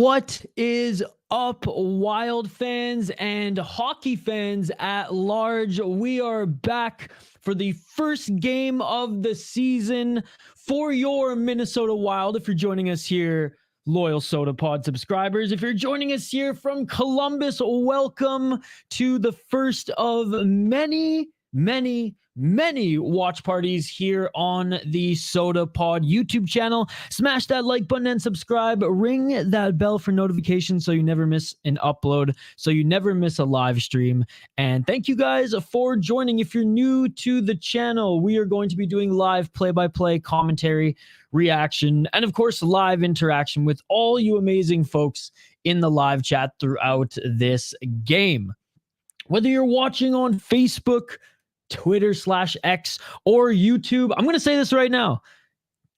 What is up, Wild fans and hockey fans at large? We are back for the first game of the season for your Minnesota Wild. If you're joining us here, loyal Sota Pod subscribers, if you're joining us here from Columbus, welcome to the first of many watch parties here on the Sota Pod YouTube channel. Smash that like button and subscribe. Ring that bell for notifications so you never miss an upload, so you never miss a live stream. And thank you guys for joining. If you're new to the channel, we are going to be doing live play-by-play commentary, reaction, and of course live interaction with all you amazing folks in the live chat throughout this game. Whether you're watching on Facebook, Twitter/X, or YouTube, I'm going to say this right now.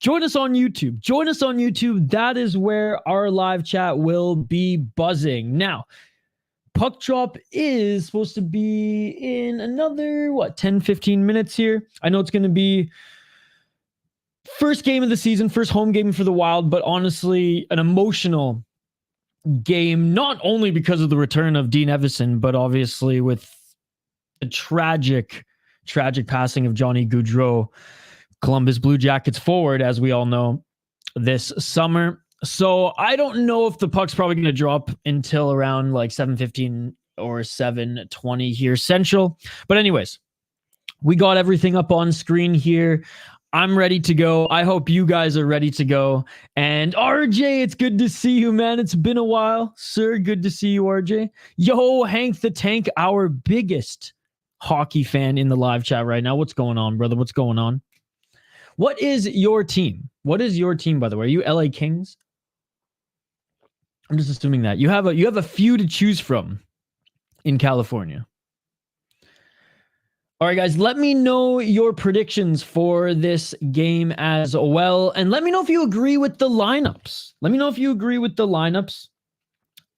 Join us on YouTube. Join us on YouTube. That is where our live chat will be buzzing. Now, puck drop is supposed to be in another, 10-15 minutes here. I know it's going to be first game of the season, first home game for the Wild, but honestly, an emotional game, not only because of the return of Dean Evison, but obviously with the tragic passing of Johnny Gaudreau, Columbus Blue Jackets forward, as we all know, this summer. So I don't know if the puck's probably going to drop until around like 7:15 or 7:20 here Central. But anyways, we got everything up on screen here. I'm ready to go. I hope you guys are ready to go. And RJ, it's good to see you, man. It's been a while, sir. Good to see you, RJ. Yo, Hank the Tank, our biggest hockey fan in the live chat right now. What's going on, brother? What's going on? What is your team? What is your team, by the way? Are you LA Kings? I'm just assuming that. You have a few to choose from in California. All right, guys, let me know your predictions for this game as well. And let me know if you agree with the lineups.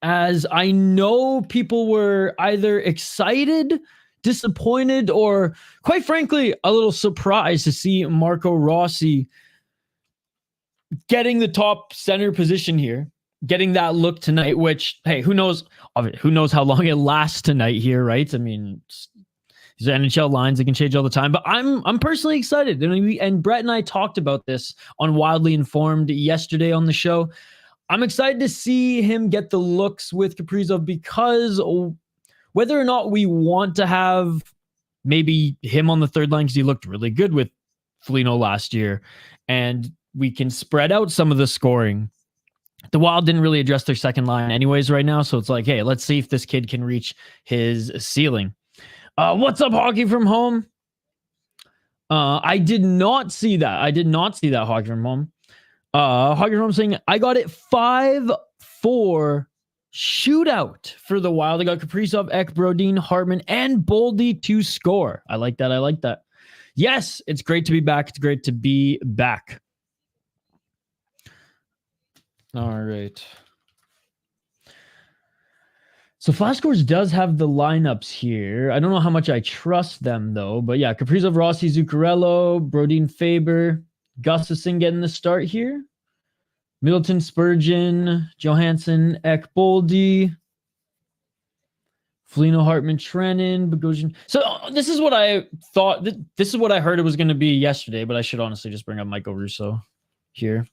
As I know people were either excited, disappointed, or quite frankly, a little surprised to see Marco Rossi getting the top center position here, getting that look tonight, which, hey, who knows how long it lasts tonight here, right? I mean, these are NHL lines, they can change all the time, but I'm personally excited. And Brett and I talked about this on Wildly Informed yesterday on the show. I'm excited to see him get the looks with Kaprizov, because whether or not we want to have maybe him on the third line, because he looked really good with Foligno last year, and we can spread out some of the scoring. The Wild didn't really address their second line anyways right now, so it's like, hey, let's see if this kid can reach his ceiling. What's up, Hockey from Home? I did not see that. Hockey from Home. Hockey from Home saying, I got it 5-4 shootout for the Wild. I got Kaprizov, Ek, Brodin, Hartman, and Boldy to score. I like that. Yes, it's great to be back. All right. So Flash Scores does have the lineups here. I don't know how much I trust them, though. But yeah, Kaprizov, Rossi, Zuccarello, Brodin, Faber, Gustafsson getting the start here. Middleton, Spurgeon, Johansson, Ek, Boldy, Foligno, Hartman, Trenin, Bogosian. So this is what I thought. This is what I heard it was going to be yesterday, but I should honestly just bring up Michael Russo here.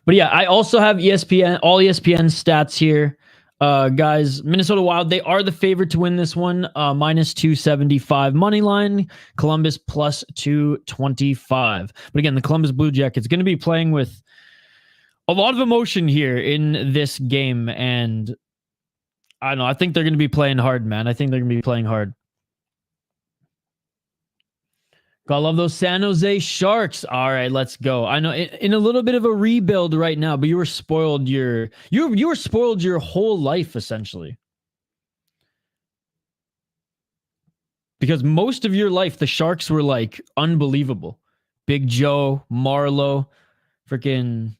But yeah, I also have all ESPN stats here. Guys, Minnesota Wild, they are the favorite to win this one. Minus 275 money line. Columbus plus 225. But again, the Columbus Blue Jackets going to be playing with a lot of emotion here in this game. And I don't know, I think they're going to be playing hard, man. Gotta love those San Jose Sharks. All right, let's go. I know in a little bit of a rebuild right now, but you were spoiled you were spoiled your whole life, essentially. Because most of your life, the Sharks were like unbelievable. Big Joe, Marlowe, freaking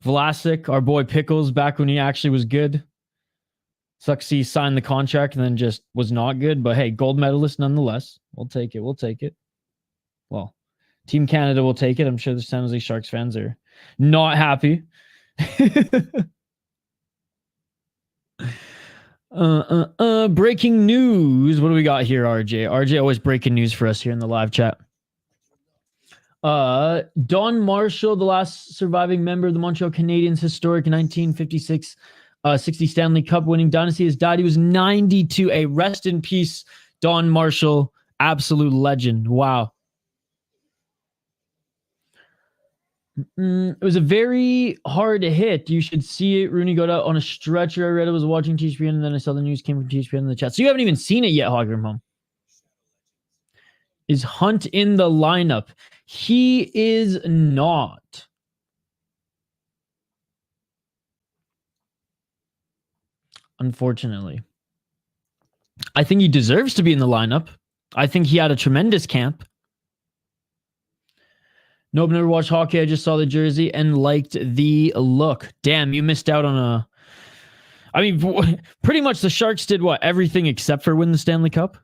Vlasic, our boy Pickles, back when he actually was good. Sucks he signed the contract and then just was not good. But hey, gold medalist nonetheless. We'll take it. Well, Team Canada will take it. I'm sure the San Jose Sharks fans are not happy Breaking news. What do we got here, RJ? RJ always breaking news for us here in the live chat. Don Marshall, the last surviving member of the Montreal Canadiens' historic 1956 60 Stanley Cup winning dynasty, has died. He was 92. A rest in peace, Don Marshall, absolute legend. Wow. It was a very hard hit. You should see it. Rooney got out on a stretcher. I read it, was watching THPN, and then I saw the news came from THPN in the chat. So you haven't even seen it yet, Hockey from Home. Is Hunt in the lineup? He is not. Unfortunately. I think he deserves to be in the lineup. I think he had a tremendous camp. Nope, never watched hockey. I just saw the jersey and liked the look. Damn, you missed out on a... I mean, pretty much the Sharks did what? Everything except for win the Stanley Cup?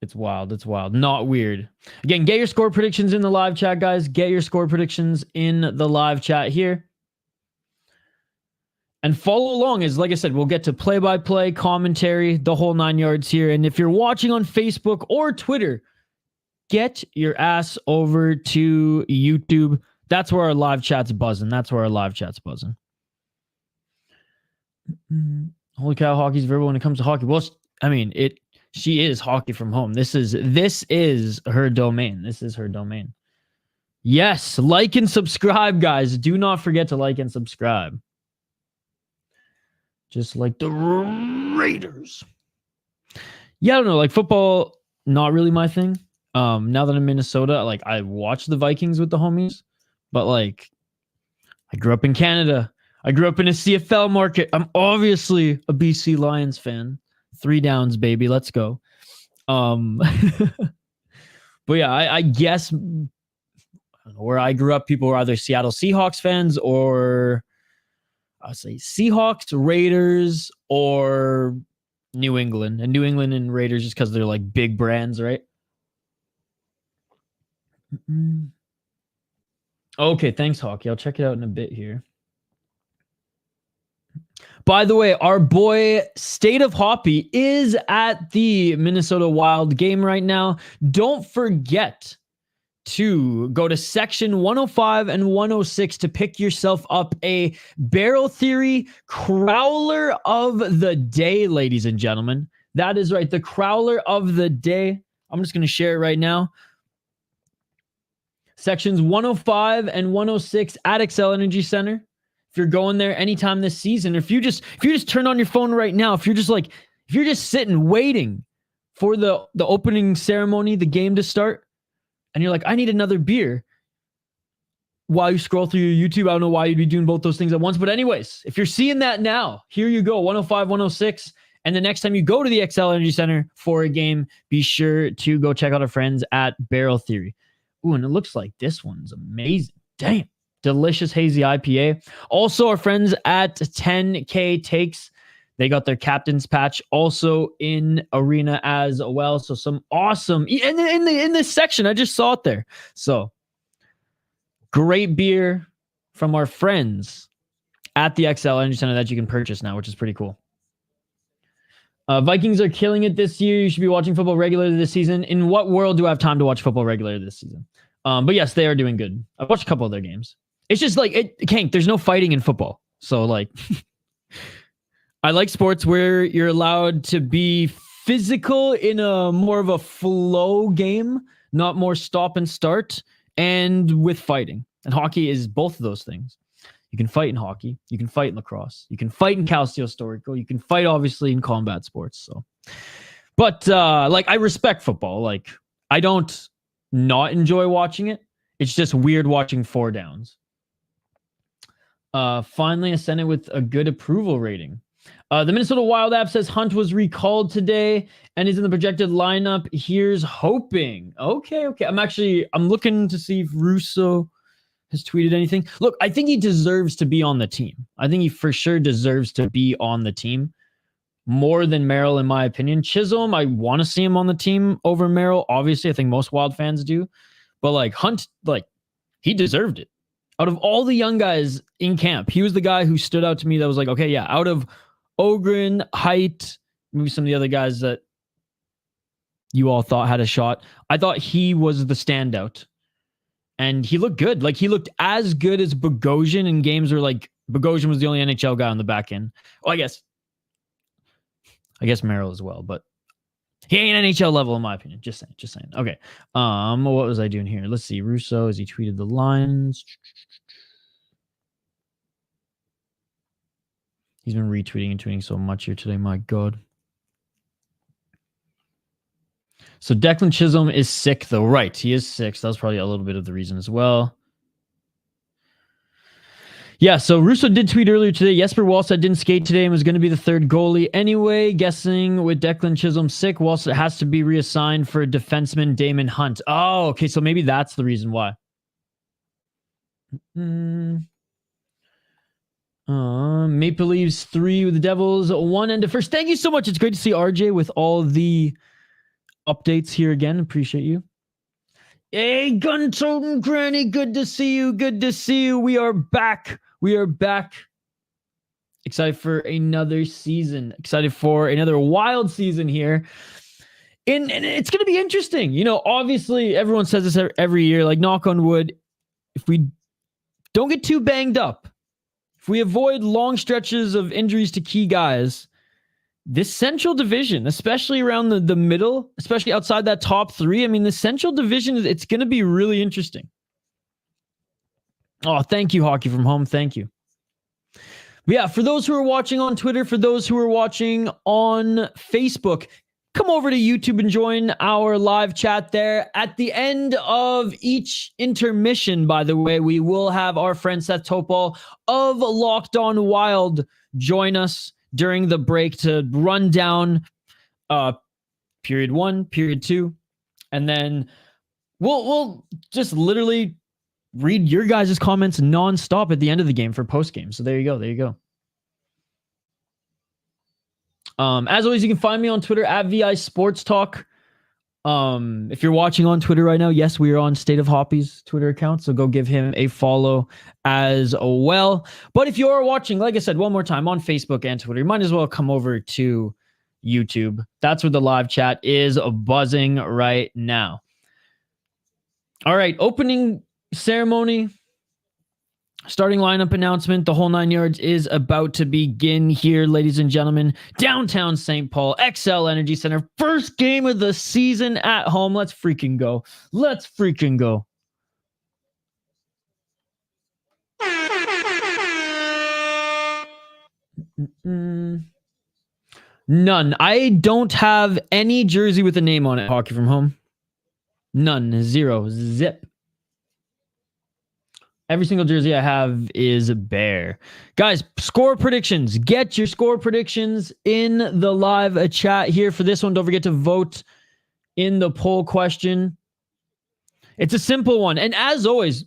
It's wild. It's wild. Not weird. Again, get your score predictions in the live chat, guys. Get your score predictions in the live chat here. And follow along, as like I said, we'll get to play-by-play, commentary, the whole 9 yards here. And if you're watching on Facebook or Twitter, get your ass over to YouTube. That's where our live chat's buzzing. Holy cow, hockey's verbal when it comes to hockey. Well, I mean, she is Hockey from Home. This is her domain. This is her domain. Yes, like and subscribe, guys. Do not forget to like and subscribe. Just like the Raiders. Yeah, I don't know. Like football, not really my thing. Now that I'm in Minnesota, like I watch the Vikings with the homies, but like I grew up in Canada. I grew up in a CFL market. I'm obviously a BC Lions fan. 3 downs, baby. Let's go. But yeah, I guess I don't know, where I grew up, people were either Seattle Seahawks fans or I would say Seahawks, Raiders, or New England. And New England and Raiders just because they're like big brands, right? Okay, thanks, Hockey. I'll check it out in a bit here. By the way, our boy State of Hoppy is at the Minnesota Wild game right now. Don't forget to go to section 105 and 106 to pick yourself up a Barrel Theory Crowler of the Day, ladies and gentlemen. That is right, the Crowler of the Day. I'm just going to share it right now. Sections 105 and 106 at Excel Energy Center. If you're going there anytime this season, if you just turn on your phone right now, if you're just sitting waiting for the opening ceremony, the game to start, and you're like, I need another beer while you scroll through your YouTube. I don't know why you'd be doing both those things at once. But anyways, if you're seeing that now, here you go, 105, 106. And the next time you go to the XL Energy Center for a game, be sure to go check out our friends at Barrel Theory. Ooh, and it looks like this one's amazing. Damn. Delicious hazy IPA. Also, our friends at 10K Takes. They got their captain's patch also in arena as well. So some awesome in this section. I just saw it there. So great beer from our friends at the XL Energy Center that you can purchase now, which is pretty cool. Vikings are killing it this year. You should be watching football regularly this season. In what world do I have time to watch football regularly this season? But yes, they are doing good. I've watched a couple of their games. It's just like Kank, there's no fighting in football. So like I like sports where you're allowed to be physical in a more of a flow game, not more stop and start, and with fighting. And hockey is both of those things. You can fight in hockey. You can fight in lacrosse. You can fight in Calcio Storico. You can fight, obviously, in combat sports. So, but like I respect football. Like I don't not enjoy watching it. It's just weird watching 4 downs. Finally, I sent it with a good approval rating. The Minnesota Wild app says Hunt was recalled today and is in the projected lineup. Here's hoping. Okay. I'm looking to see if Russo has tweeted anything. Look, I think he deserves to be on the team. I think he for sure deserves to be on the team more than Merrill, in my opinion. Chisholm, I want to see him on the team over Merrill. Obviously, I think most Wild fans do. But like Hunt, like he deserved it. Out of all the young guys in camp, he was the guy who stood out to me that was like, okay, yeah, out of Ogren, Height, maybe some of the other guys that you all thought had a shot, I thought he was the standout. And he looked good. Like, he looked as good as Bogosian in games where, like, Bogosian was the only NHL guy on the back end. Well, I guess Merrill as well, but he ain't NHL level in my opinion. Just saying. Okay. What was I doing here? Let's see. Russo, as he tweeted the lines. He's been retweeting and tweeting so much here today. My God. So Declan Chisholm is sick, though. Right. He is sick. So that was probably a little bit of the reason as well. Yeah, so Russo did tweet earlier today. Jesper Wallstedt didn't skate today and was going to be the third goalie anyway. Guessing with Declan Chisholm sick, Wallstedt has to be reassigned for defenseman Damon Hunt. Oh, okay. So maybe that's the reason why. Maple Leafs 3 with the Devils 1 end of first. Thank you so much. It's great to see RJ with all the updates here again. Appreciate you. Hey, Gun Totem Granny, good to see you. Good to see you. We are back. Excited for another season. Excited for another wild season here. And it's going to be interesting. You know, obviously, everyone says this every year, like, knock on wood, if we don't get too banged up, if we avoid long stretches of injuries to key guys, this Central Division, especially around the middle, especially outside that top three, I mean, the Central Division, it's going to be really interesting. Oh, thank you, Hockey from Home. Thank you. But yeah, for those who are watching on Twitter, for those who are watching on Facebook, come over to YouTube and join our live chat there. At the end of each intermission, by the way, we will have our friend Seth Topol of Locked On Wild join us during the break to run down period 1, period 2, and then we'll just literally read your guys' comments nonstop at the end of the game for post game. So there you go. As always, you can find me on Twitter at VI Sports Talk. If you're watching on Twitter right now, yes, we are on State of Hoppy's Twitter account, so go give him a follow as well. But if you are watching, like I said, one more time on Facebook and Twitter, you might as well come over to YouTube. That's where the live chat is buzzing right now. All right, opening ceremony, starting lineup announcement, the whole 9 yards is about to begin here, ladies and gentlemen. Downtown St. Paul, XL Energy Center, first game of the season at home. Let's freaking go. None. I don't have any jersey with a name on it, Hockey from Home. None. 0. Zip. Every single jersey I have is bare. Guys, score predictions. Get your score predictions in the live chat here for this one. Don't forget to vote in the poll question. It's a simple one. And as always,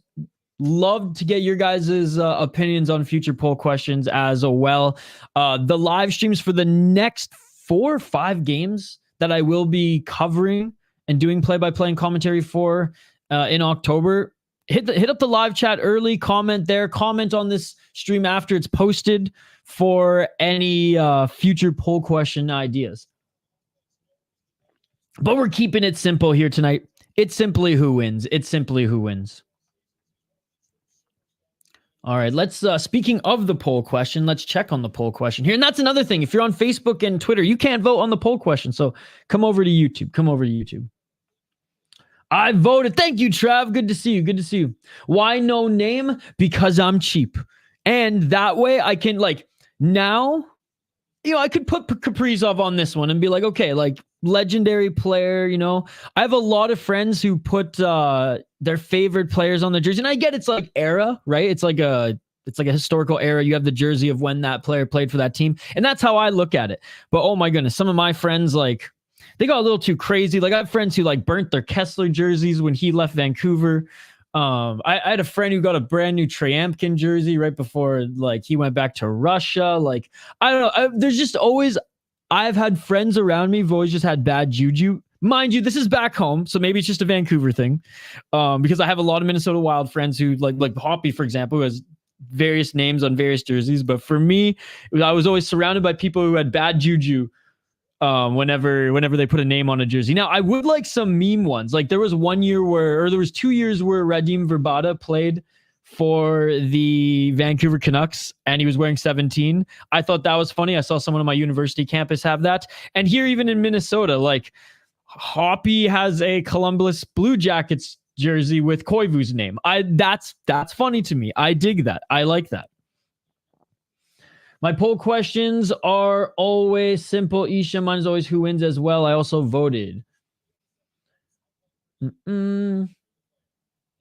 love to get your guys' opinions on future poll questions as well. The live streams for the next 4 or 5 games that I will be covering and doing play-by-play and commentary for in October. Hit up the live chat early, comment there, comment on this stream after it's posted for any future poll question ideas. But we're keeping it simple here tonight. It's simply who wins. All right, let's, speaking of the poll question, let's check on the poll question here. And that's another thing. If you're on Facebook and Twitter, you can't vote on the poll question. So come over to YouTube. I voted. Thank you, Trav. Good to see you. Why no name? Because I'm cheap. And that way I can, like, now, you know, I could put Kaprizov on this one and be like, okay, like, legendary player, you know. I have a lot of friends who put their favorite players on the jersey. And I get it's like era, right? It's like a historical era. You have the jersey of when that player played for that team. And that's how I look at it. But oh my goodness, some of my friends, like, they got a little too crazy. Like, I have friends who, like, burnt their Kessler jerseys when he left Vancouver. I had a friend who got a brand new Trampkin jersey right before, like, he went back to Russia. Like, I don't know. There's just always, I've had friends around me who've always just had bad juju Mind you, this is back home, so maybe it's just a Vancouver thing. Because I have a lot of Minnesota Wild friends who like Hoppy, for example, who has various names on various jerseys. But for me, I was always surrounded by people who had bad juju whenever they put a name on a jersey. Now, I would like some meme ones. Like there was 1 year there was 2 years where Radim Verbata played for the Vancouver Canucks and he was wearing 17. I thought that was funny. I saw someone on my university campus have that. And here, even in Minnesota, like Hoppy has a Columbus Blue Jackets jersey with Koivu's name. That's funny to me. I dig that. I like that. My poll questions are always simple. Isha, mine is always who wins as well. I also voted.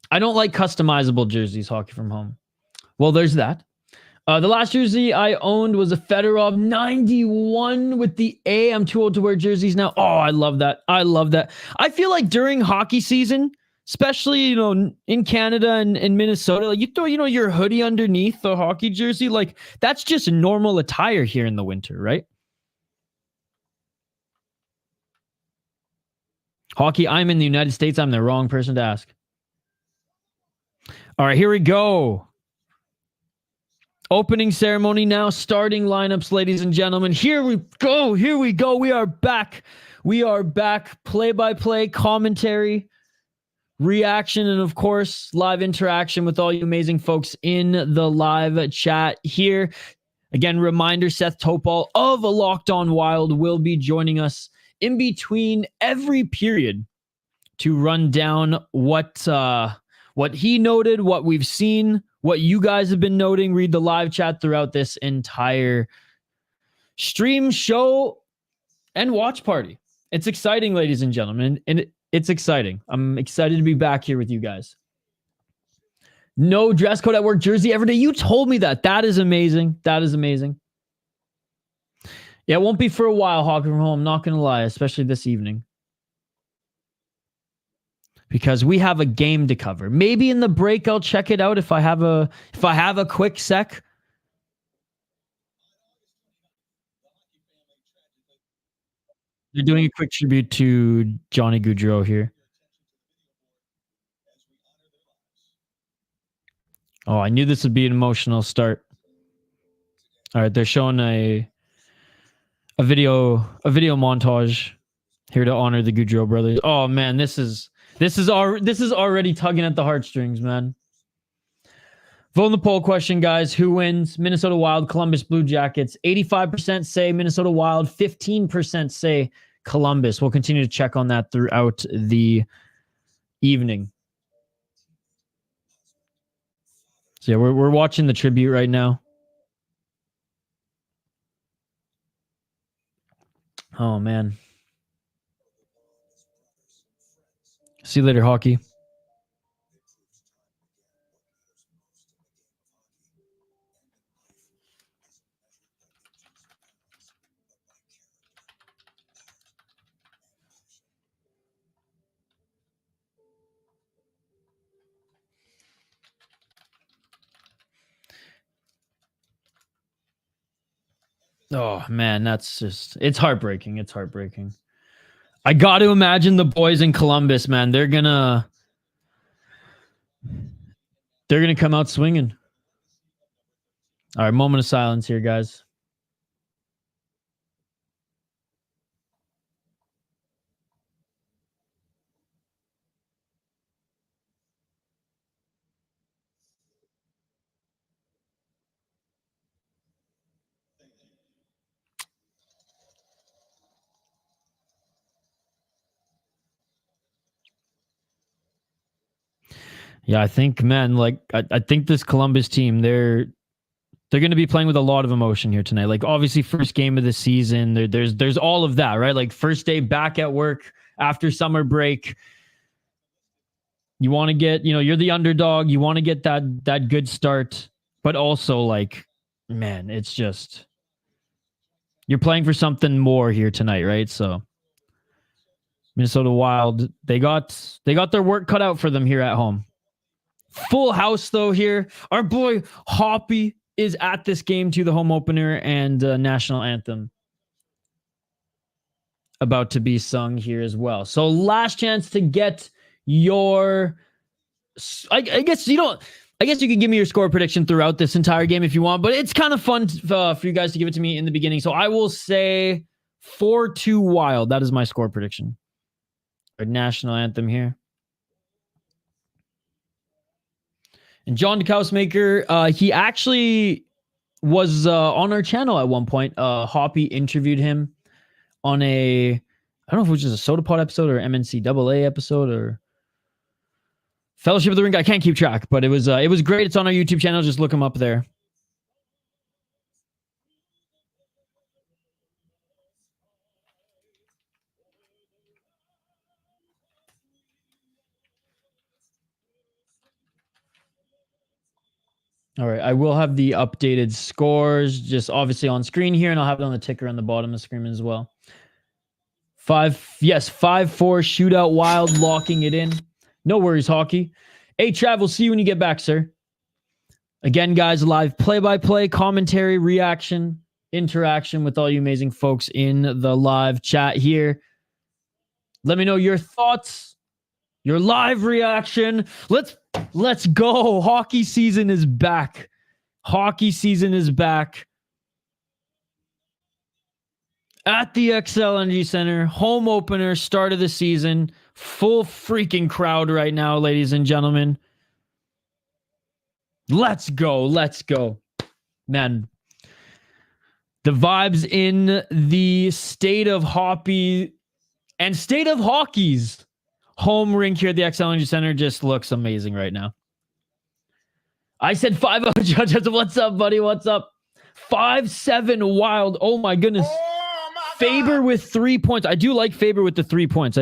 I don't like customizable jerseys, Hockey from Home. Well, there's that. The last jersey I owned was a Fedorov 91 with the A. I'm too old to wear jerseys now. Oh, I love that. I love that. I feel like during hockey season, especially, in Canada and in Minnesota, like you throw, your hoodie underneath the hockey jersey, like that's just normal attire here in the winter, right? Hockey, I'm in the United States. I'm the wrong person to ask. All right, here we go. Opening ceremony now, starting lineups, ladies and gentlemen. Here we go. Here we go. We are back. We are back. Play-by-play commentary, reaction, and of course, live interaction with all you amazing folks in the live chat here. Again, reminder, Seth Topol of a Locked On Wild will be joining us in between every period to run down what he noted, what we've seen, what you guys have been noting. Read the live chat throughout this entire stream, show, and watch party. It's exciting, ladies and gentlemen, and it's exciting. I'm excited to be back here with you guys. No dress code at work jersey every day. You told me that. That is amazing. That is amazing. Yeah, it won't be for a while, Hockey from Home. I'm not going to lie, especially this evening. Because we have a game to cover. Maybe in the break I'll check it out if I have a quick sec. They're doing a quick tribute to Johnny Gaudreau here. Oh, I knew this would be an emotional start. All right, they're showing a video montage here to honor the Gaudreau brothers. Oh man, this is already tugging at the heartstrings, man. Vote in the poll question, guys. Who wins? Minnesota Wild, Columbus Blue Jackets. 85% say Minnesota Wild, 15% say Columbus. We'll continue to check on that throughout the evening. So yeah, we're watching the tribute right now. Oh man. See you later, Hockey. Oh man, it's heartbreaking. It's heartbreaking. I got to imagine the boys in Columbus, man. They're gonna come out swinging. All right, moment of silence here, guys. Yeah, I think, man, like I think this Columbus team, they're going to be playing with a lot of emotion here tonight. Like obviously, first game of the season, there's all of that, right? Like first day back at work after summer break. You want to get, you're the underdog. You want to get that good start, but also like, man, it's just you're playing for something more here tonight, right? So Minnesota Wild, they got their work cut out for them here at home. Full house though here. Our boy Hoppy is at this game too, the home opener and national anthem. about to be sung here as well. So last chance to get your, I guess you don't, I guess you can give me your score prediction throughout this entire game if you want, but it's kind of fun for you guys to give it to me in the beginning. So I will say 4-2 Wild. That is my score prediction. Our national anthem here. And John DeKausmaker, he actually was on our channel at one point. Hoppy interviewed him on a, I don't know if it was just a Sota Pod episode or NCAA episode or Fellowship of the Rink. I can't keep track, but it was great. It's on our YouTube channel. Just look him up there. All right, I will have the updated scores just obviously on screen here, and I'll have it on the ticker on the bottom of the screen as well. 5-4 shootout Wild, locking it in. No worries, hockey. Hey, Trav, we'll see you when you get back, sir. Again, guys, live play-by-play, commentary, reaction, interaction with all you amazing folks in the live chat here. Let me know your thoughts, your live reaction. Let's go. Hockey season is back. Hockey season is back. At the XL Energy Center, home opener, start of the season. Full freaking crowd right now, ladies and gentlemen. Let's go. Let's go. Man, the vibes in the state of hockey and state of hockey's home rink here at the XL Energy Center just looks amazing right now. I said 5-0 Judges. What's up, buddy? What's up? 5-7 Wild. Oh my goodness. Oh my Faber with 3 points. I do like Faber with the 3 points.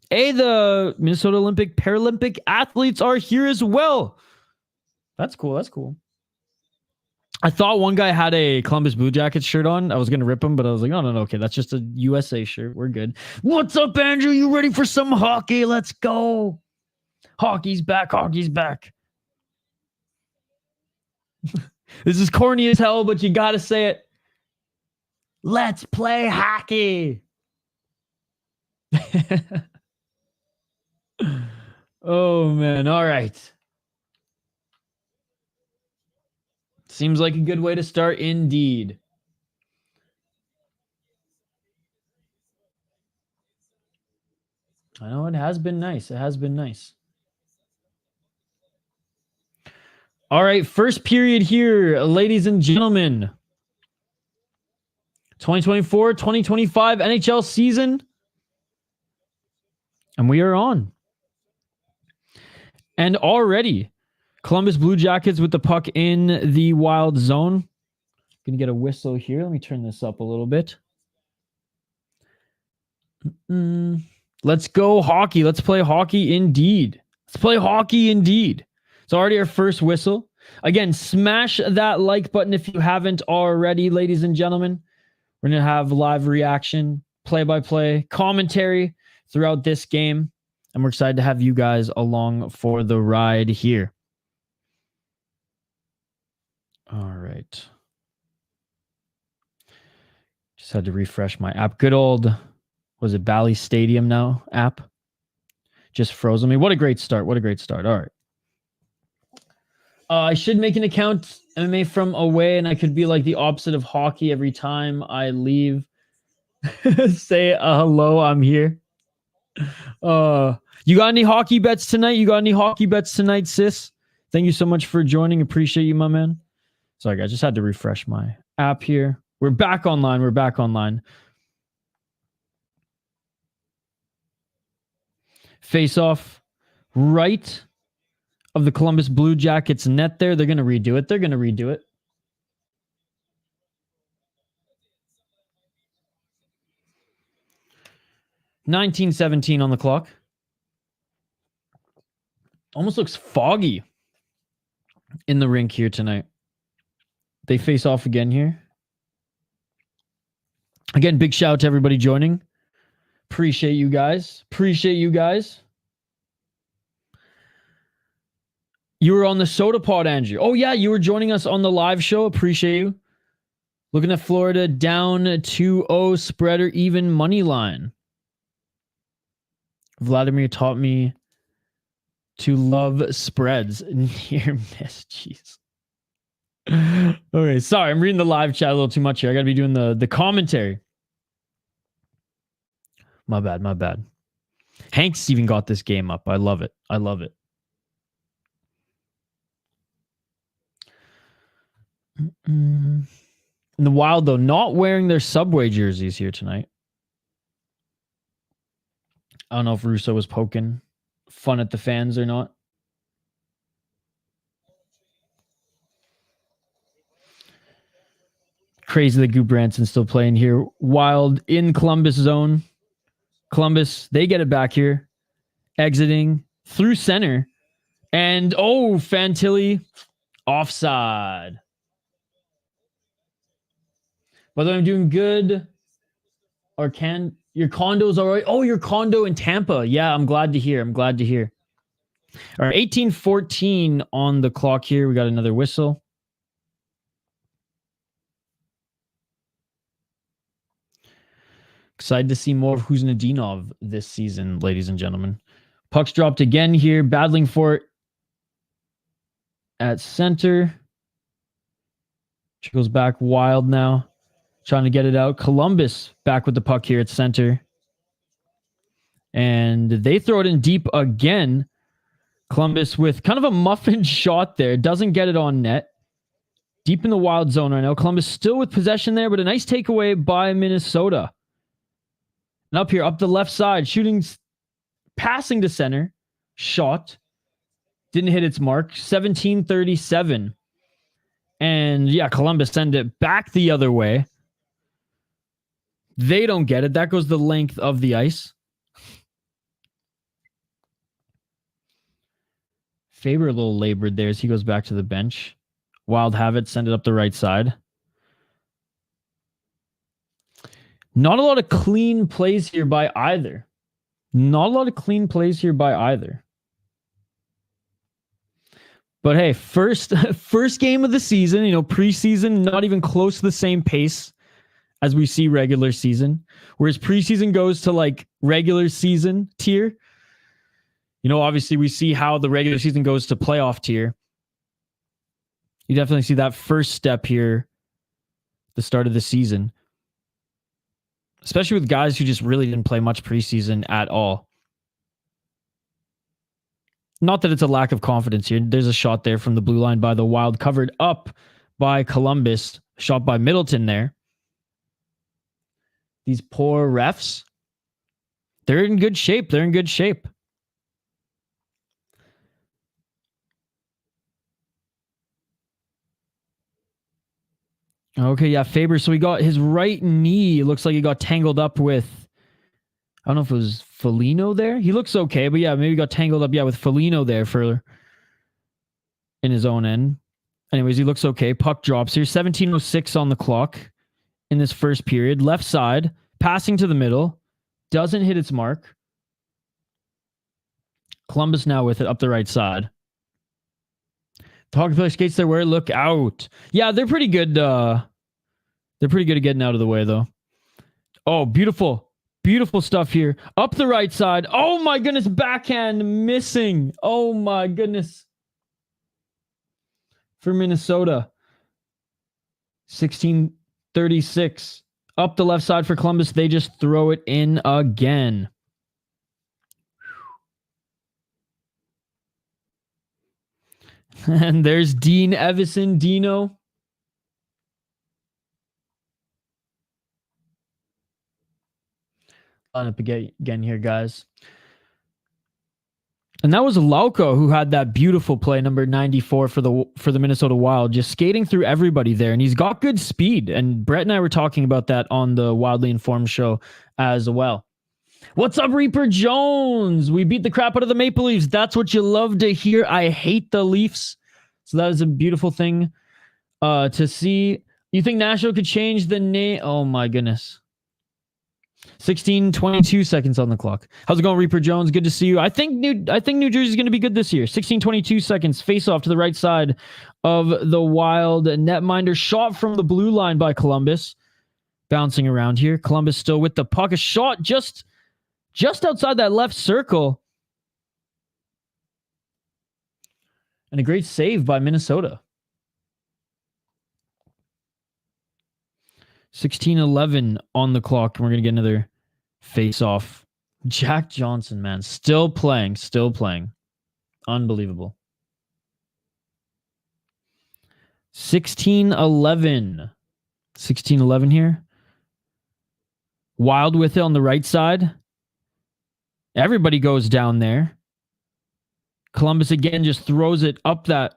Hey, the Minnesota Olympic Paralympic athletes are here as well. That's cool. That's cool. I thought one guy had a Columbus Blue Jackets shirt on. I was going to rip him, but I was like, oh, no, okay. That's just a USA shirt. We're good. What's up, Andrew? You ready for some hockey? Let's go. Hockey's back. Hockey's back. This is corny as hell, but you got to say it. Let's play hockey. Oh, man. All right. Seems like a good way to start indeed. I know it has been nice. It has been nice. All right, first period here, ladies and gentlemen. 2024-2025 NHL season. And we are on. And already, Columbus Blue Jackets with the puck in the Wild zone. Gonna get a whistle here. Let me turn this up a little bit. Let's go hockey. Let's play hockey indeed. Let's play hockey indeed. It's already our first whistle. Again, smash that like button if you haven't already, ladies and gentlemen. We're going to have live reaction, play-by-play, commentary throughout this game. And we're excited to have you guys along for the ride here. All right. Just had to refresh my app. Good old, was it Bally Stadium now app? Just froze on me. What a great start. What a great start. All right. I should make an account MMA from away, and I could be like the opposite of hockey every time I leave. Say hello, I'm here. You got any hockey bets tonight? Sis? Thank you so much for joining. Appreciate you, my man. Sorry, guys. Just had to refresh my app here. We're back online. Face off right of the Columbus Blue Jackets net there. They're going to redo it. 19:17 on the clock. Almost looks foggy in the rink here tonight. They face off again here. Again, big shout out to everybody joining. Appreciate you guys. You were on the Sota Pod, Andrew. Oh, yeah, you were joining us on the live show. Appreciate you. Looking at Florida down 2-0 spread or even money line. Vladimir taught me to love spreads. Near miss. Jeez. Okay, sorry. I'm reading the live chat a little too much here. I got to be doing the commentary. My bad. Hanks even got this game up. I love it. And the Wild, though, not wearing their Subway jerseys here tonight. I don't know if Russo was poking fun at the fans or not. Crazy that Goop Branson's still playing here. Wild in Columbus zone. Columbus, they get it back here. Exiting through center. And, Fantilli, offside. Whether I'm doing good or can... Your condo's all right. Oh, your condo in Tampa. Yeah, I'm glad to hear. All right, 18:14 on the clock here. We got another whistle. Excited to see more of Kuznetsov this season, ladies and gentlemen. Puck's dropped again here. Battling for it at center. She goes back Wild now. Trying to get it out. Columbus back with the puck here at center. And they throw it in deep again. Columbus with kind of a muffin shot there. Doesn't get it on net. Deep in the Wild zone right now. Columbus still with possession there, but a nice takeaway by Minnesota. And up here, up the left side, shooting, passing to center. Shot. Didn't hit its mark. 17:37. And yeah, Columbus send it back the other way. They don't get it. That goes the length of the ice. Faber a little labored there as he goes back to the bench. Wild have it. Send it up the right side. Not a lot of clean plays here by either. But hey, first game of the season, preseason, not even close to the same pace as we see regular season. Whereas preseason goes to like regular season tier. Obviously we see how the regular season goes to playoff tier. You definitely see that first step here, the start of the season. Especially with guys who just really didn't play much preseason at all. Not that it's a lack of confidence here. There's a shot there from the blue line by the Wild, covered up by Columbus. Shot by Middleton there. These poor refs. They're in good shape. Okay, yeah, Faber. So he got his right knee. Looks like he got tangled up with, I don't know if it was Foligno there. He looks okay, but yeah, maybe got tangled up, with Foligno there in his own end. Anyways, he looks okay. Puck drops here. 17:06 on the clock in this first period. Left side, passing to the middle. Doesn't hit its mark. Columbus now with it up the right side. The hockey player skates their way. Look out. Yeah, they're pretty good. They're pretty good at getting out of the way, though. Oh, beautiful. Beautiful stuff here. Up the right side. Oh, my goodness. Backhand missing. Oh, my goodness. For Minnesota. 16:36. Up the left side for Columbus. They just throw it in again. And there's Dean Evison, Dino. Line up again here, guys. And that was Lauko who had that beautiful play, number 94 for the Minnesota Wild, just skating through everybody there. And he's got good speed. And Brett and I were talking about that on the Wildly Informed show as well. What's up, Reaper Jones? We beat the crap out of the Maple Leafs. That's what you love to hear. I hate the Leafs. So that is a beautiful thing to see. You think Nashville could change the name? Oh, my goodness. 16:22 seconds on the clock. How's it going, Reaper Jones? Good to see you. I think New Jersey's going to be good this year. 16:22 seconds. Face off to the right side of the Wild. Netminder shot from the blue line by Columbus. Bouncing around here. Columbus still with the puck. A shot just outside that left circle. And a great save by Minnesota. 16:11 on the clock. And we're going to get another face-off. Jack Johnson, man. Still playing. Unbelievable. 16:11. 16:11 here. Wild with it on the right side. Everybody goes down there. Columbus again just throws it up that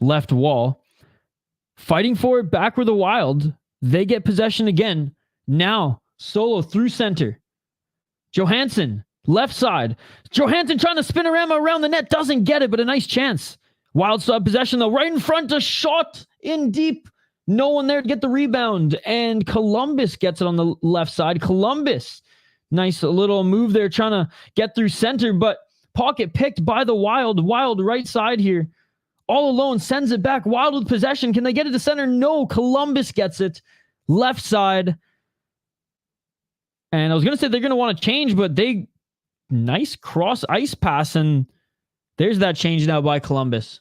left wall. Fighting for it back where the Wild. They get possession again. Now, Solo through center. Johansson, left side. Johansson trying to spin around the net. Doesn't get it, but a nice chance. Wild still have possession, though. Right in front, a shot in deep. No one there to get the rebound. And Columbus gets it on the left side. Columbus, nice little move there, trying to get through center, but pocket picked by the Wild. Wild right side here. All alone, sends it back. Wild with possession. Can they get it to center? No. Columbus gets it. Left side. And I was going to say they're going to want to change, but nice cross ice pass, and there's that change now by Columbus.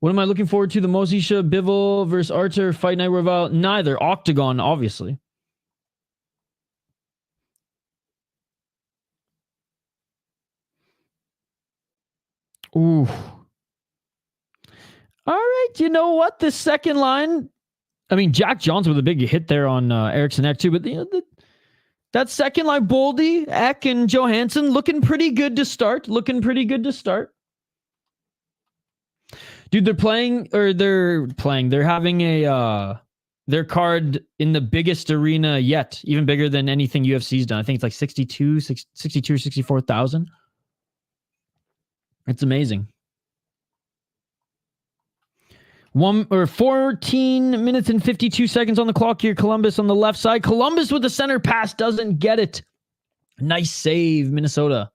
What am I looking forward to? The Mosisha, Bivol versus Archer, Fight Night Revival? Neither. Octagon, obviously. Ooh. All right. You know what? The second line, I mean, Jack Johnson with a big hit there on Eriksson Ek too, but that second line, Boldy, Ek, and Johansson looking pretty good to start. Dude, they're having their card in the biggest arena yet, even bigger than anything UFC's done. I think it's like 62 or 64,000. It's amazing. 14 minutes and 52 seconds on the clock here. Columbus on the left side. Columbus with the center pass doesn't get it. Nice save, Minnesota.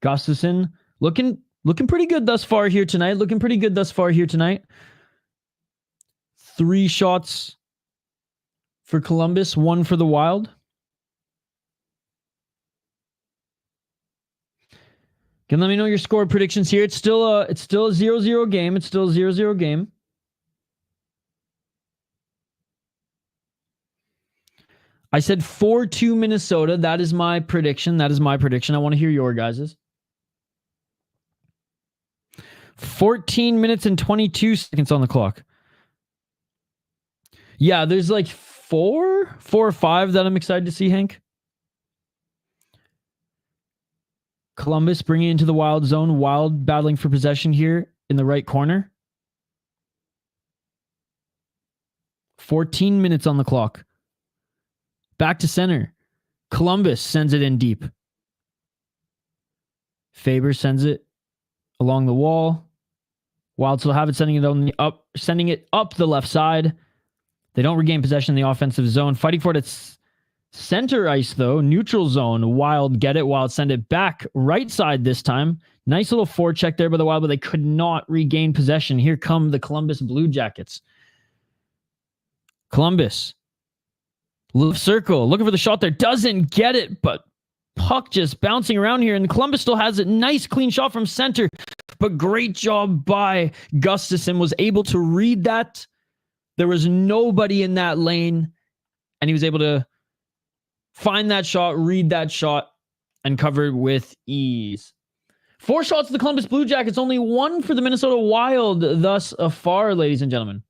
Gustafsson looking pretty good thus far here tonight. 3 shots for Columbus, 1 for the Wild. Can let me know your score predictions here. It's still a 0-0 game. I said 4-2 Minnesota. That is my prediction. I want to hear your guys's. 14 minutes and 22 seconds on the clock. Yeah, there's like 4 or 5 that I'm excited to see, Hank. Columbus bringing it into the Wild zone. Wild battling for possession here in the right corner. 14 minutes on the clock. Back to center. Columbus sends it in deep. Faber sends it along the wall. Wild still have it, sending it up the left side. They don't regain possession in the offensive zone. Fighting for it at center ice, though. Neutral zone. Wild get it. Wild send it back right side this time. Nice little forecheck there by the Wild, but they could not regain possession. Here come the Columbus Blue Jackets. Columbus. Left circle. Looking for the shot there. Doesn't get it, but puck just bouncing around here. And Columbus still has it. Nice clean shot from center. But great job by Gustafsson. Was able to read that. There was nobody in that lane. And he was able to find that shot, read that shot, and cover it with ease. 4 shots to the Columbus Blue Jackets, only 1 for the Minnesota Wild thus far, ladies and gentlemen.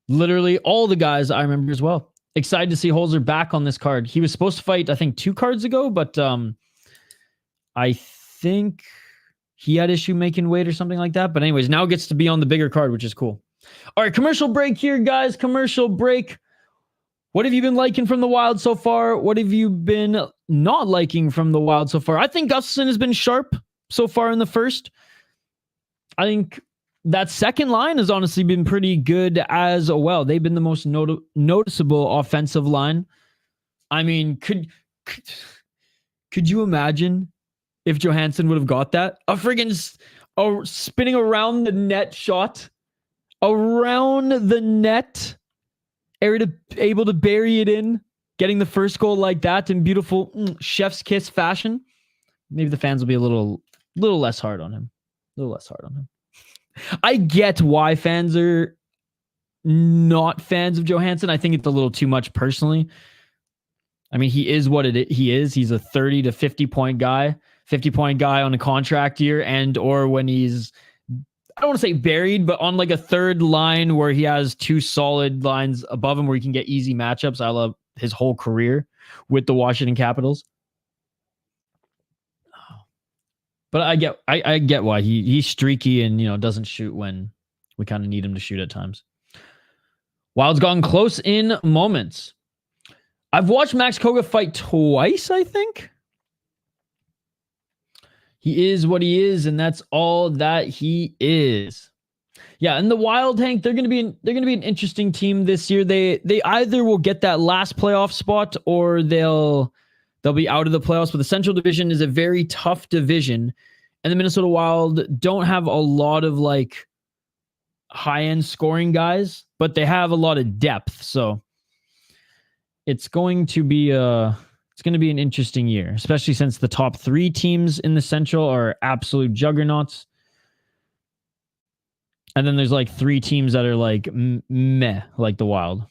Literally all the guys I remember as well. Excited to see Holzer back on this card. He was supposed to fight, I think, 2 cards ago, but I think he had issue making weight or something like that. But anyways, now gets to be on the bigger card, which is cool. All right, commercial break here, guys. Commercial break. What have you been liking from the Wild so far? What have you been not liking from the Wild so far? I think Gustafsson has been sharp so far in the first. I think that second line has honestly been pretty good as well. They've been the most noticeable offensive line. I mean, could you imagine if Johansson would have got that? A friggin' spinning around the net shot. Around the net. Able to bury it in. Getting the first goal like that in beautiful chef's kiss fashion. Maybe the fans will be a little less hard on him. A little less hard on him. I get why fans are not fans of Johansson. I think it's a little too much personally. I mean, he is what he is. He's a 30 to 50 point guy. 50-point guy on a contract year, and or when he's, I don't want to say buried, but on like a third line where he has two solid lines above him where he can get easy matchups. I love his whole career with the Washington Capitals. But I get why he's streaky and, you know, doesn't shoot when we kind of need him to shoot at times. Wild's gotten close in moments. I've watched Max Koga fight twice, I think. He is what he is, and that's all that he is. Yeah, and the Wild, Hank, they're gonna be an interesting team this year. They either will get that last playoff spot or they'll be out of the playoffs. But the Central Division is a very tough division, and the Minnesota Wild don't have a lot of like high-end scoring guys, but they have a lot of depth. So it's going to be an interesting year, especially since the top three teams in the Central are absolute juggernauts. And then there's like three teams that are like meh, like the Wild.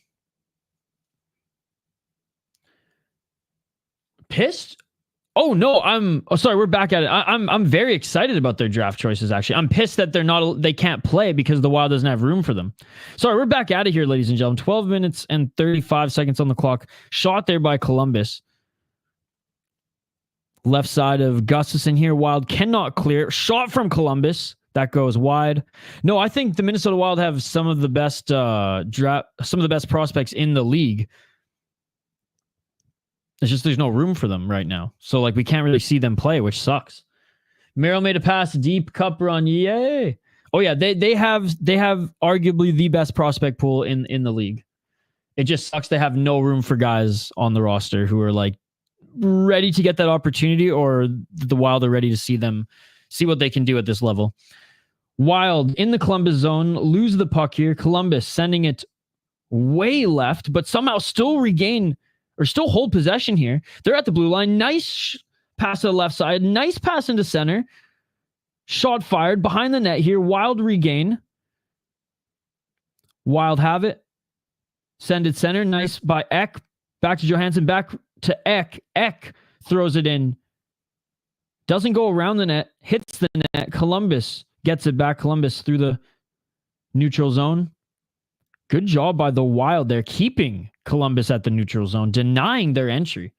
Pissed? Oh no, sorry, we're back at it. I'm very excited about their draft choices, actually. I'm pissed that they can't play because the Wild doesn't have room for them. Sorry, we're back at it here, ladies and gentlemen. 12 minutes and 35 seconds on the clock. Shot there by Columbus. Left side of Gustafsson here. Wild cannot clear. Shot from Columbus. That goes wide. No, I think the Minnesota Wild have some of the best prospects in the league. It's just there's no room for them right now. So like we can't really see them play, which sucks. Merrill made a pass, deep cup run. Yay. Oh yeah, they have arguably the best prospect pool in the league. It just sucks they have no room for guys on the roster who are like ready to get that opportunity, or the Wild are ready to see what they can do at this level. Wild in the Columbus zone, lose the puck here. Columbus sending it way left, but somehow still regain or still hold possession here. They're at the blue line. Nice pass to the left side. Nice pass into center. Shot fired behind the net here. Wild regain. Wild have it. Send it center. Nice by Ek. Back to Johansson. Back to Ek. Ek throws it in. Doesn't go around the net. Hits the net. Columbus gets it back. Columbus through the neutral zone. Good job by the Wild. They're keeping Columbus at the neutral zone, denying their entry.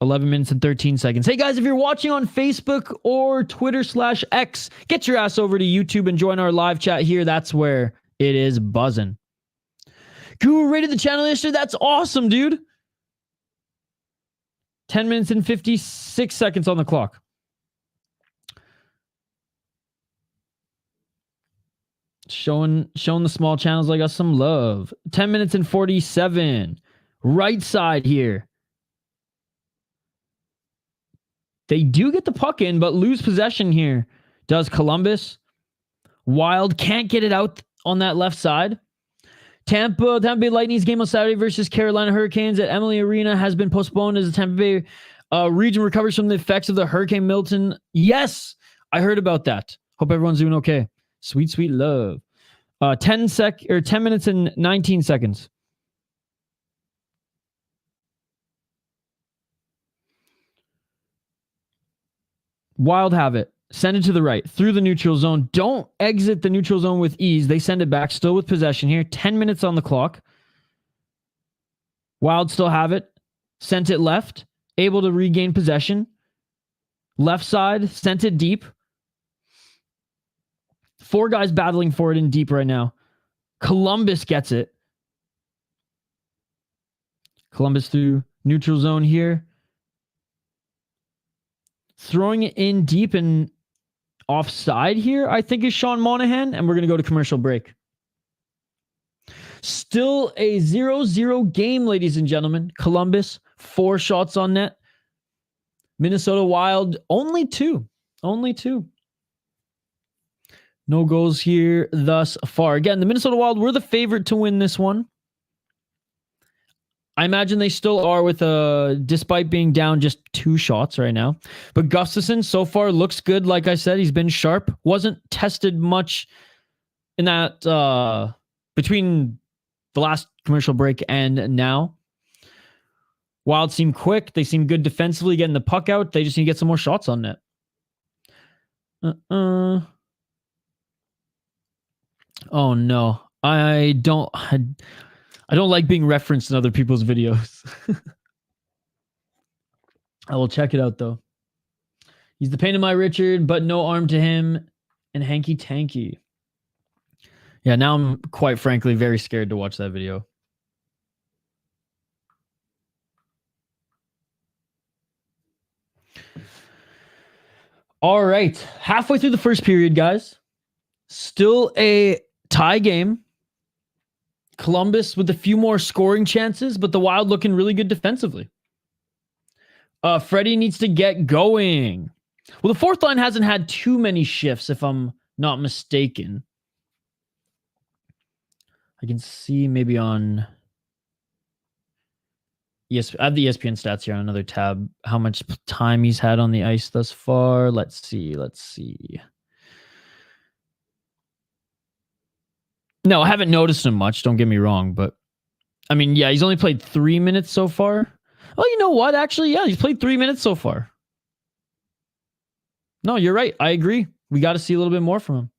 11 minutes and 13 seconds. Hey guys, if you're watching on Facebook or Twitter/X, get your ass over to YouTube and join our live chat here. That's where it is buzzing. Guru rated the channel yesterday. That's awesome, dude. 10 minutes and 56 seconds on the clock. Showing the small channels like us some love. 10 minutes and 47. Right side here. They do get the puck in, but lose possession here. Does Columbus. Wild can't get it out on that left side. Tampa Bay Lightning's game on Saturday versus Carolina Hurricanes at Emily Arena has been postponed as the Tampa Bay region recovers from the effects of the Hurricane Milton. Yes, I heard about that. Hope everyone's doing okay. Sweet, sweet love. 10 minutes and 19 seconds. Wild have it. Send it to the right. Through the neutral zone. Don't exit the neutral zone with ease. They send it back. Still with possession here. 10 minutes on the clock. Wild still have it. Sent it left. Able to regain possession. Left side. Sent it deep. 4 guys battling for it in deep right now. Columbus gets it. Columbus through neutral zone here. Throwing it in deep and offside here, I think, is Sean Monahan, and we're going to go to commercial break. Still a 0-0 game, ladies and gentlemen. Columbus, 4 shots on net. Minnesota Wild, only 2. Only 2. No goals here thus far. Again, the Minnesota Wild were the favorite to win this one. I imagine they still are despite being down just 2 shots right now. But Gustafsson so far looks good. Like I said, he's been sharp. Wasn't tested much in that between the last commercial break and now. Wild seem quick. They seem good defensively, getting the puck out. They just need to get some more shots on net. Oh no. I don't like being referenced in other people's videos. I will check it out though. He's the pain in my Richard, but no arm to him. And hanky tanky. Yeah, now I'm quite frankly very scared to watch that video. All right. Halfway through the first period, guys. Still a tie game. Columbus with a few more scoring chances, but the Wild looking really good defensively. Freddie needs to get going. Well, the fourth line hasn't had too many shifts, if I'm not mistaken. I can see maybe on... Yes, I have the ESPN stats here on another tab. How much time he's had on the ice thus far. Let's see. No, I haven't noticed him much. Don't get me wrong. But, I mean, yeah, he's only played 3 minutes so far. Oh, you know what? Actually, yeah, he's played 3 minutes so far. No, you're right. I agree. We got to see a little bit more from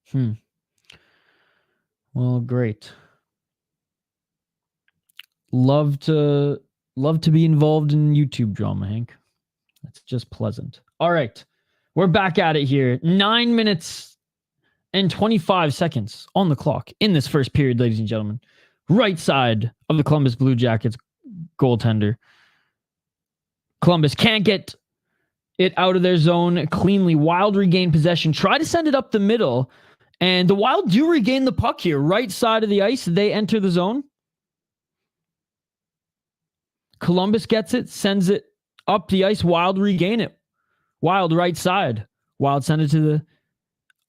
him. Well, great. Love to be involved in YouTube drama, Hank. That's just pleasant. All right. We're back at it here. 9 minutes and 25 seconds on the clock in this first period, ladies and gentlemen. Right side of the Columbus Blue Jackets goaltender. Columbus can't get it out of their zone cleanly. Wild regain possession. Try to send it up the middle. And the Wild do regain the puck here. Right side of the ice. They enter the zone. Columbus gets it, sends it up the ice. Wild regain it. Wild right side. Wild send it to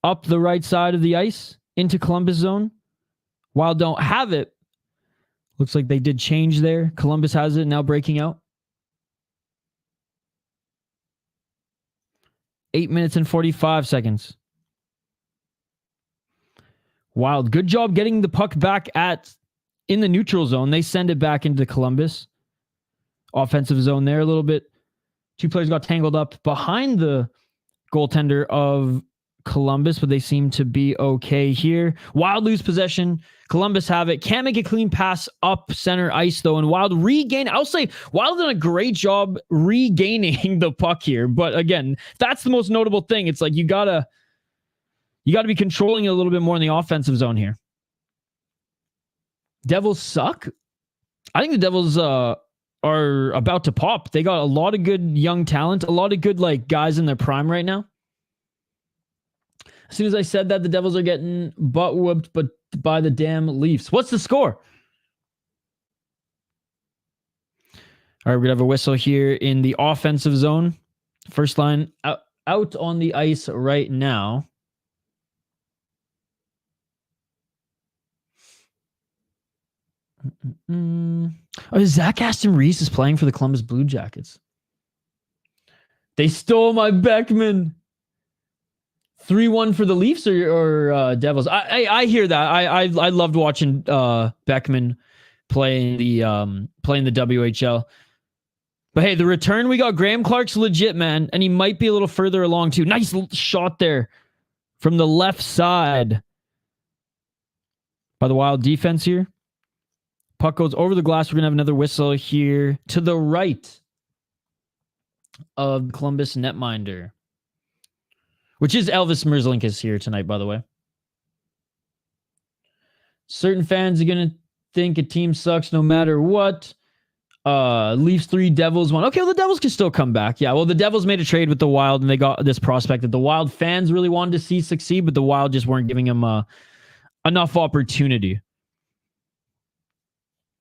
up the right side of the ice into Columbus zone. Wild don't have it. Looks like they did change there. Columbus has it now breaking out. 8 minutes and 45 seconds. Wild, good job getting the puck back in the neutral zone. They send it back into Columbus. Offensive zone there a little bit. 2 players got tangled up behind the goaltender of Columbus, but they seem to be okay here. Wild lose possession. Columbus have it. Can't make a clean pass up center ice, though. And Wild regain. I'll say Wild done a great job regaining the puck here. But again, that's the most notable thing. It's like you gotta be controlling it a little bit more in the offensive zone here. Devils suck. I think the Devils are about to pop. They got a lot of good young talent, a lot of good guys in their prime right now. As soon as I said that, the Devils are getting butt whooped, but by the damn Leafs. What's the score? All right, we're gonna have a whistle here in the offensive zone. First line out on the ice right now. Oh, Zach Aston Reese is playing for the Columbus Blue Jackets. They stole my Beckman. 3-1 for the Leafs or Devils. I hear that. I loved watching Beckman play the WHL. But hey, the return we got, Graham Clark's legit, man, and he might be a little further along too. Nice shot there from the left side by the Wild defense here. Puck goes over the glass. We're going to have another whistle here to the right of Columbus netminder, which is Elvis Merzlikins here tonight, by the way. Certain fans are going to think a team sucks no matter what. Leafs 3, Devils 1. Okay, well, the Devils can still come back. Yeah, well, the Devils made a trade with the Wild, and they got this prospect that the Wild fans really wanted to see succeed, but the Wild just weren't giving him enough opportunity.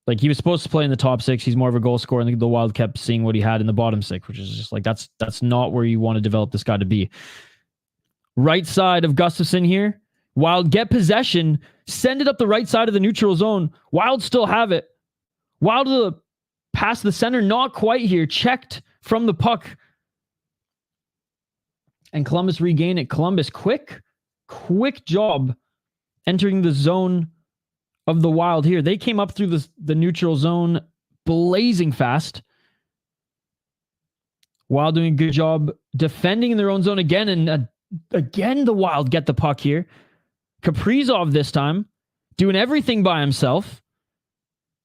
Like, he was supposed to play in the top 6. He's more of a goal scorer, and the Wild kept seeing what he had in the bottom 6, which is just like, that's not where you want to develop this guy to be. Right side of Gustafsson here. Wild get possession, send it up the right side of the neutral zone. Wild still have it. Wild to the pass the center, not quite here. Checked from the puck. And Columbus regain it. Columbus, quick job entering the zone of the Wild here. They came up through the neutral zone blazing fast. Wild doing a good job defending in their own zone again. And again, the Wild get the puck here. Kaprizov this time doing everything by himself.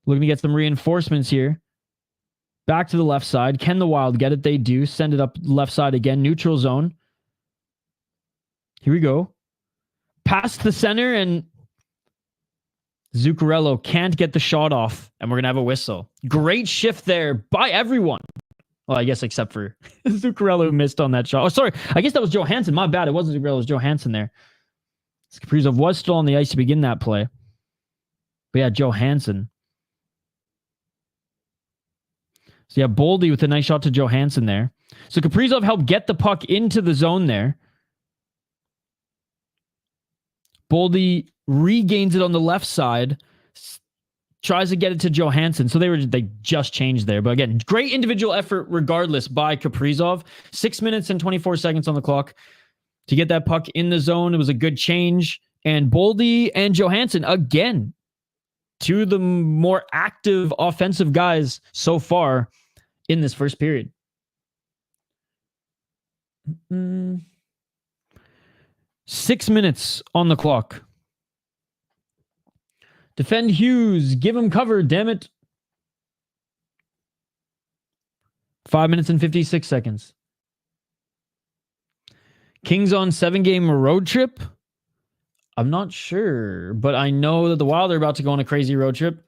Looking to get some reinforcements here. Back to the left side. Can the Wild get it? They do. Send it up left side again. Neutral zone. Here we go. Past the center, and Zuccarello can't get the shot off, and we're going to have a whistle. Great shift there by everyone. Well, I guess except for Zuccarello, who missed on that shot. Oh, sorry. I guess that was Johansson. My bad. It wasn't Zuccarello. It was Johansson there. Kaprizov was still on the ice to begin that play. But yeah, Johansson. So yeah, Boldy with a nice shot to Johansson there. So Kaprizov helped get the puck into the zone there. Boldy regains it on the left side. Tries to get it to Johansson. So they just changed there. But again, great individual effort regardless by Kaprizov. 6 minutes and 24 seconds on the clock to get that puck in the zone. It was a good change. And Boldy and Johansson, again, two of the more active offensive guys so far in this first period. 6 minutes on the clock. Defend Hughes. Give him cover, damn it. 5 minutes and 56 seconds. Kings on 7-game road trip? I'm not sure, but I know that the Wild are about to go on a crazy road trip.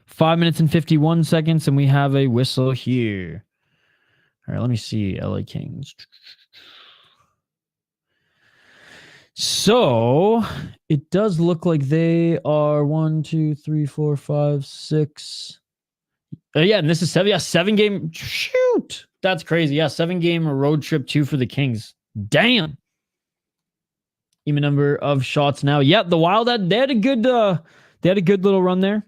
Five minutes and 51 seconds, and we have a whistle here. All right, let me see. LA Kings. So it does look like they are 1, 2, 3, 4, 5, 6. Yeah, and this is 7-game. Shoot, that's crazy. Yeah, 7-game road trip 2 for the Kings. Damn. Even number of shots now. Yeah, the Wild they had a good little run there.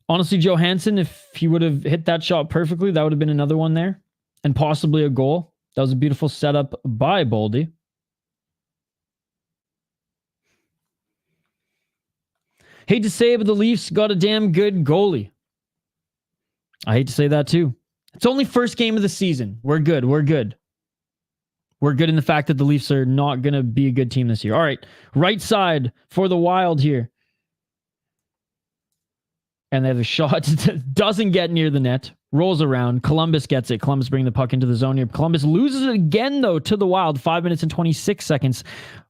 Honestly, Johansson, if he would have hit that shot perfectly, that would have been another one there. And possibly a goal. That was a beautiful setup by Boldy. Hate to say it, but the Leafs got a damn good goalie. I hate to say that too. It's only first game of the season. We're good. We're good in the fact that the Leafs are not going to be a good team this year. All right. Right side for the Wild here. And they have a shot that doesn't get near the net. Rolls around. Columbus gets it. Columbus bring the puck into the zone here. Columbus loses it again, though, to the Wild. 5 minutes and 26 seconds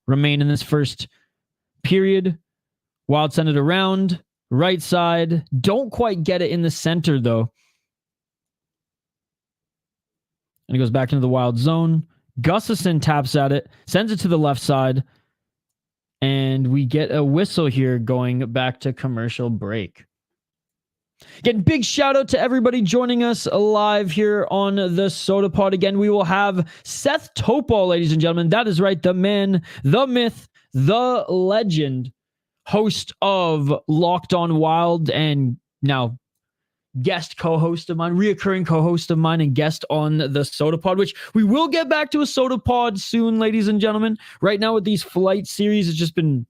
remain in this first period. Wild send it around. Right side. Don't quite get it in the center, though. And it goes back into the Wild zone. Gustafsson taps at it. Sends it to the left side. And we get a whistle here going back to commercial break. Again, big shout out to everybody joining us live here on the Sota Pod. Again, we will have Seth Topol, ladies and gentlemen. That is right. The man, the myth, the legend, host of Locked On Wild, and now guest co-host of mine, reoccurring co-host of mine, and guest on the Sota Pod, which we will get back to a Sota Pod soon, ladies and gentlemen. Right now with these flight series, it's just been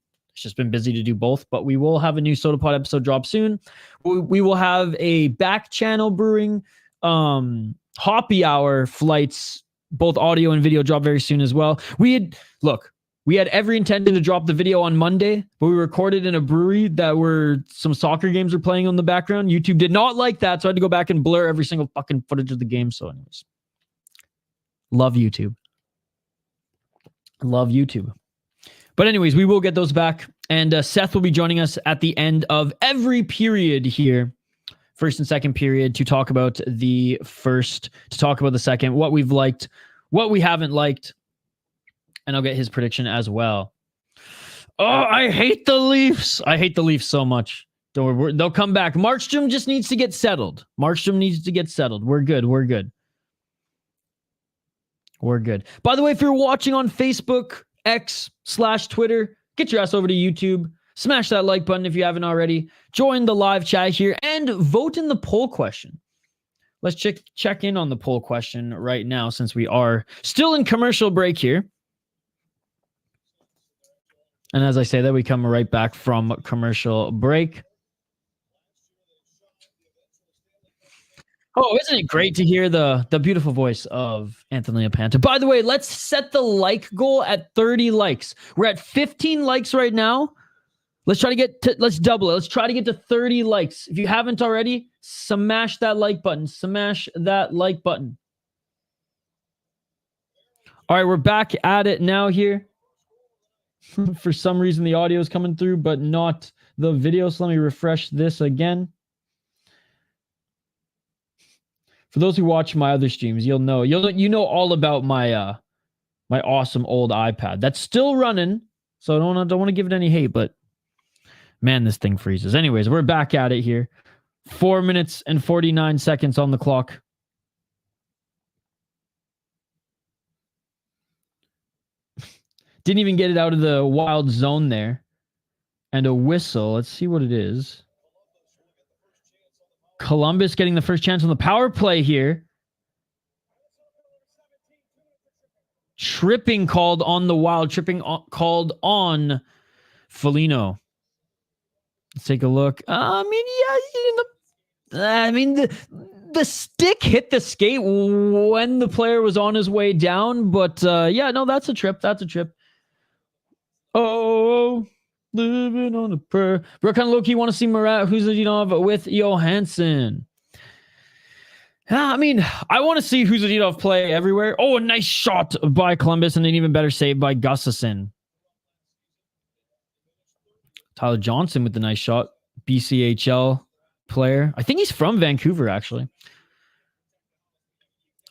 busy to do both, but we will have a new Sota Pod episode drop soon. We will have a back channel brewing hoppy hour flights, both audio and video, drop very soon as well. We had every intention to drop the video on Monday, but we recorded in a brewery that some soccer games were playing on the background. YouTube did not like that, so I had to go back and blur every single fucking footage of the game. So anyways, Love YouTube. Love YouTube. But anyways, we will get those back. And Seth will be joining us at the end of every period here, first and second period, to talk about the first, to talk about the second, what we've liked, what we haven't liked. And I'll get his prediction as well. Oh, I hate the Leafs. I hate the Leafs so much. Don't worry, they'll come back. Markstrom just needs to get settled. Markstrom needs to get settled. We're good. We're good. We're good. By the way, if you're watching on Facebook, X/Twitter, get your ass over to YouTube. Smash that like button if you haven't already. Join the live chat here and vote in the poll question. Let's check in on the poll question right now since we are still in commercial break here. And as I say that, we come right back from commercial break. Oh, isn't it great to hear the beautiful voice of Anthony Lapanta? By the way, let's set the like goal at 30 likes. We're at 15 likes right now. Let's try to let's double it. Let's try to get to 30 likes. If you haven't already, smash that like button. Smash that like button. All right, we're back at it now here. For some reason, the audio is coming through, but not the video. So let me refresh this again. For those who watch my other streams, you know all about my my awesome old iPad that's still running. So I don't want to give it any hate, but man, this thing freezes. Anyways, we're back at it here. 4 minutes and 49 seconds on the clock. Didn't even get it out of the wild zone there. And a whistle. Let's see what it is. Columbus getting the first chance on the power play here. Tripping called on the Wild. Tripping called on Foligno. Let's take a look. The stick hit the skate when the player was on his way down. But that's a trip. That's a trip. Oh, living on a prayer. We're kind of low-key want to see Murat Huzadinov with Johansson. I want to see Huzadinov play everywhere. Oh, a nice shot by Columbus and an even better save by Gustafsson. Tyler Johnson with the nice shot. BCHL player. I think he's from Vancouver, actually.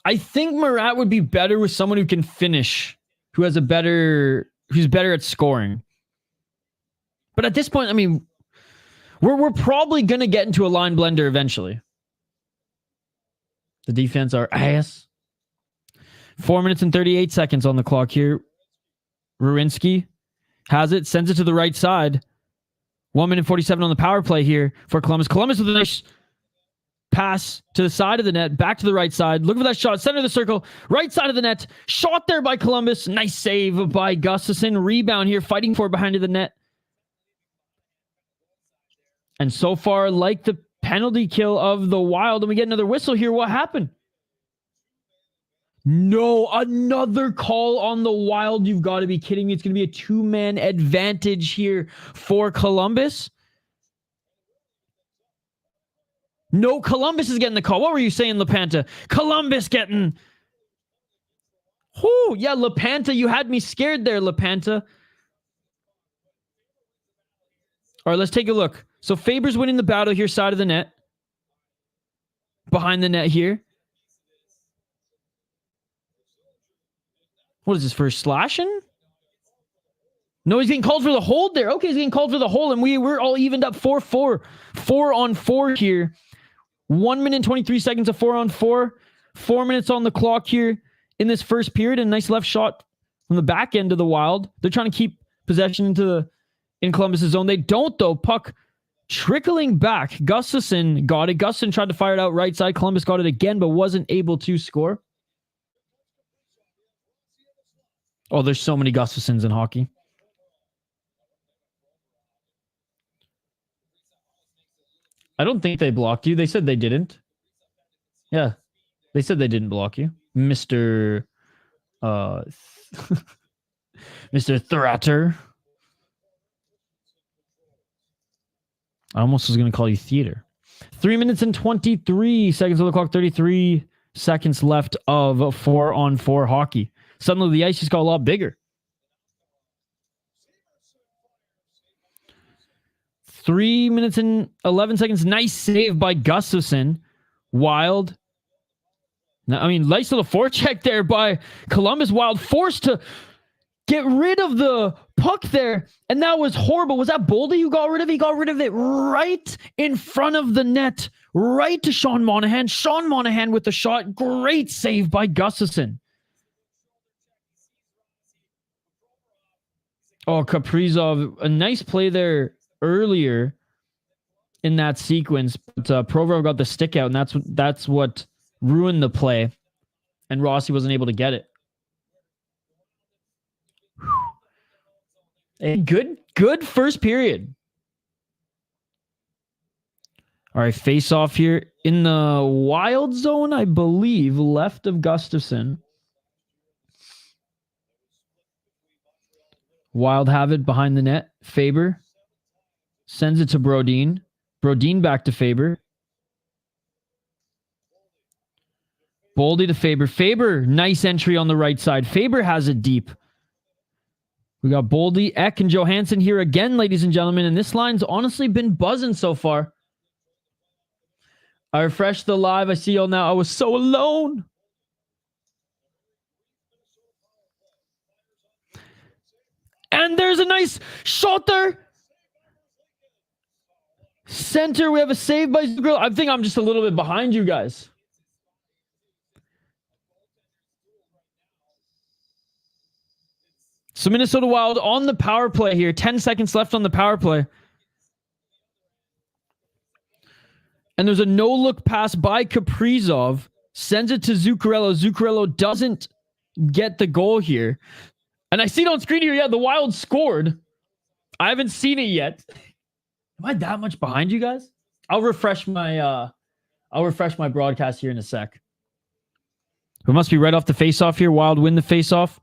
I think Murat would be better with someone who can finish, who's better at scoring. But at this point, we're probably going to get into a line blender eventually. The defense are ass. 4 minutes and 38 seconds on the clock here. Ruinski has it, sends it to the right side. 1 minute 47 on the power play here for Columbus. Columbus with a nice pass to the side of the net, back to the right side. Look for that shot, center of the circle, right side of the net. Shot there by Columbus. Nice save by Gustafsson. Rebound here, fighting for it behind the net. And so far, like the penalty kill of the Wild, and we get another whistle here. What happened? No, another call on the Wild. You've got to be kidding me. It's going to be a two-man advantage here for Columbus. No, Columbus is getting the call. What were you saying, Lapanta? Columbus getting... Oh, yeah, Lapanta, you had me scared there, Lapanta. All right, let's take a look. So Faber's winning the battle here, side of the net. Behind the net here. What is this, for slashing? No, he's getting called for the hold there. Okay, he's getting called for the hold, and we're all evened up 4-4. 4-on-4 here. 1 minute and 23 seconds of 4-on-4. 4 minutes on the clock here in this first period. And a nice left shot from the back end of the Wild. They're trying to keep possession in Columbus' zone. They don't, though. Puck trickling back. Gustafsson got it. Gustafsson tried to fire it out right side. Columbus got it again, but wasn't able to score. Oh, there's so many Gustafssons in hockey. I don't think they blocked you. They said they didn't. Yeah. They said they didn't block you. Mr. Mr. Thratter. I almost was going to call you Theater. 3 minutes and 23 seconds on the clock. 33 seconds left of 4-on-4 hockey. Suddenly the ice just got a lot bigger. 3 minutes and 11 seconds. Nice save by Gustafsson. Wild. I mean, nice little forecheck there by Columbus. Wild forced to get rid of the puck there. And that was horrible. Was that Boldy who got rid of it? He got rid of it right in front of the net. Right to Sean Monahan. Sean Monahan with the shot. Great save by Gustafsson. Oh, Kaprizov. A nice play there earlier in that sequence. But Provorov got the stick out, and that's what ruined the play. And Rossi wasn't able to get it. A good first period. All right, face off here in the Wild zone, I believe, left of Gustafsson. Wild have it behind the net. Faber sends it to Brodin. Brodin back to Faber. Boldy to Faber. Faber, nice entry on the right side. Faber has it deep. We got Boldy, Eck, and Johansson here again, ladies and gentlemen. And this line's honestly been buzzing so far. I refreshed the live. I see y'all now. I was so alone. And there's a nice shot there. Center, we have a save by Zuccarello. I think I'm just a little bit behind you guys. So Minnesota Wild on the power play here. 10 seconds left on the power play. And there's a no-look pass by Kaprizov. Sends it to Zuccarello. Zuccarello doesn't get the goal here. And I see it on screen here. Yeah, the Wild scored. I haven't seen it yet. Am I that much behind you guys? I'll refresh my broadcast here in a sec. We must be right off the face-off here. Wild win the face-off.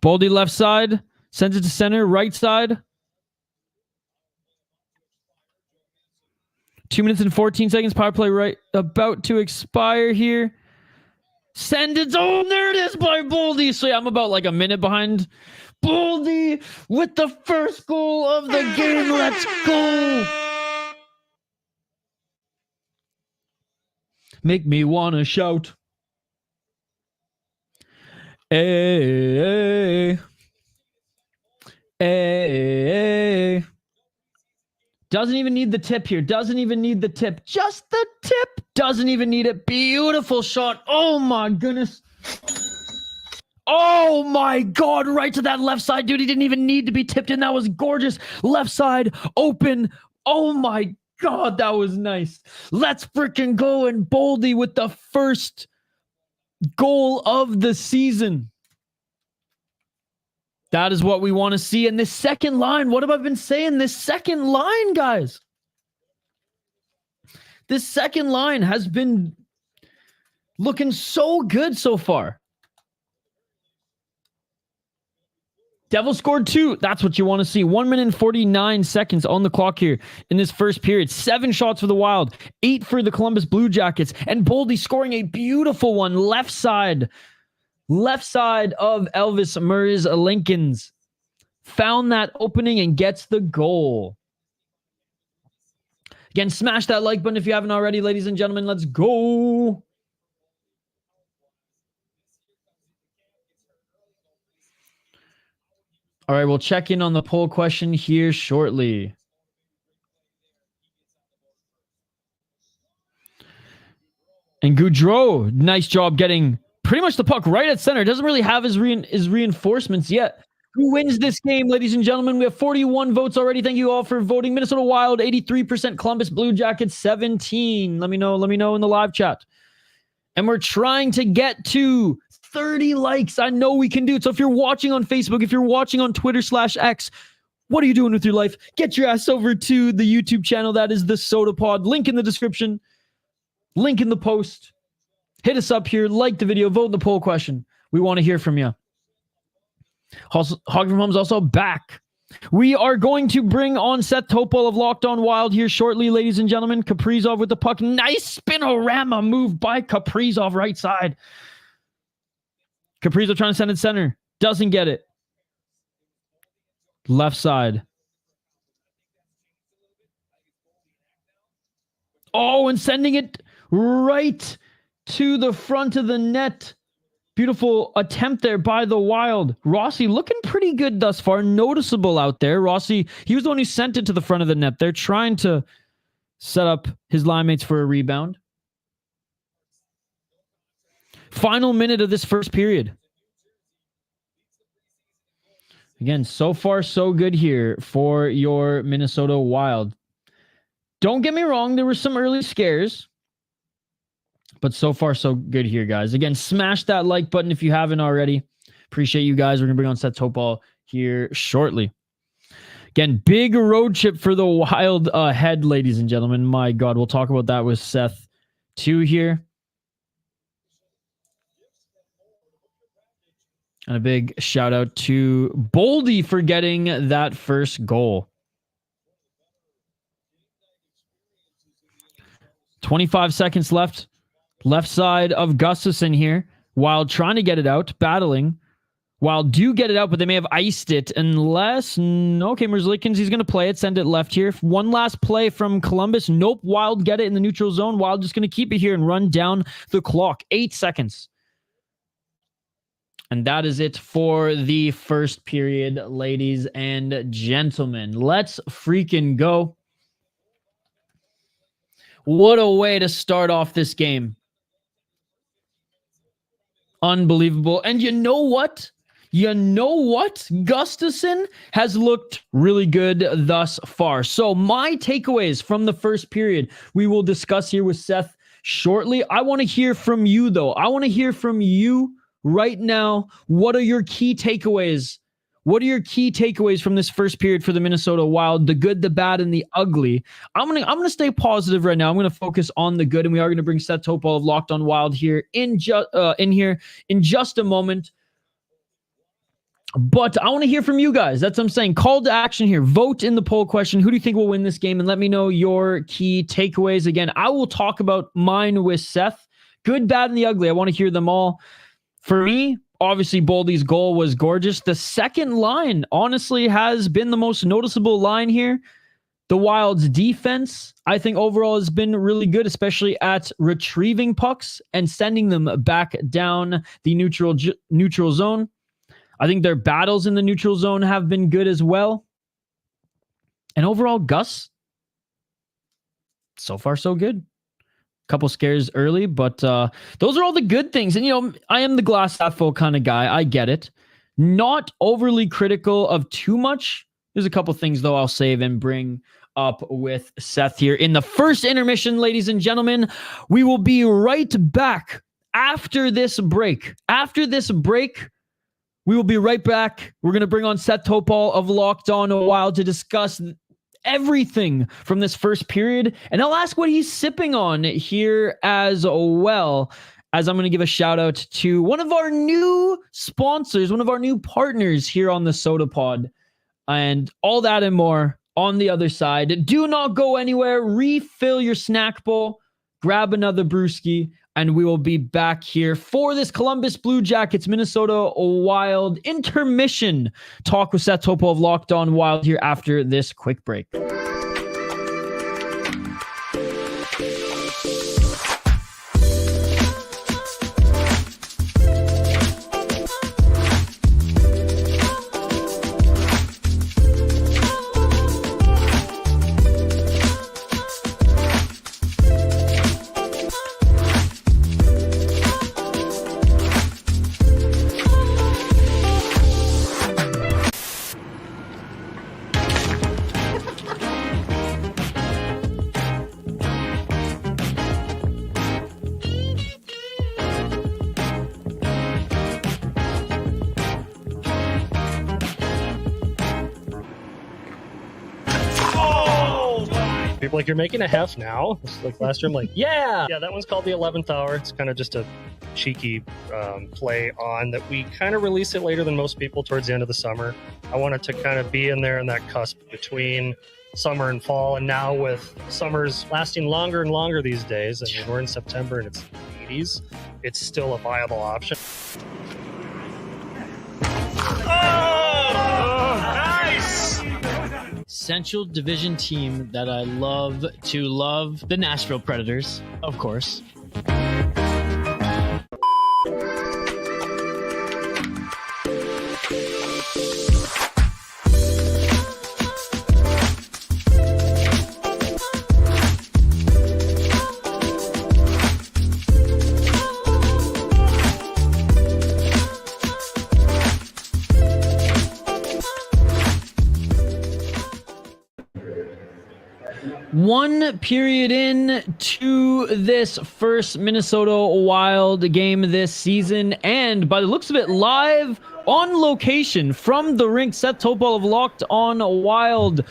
Boldy left side. Sends it to center. Right side. 2 minutes and 14 seconds. Power play right about to expire here. Send it. Oh, there it is by Boldy. So yeah, I'm about like a minute behind. Boldy with the first goal of the game. Let's go. Make me want to shout. Hey, hey. Doesn't even need the tip here. Doesn't even need the tip. Just the tip. Doesn't even need it. Beautiful shot. Oh my goodness. Oh my God. Right to that left side, dude. He didn't even need to be tipped in. That was gorgeous. Left side open. Oh my God. That was nice. Let's freaking go. And Boldy with the first goal of the season. That is what we want to see. And this second line, what have I been saying? This second line, guys. This second line has been looking so good so far. Devils scored 2. That's what you want to see. 1 minute and 49 seconds on the clock here in this first period. 7 shots for the Wild, 8 for the Columbus Blue Jackets, and Boldy scoring a beautiful one left side of Elvis Murs Lincoln's. Found that opening and gets the goal. Again, smash that like button if you haven't already, ladies and gentlemen. Let's go. All right, we'll check in on the poll question here shortly. And Goudreau, nice job getting pretty much the puck right at center. Doesn't really have his reinforcements yet. Who wins this game, ladies and gentlemen? We have 41 votes already. Thank you all for voting. Minnesota Wild, 83%. Columbus Blue Jackets, 17. Let me know in the live chat. And we're trying to get to 30 likes. I know we can do it. So if you're watching on Facebook, if you're watching on Twitter/X, what are you doing with your life? Get your ass over to the YouTube channel. That is the Sota Pod. Link in the description. Link in the post. Hit us up here. Like the video. Vote in the poll question. We want to hear from you. Hockey from Home is also back We are going to bring on Seth Topol of Locked On Wild here shortly, ladies and gentlemen. Kaprizov with the puck. Nice spinorama move by Kaprizov right side. Kaprizov trying to send it center. Doesn't get it. Left side. Oh, and sending it right to the front of the net. Beautiful attempt there by the Wild. Rossi looking pretty good thus far. Noticeable out there. Rossi, he was the one who sent it to the front of the net. They're trying to set up his line mates for a rebound. Final minute of this first period. Again, so far so good here for your Minnesota Wild. Don't get me wrong, there were some early scares. But so far, so good here, guys. Again, smash that like button if you haven't already. Appreciate you guys. We're going to bring on Seth Topol here shortly. Again, big road trip for the Wild ahead, ladies and gentlemen. My God, we'll talk about that with Seth too here. And a big shout out to Boldy for getting that first goal. 25 seconds left. Left side of Gustafsson here. Wild trying to get it out, battling. Wild do get it out, but they may have iced it unless... Okay, Merzlikins, he's going to play it, send it left here. One last play from Columbus. Nope, Wild get it in the neutral zone. Wild just going to keep it here and run down the clock. 8 seconds. And that is it for the first period, ladies and gentlemen. Let's freaking go. What a way to start off this game. Unbelievable. And you know what? Gustafsson has looked really good thus far. So my takeaways from the first period, we will discuss here with Seth shortly. I want to hear from you, though. I want to hear from you right now. What are your key takeaways? What are your key takeaways from this first period for the Minnesota Wild? The good, the bad, and the ugly. I'm gonna stay positive right now. I'm gonna focus on the good, and we are gonna bring Seth Topol of Locked On Wild here in just a moment. But I want to hear from you guys. That's what I'm saying. Call to action here. Vote in the poll question. Who do you think will win this game? And let me know your key takeaways. Again, I will talk about mine with Seth. Good, bad, and the ugly. I want to hear them all. For me, obviously, Boldy's goal was gorgeous. The second line, honestly, has been the most noticeable line here. The Wild's defense, I think, overall has been really good, especially at retrieving pucks and sending them back down the neutral zone. I think their battles in the neutral zone have been good as well. And overall, Gus, so far, so good. Couple scares early, but those are all the good things. And, you know, I am the glass half full kind of guy. I get it. Not overly critical of too much. There's a couple things, though, I'll save and bring up with Seth here. In the first intermission, ladies and gentlemen, we will be right back after this break. After this break, we will be right back. We're going to bring on Seth Topol of Locked On Wild to discuss everything from this first period, and I'll ask what he's sipping on here as well, as I'm going to give a shout out to one of our new sponsors, one of our new partners here on the Sota Pod, and all that and more on the other side. Do not go anywhere. Refill your snack bowl, grab another brewski, and we will be back here for this Columbus Blue Jackets Minnesota Wild intermission talk with Seth Topol of Locked On Wild here after this quick break. People like, you're making a hef now? It's like last year, I'm like, yeah, that one's called the 11th hour. It's kind of just a cheeky play on that we kind of release it later than most people towards the end of the summer. I wanted to kind of be in there in that cusp between summer and fall, and now with summers lasting longer and longer these days, I mean, we're in September and it's 80s, it's still a viable option. Oh, nice! Central Division team that I love to love, the Nashville Predators, of course. One period in to this first Minnesota Wild game this season, and by the looks of it, live on location from the rink, Seth Topol of Locked On Wild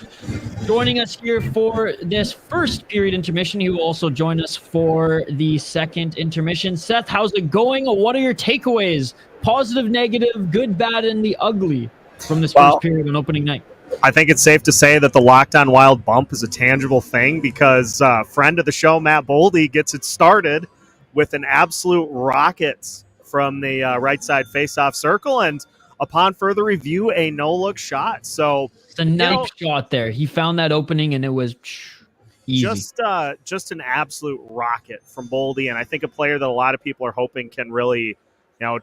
joining us here for this first period intermission. He will also join us for the second intermission. Seth, how's it going? What are your takeaways? Positive, negative, good, bad, and the ugly from this first period on opening night? I think it's safe to say that the Locked On Wild bump is a tangible thing because friend of the show, Matt Boldy, gets it started with an absolute rocket from the right side faceoff circle, and upon further review, a no-look shot. So it's a knife shot there. He found that opening, and it was easy. Just an absolute rocket from Boldy, and I think a player that a lot of people are hoping can really,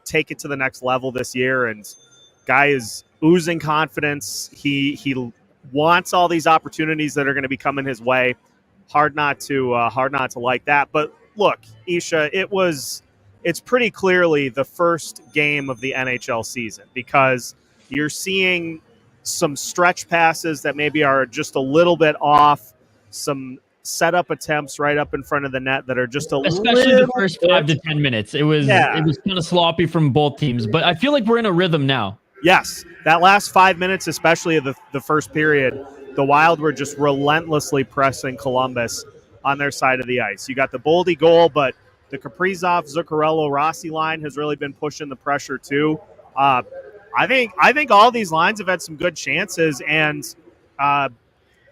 take it to the next level this year. And guy is oozing confidence. He wants all these opportunities that are going to be coming his way. Hard not to like that. But look, Isha, it's pretty clearly the first game of the NHL season because you're seeing some stretch passes that maybe are just a little bit off, some setup attempts right up in front of the net that are just especially the first 5 to 10 minutes. It was kind of sloppy from both teams, but I feel like we're in a rhythm now. Yes, that last 5 minutes, especially of the first period, the Wild were just relentlessly pressing Columbus on their side of the ice. You got the Boldy goal, but the Kaprizov, Zuccarello, Rossi line has really been pushing the pressure too. I think all these lines have had some good chances, and I'm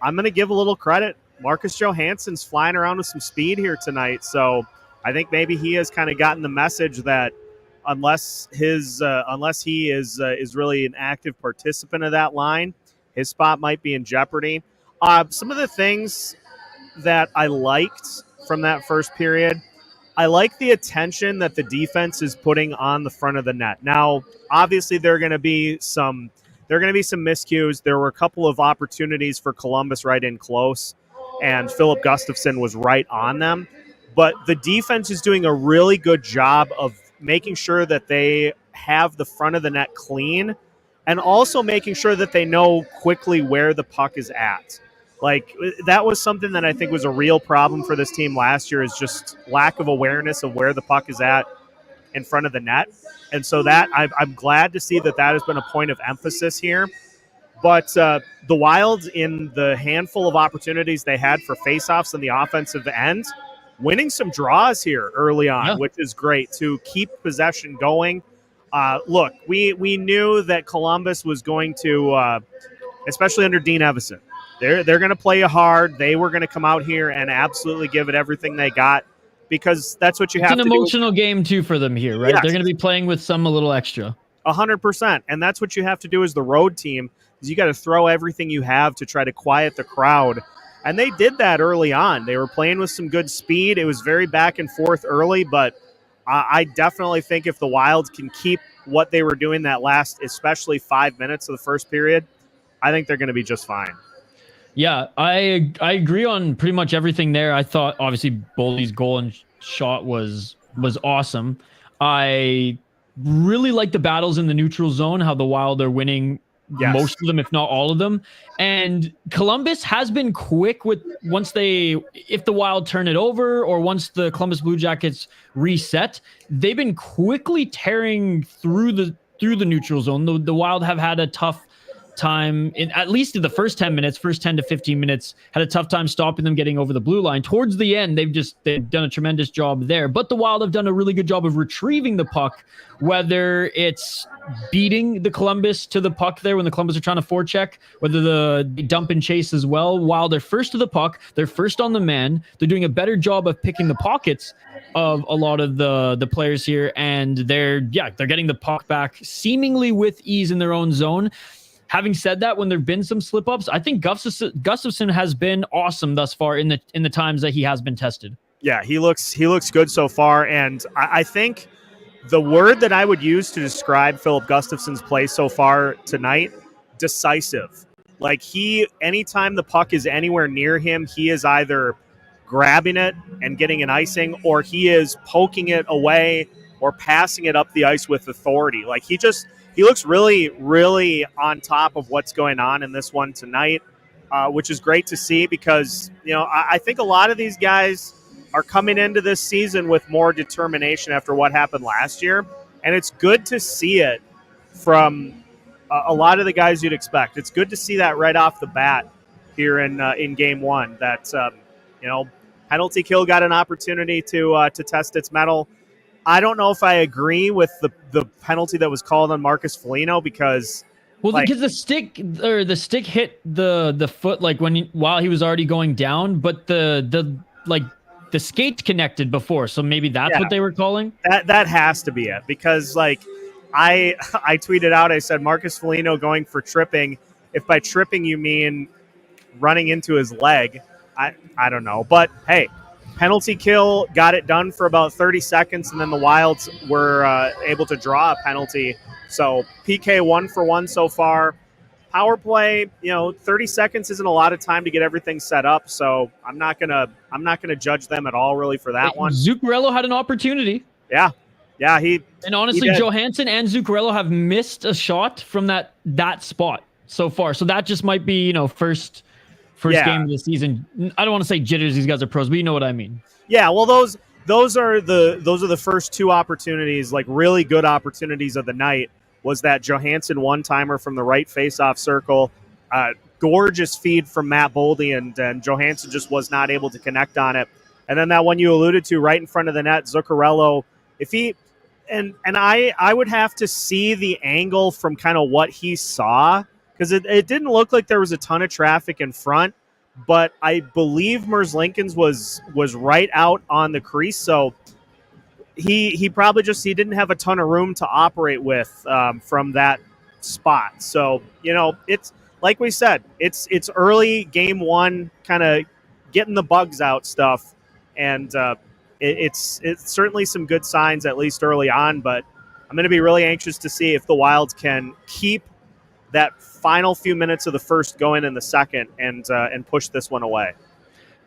going to give a little credit. Marcus Johansson's flying around with some speed here tonight, so I think maybe he has kind of gotten the message that unless he is really an active participant of that line, his spot might be in jeopardy. Some of the things that I liked from that first period, I like the attention that the defense is putting on the front of the net. Now, obviously, there are going to be some miscues. There were a couple of opportunities for Columbus right in close, and Philip Gustafsson was right on them. But the defense is doing a really good job of making sure that they have the front of the net clean and also making sure that they know quickly where the puck is at. Like, that was something that I think was a real problem for this team last year, is just lack of awareness of where the puck is at in front of the net. And so that I'm glad to see that has been a point of emphasis here. But the Wild, in the handful of opportunities they had for faceoffs on the offensive end, winning some draws here early on, which is great to keep possession going. Look, we knew that Columbus was going to, especially under Dean Evason, they're going to play you hard. They were going to come out here and absolutely give it everything they got, because that's what you have to do. It's an emotional game, too, for them here, right? Yes. They're going to be playing with a little extra. 100%. And that's what you have to do as the road team, is you got to throw everything you have to try to quiet the crowd. And they did that early on. They were playing with some good speed. It was very back and forth early, but I definitely think if the Wild can keep what they were doing that last, especially 5 minutes of the first period, I think they're going to be just fine. Yeah, I agree on pretty much everything there. I thought, obviously, Boldy's goal and shot was awesome. I really like the battles in the neutral zone, how the Wild are winning most of them, if not all of them. And Columbus has been quick with if the Wild turn it over, or once the Columbus Blue Jackets reset, they've been quickly tearing through the neutral zone. The Wild have had a tough time in at least in the first 10 minutes, first 10 to 15 minutes, had a tough time stopping them getting over the blue line. Towards the end, they've done a tremendous job there. But the Wild have done a really good job of retrieving the puck, whether it's beating the Columbus to the puck there when the Columbus are trying to forecheck, whether the dump and chase as well. While they're first to the puck, they're first on the man. They're doing a better job of picking the pockets of a lot of the players here, and they're getting the puck back seemingly with ease in their own zone. Having said that, when there've been some slip ups, I think Gustafsson has been awesome thus far in the times that he has been tested. Yeah, he looks good so far, and I think the word that I would use to describe Philip Gustafsson's play so far tonight, decisive. Like anytime the puck is anywhere near him, he is either grabbing it and getting an icing, or he is poking it away or passing it up the ice with authority. Like he looks really, really on top of what's going on in this one tonight, which is great to see because, I think a lot of these guys are coming into this season with more determination after what happened last year. And it's good to see it from a lot of the guys you'd expect. It's good to see that right off the bat here in game one that, penalty kill got an opportunity to test its mettle. I don't know if I agree with the penalty that was called on Marcus Foligno because because the stick hit the foot while he was already going down, but the skate connected before, so maybe that's what they were calling. That has to be it because I tweeted out, I said Marcus Foligno going for tripping. If by tripping you mean running into his leg, I don't know, but hey. Penalty kill got it done for about 30 seconds, and then the Wilds were able to draw a penalty. So PK 1-for-1 so far. Power play, 30 seconds isn't a lot of time to get everything set up. So I'm not gonna judge them at all really for that one. Zuccarello had an opportunity. Yeah. Honestly, Johansson and Zuccarello have missed a shot from that spot so far. So that just might be first game of the season. I don't want to say jitters. These guys are pros, but you know what I mean. Yeah, well, those are the first two opportunities, like really good opportunities of the night. Was that Johansson one-timer from the right face-off circle? Gorgeous feed from Matt Boldy, and Johansson just was not able to connect on it. And then that one you alluded to, right in front of the net, Zuccarello. If he and I would have to see the angle from kind of what he saw. Because it didn't look like there was a ton of traffic in front, but I believe Merzlikins was right out on the crease, so he probably he didn't have a ton of room to operate with from that spot. So it's like we said, it's early game one, kind of getting the bugs out stuff, and it's certainly some good signs at least early on. But I'm going to be really anxious to see if the Wilds can keep that final few minutes of the first going in the second and push this one away.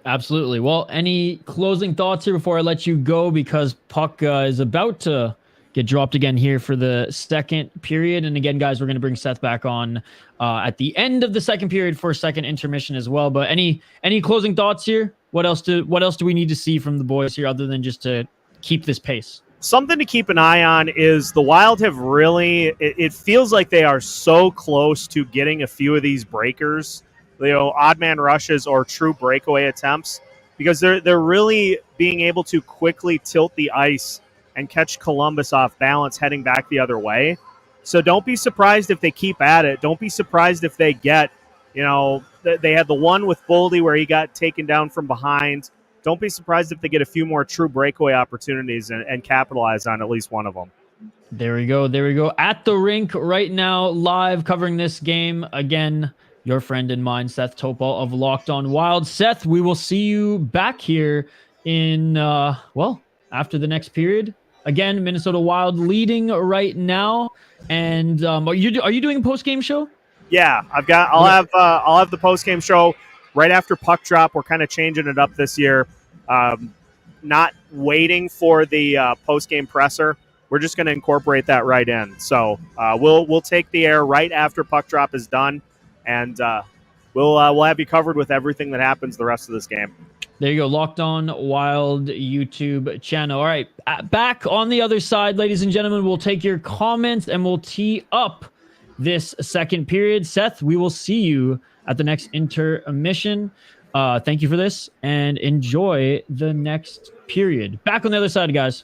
Absolutely. Well, any closing thoughts here before I let you go, because puck is about to get dropped again here for the second period. And again, guys, we're going to bring Seth back on at the end of the second period for a second intermission as well. But any closing thoughts here? What else do we need to see from the boys here other than just to keep this pace? Something to keep an eye on is the Wild have really, it feels like they are so close to getting a few of these breakers, odd man rushes or true breakaway attempts, because they're really being able to quickly tilt the ice and catch Columbus off balance heading back the other way. So don't be surprised if they keep at it. Don't be surprised if they get, they had the one with Boldy where he got taken down from behind. Don't be surprised if they get a few more true breakaway opportunities and capitalize on at least one of them. There we go. At the rink right now, live covering this game. Again, your friend and mine, Seth Topal of Locked On Wild. Seth, we will see you back here in, after the next period. Again, Minnesota Wild leading right now. And are you doing a post-game show? Yeah, I'll have the post-game show right after puck drop. We're kind of changing it up this year. Not waiting for the post-game presser. We're just going to incorporate that right in. So we'll take the air right after puck drop is done, and we'll have you covered with everything that happens the rest of this game. There you go. Locked On Wild YouTube channel. All right, back on the other side, ladies and gentlemen, we'll take your comments and we'll tee up this second period. Seth, we will see you at the next intermission. Thank you for this, and enjoy the next period. Back on the other side, guys.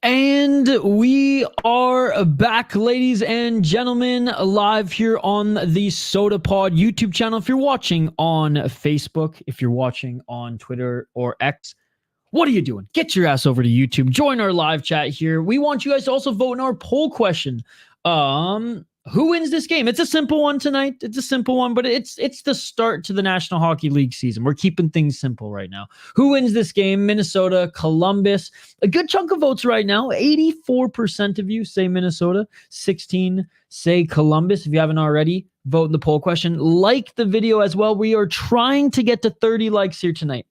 And we are back, ladies and gentlemen, live here on the Sota Pod YouTube channel. If you're watching on Facebook, if you're watching on Twitter or X, what are you doing? Get your ass over to YouTube. Join our live chat here. We want you guys to also vote in our poll question. Who wins this game? It's a simple one tonight. It's a simple one, but it's the start to the National Hockey League season. We're keeping things simple right now. Who wins this game? Minnesota, Columbus. A good chunk of votes right now. 84% of you say Minnesota. 16 say Columbus. If you haven't already, vote in the poll question. Like the video as well. We are trying to get to 30 likes here tonight.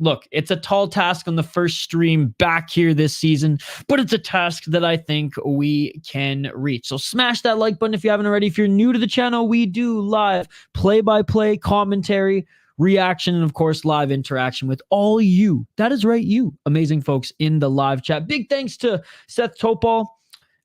Look, it's a tall task on the first stream back here this season, but it's a task that I think we can reach. So smash that like button if you haven't already. If you're new to the channel, we do live play-by-play commentary, reaction, and of course, live interaction with all you. That is right, you amazing folks in the live chat. Big thanks to Seth Topol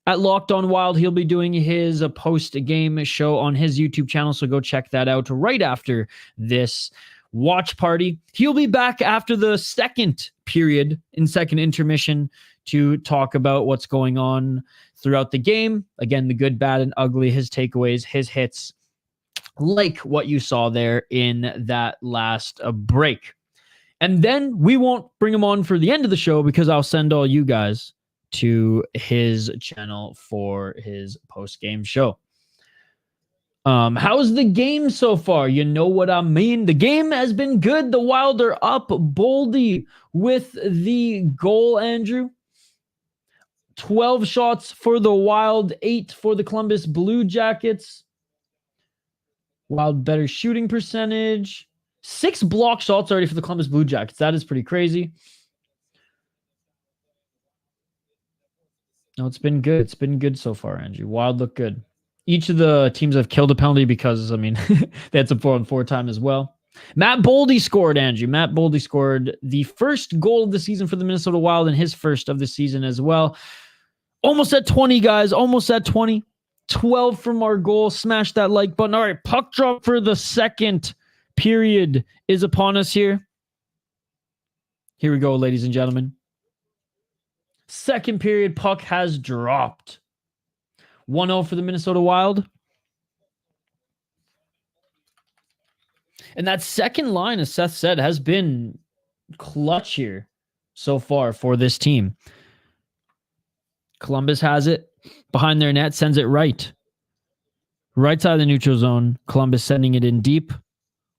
at Locked On Wild. He'll be doing his post-game show on his YouTube channel, so go check that out right after this watch party. He'll be back after the second period in second intermission to talk about what's going on throughout the game. Again, the good, bad, and ugly, his takeaways, his hits, like what you saw there in that last break. And then we won't bring him on for the end of the show because I'll send all you guys to his channel for his post-game show. How's the game so far? You know what I mean? The game has been good. The Wild are up. Boldy with the goal, Andrew. 12 shots for the Wild, 8 for the Columbus Blue Jackets. Wild better shooting percentage. 6 block shots already for the Columbus Blue Jackets. That is pretty crazy. No, it's been good. It's been good so far, Andrew. Wild look good. Each of the teams have killed a penalty because, I mean, they had some 4-on-4 time as well. Matt Boldy scored, Andrew. Matt Boldy scored the first goal of the season for the Minnesota Wild and his first of the season as well. Almost at 20, guys. Almost at 20. 12 from our goal. Smash that like button. All right, puck drop for the second period is upon us here. Here we go, ladies and gentlemen. Second period, puck has dropped. 1-0 for the Minnesota Wild. And that second line, as Seth said, has been clutch here so far for this team. Columbus has it behind their net, sends it right. Right side of the neutral zone. Columbus sending it in deep.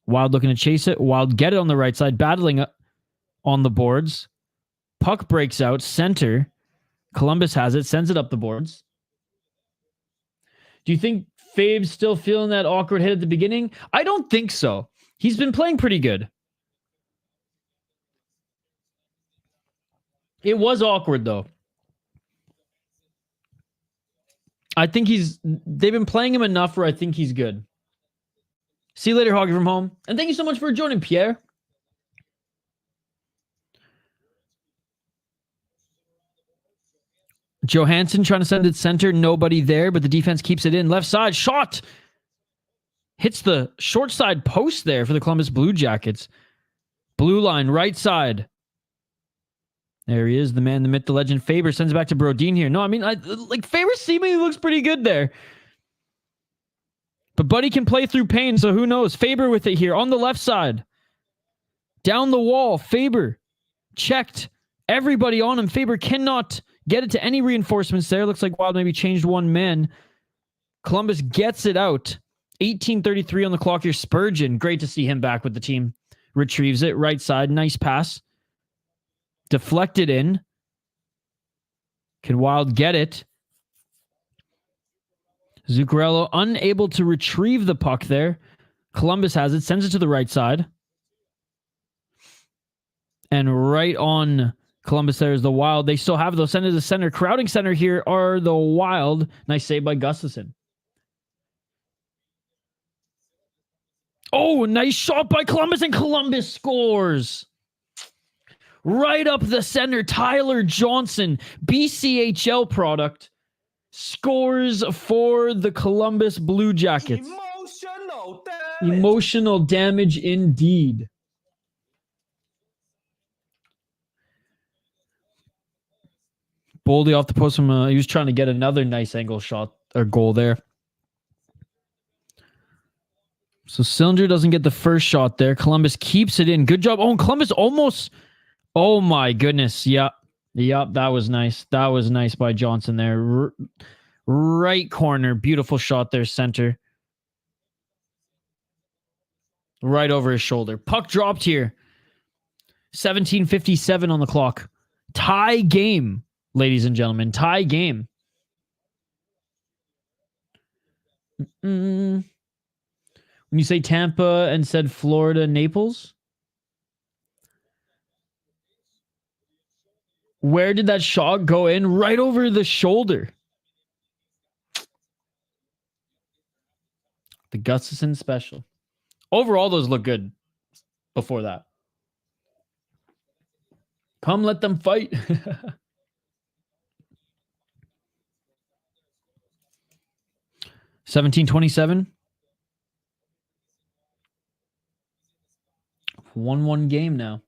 Wild looking to chase it. Wild get it on the right side, battling on the boards. Puck breaks out, center. Columbus has it, sends it up the boards. Do you think Fabe's still feeling that awkward hit at the beginning? I don't think so. He's been playing pretty good. It was awkward, though. I think they've been playing him enough where I think he's good. See you later, Hoggy from home. And thank you so much for joining, Pierre. Johansson trying to send it center. Nobody there, but the defense keeps it in. Left side, shot. Hits the short side post there for the Columbus Blue Jackets. Blue line, right side. There he is, the man, the myth, the legend. Faber sends it back to Brodin here. No, I mean, Faber seemingly looks pretty good there. But Buddy can play through pain, so who knows? Faber with it here on the left side. Down the wall, Faber checked. Everybody on him. Faber cannot get it to any reinforcements there. Looks like Wild maybe changed one man. Columbus gets it out. 18:33 on the clock here. Spurgeon, great to see him back with the team. Retrieves it, right side. Nice pass. Deflected in. Can Wild get it? Zuccarello unable to retrieve the puck there. Columbus has it, sends it to the right side. And right on Columbus there is the Wild. They still have those. Send it to the center. Crowding center here are the Wild. Nice save by Gustafsson. Oh, nice shot by Columbus, and Columbus scores. Right up the center, Tyler Johnson, BCHL product, scores for the Columbus Blue Jackets. Emotional damage indeed. Boldy off the post from, he was trying to get another nice angle shot or goal there. So Cylinder doesn't get the first shot there. Columbus keeps it in. Good job. Oh, and Columbus almost... Oh my goodness. Yep. That was nice. That was nice by Johnson there. Right corner. Beautiful shot there, center. Right over his shoulder. Puck dropped here. 17:57 on the clock. Tie game, ladies and gentlemen. Tie game. When you say Tampa and said Florida, Naples? Where did that shot go in? Right over the shoulder. The Gustafsson special. Overall, those look good before that. Come let them fight. 17:27. 1-1 game now.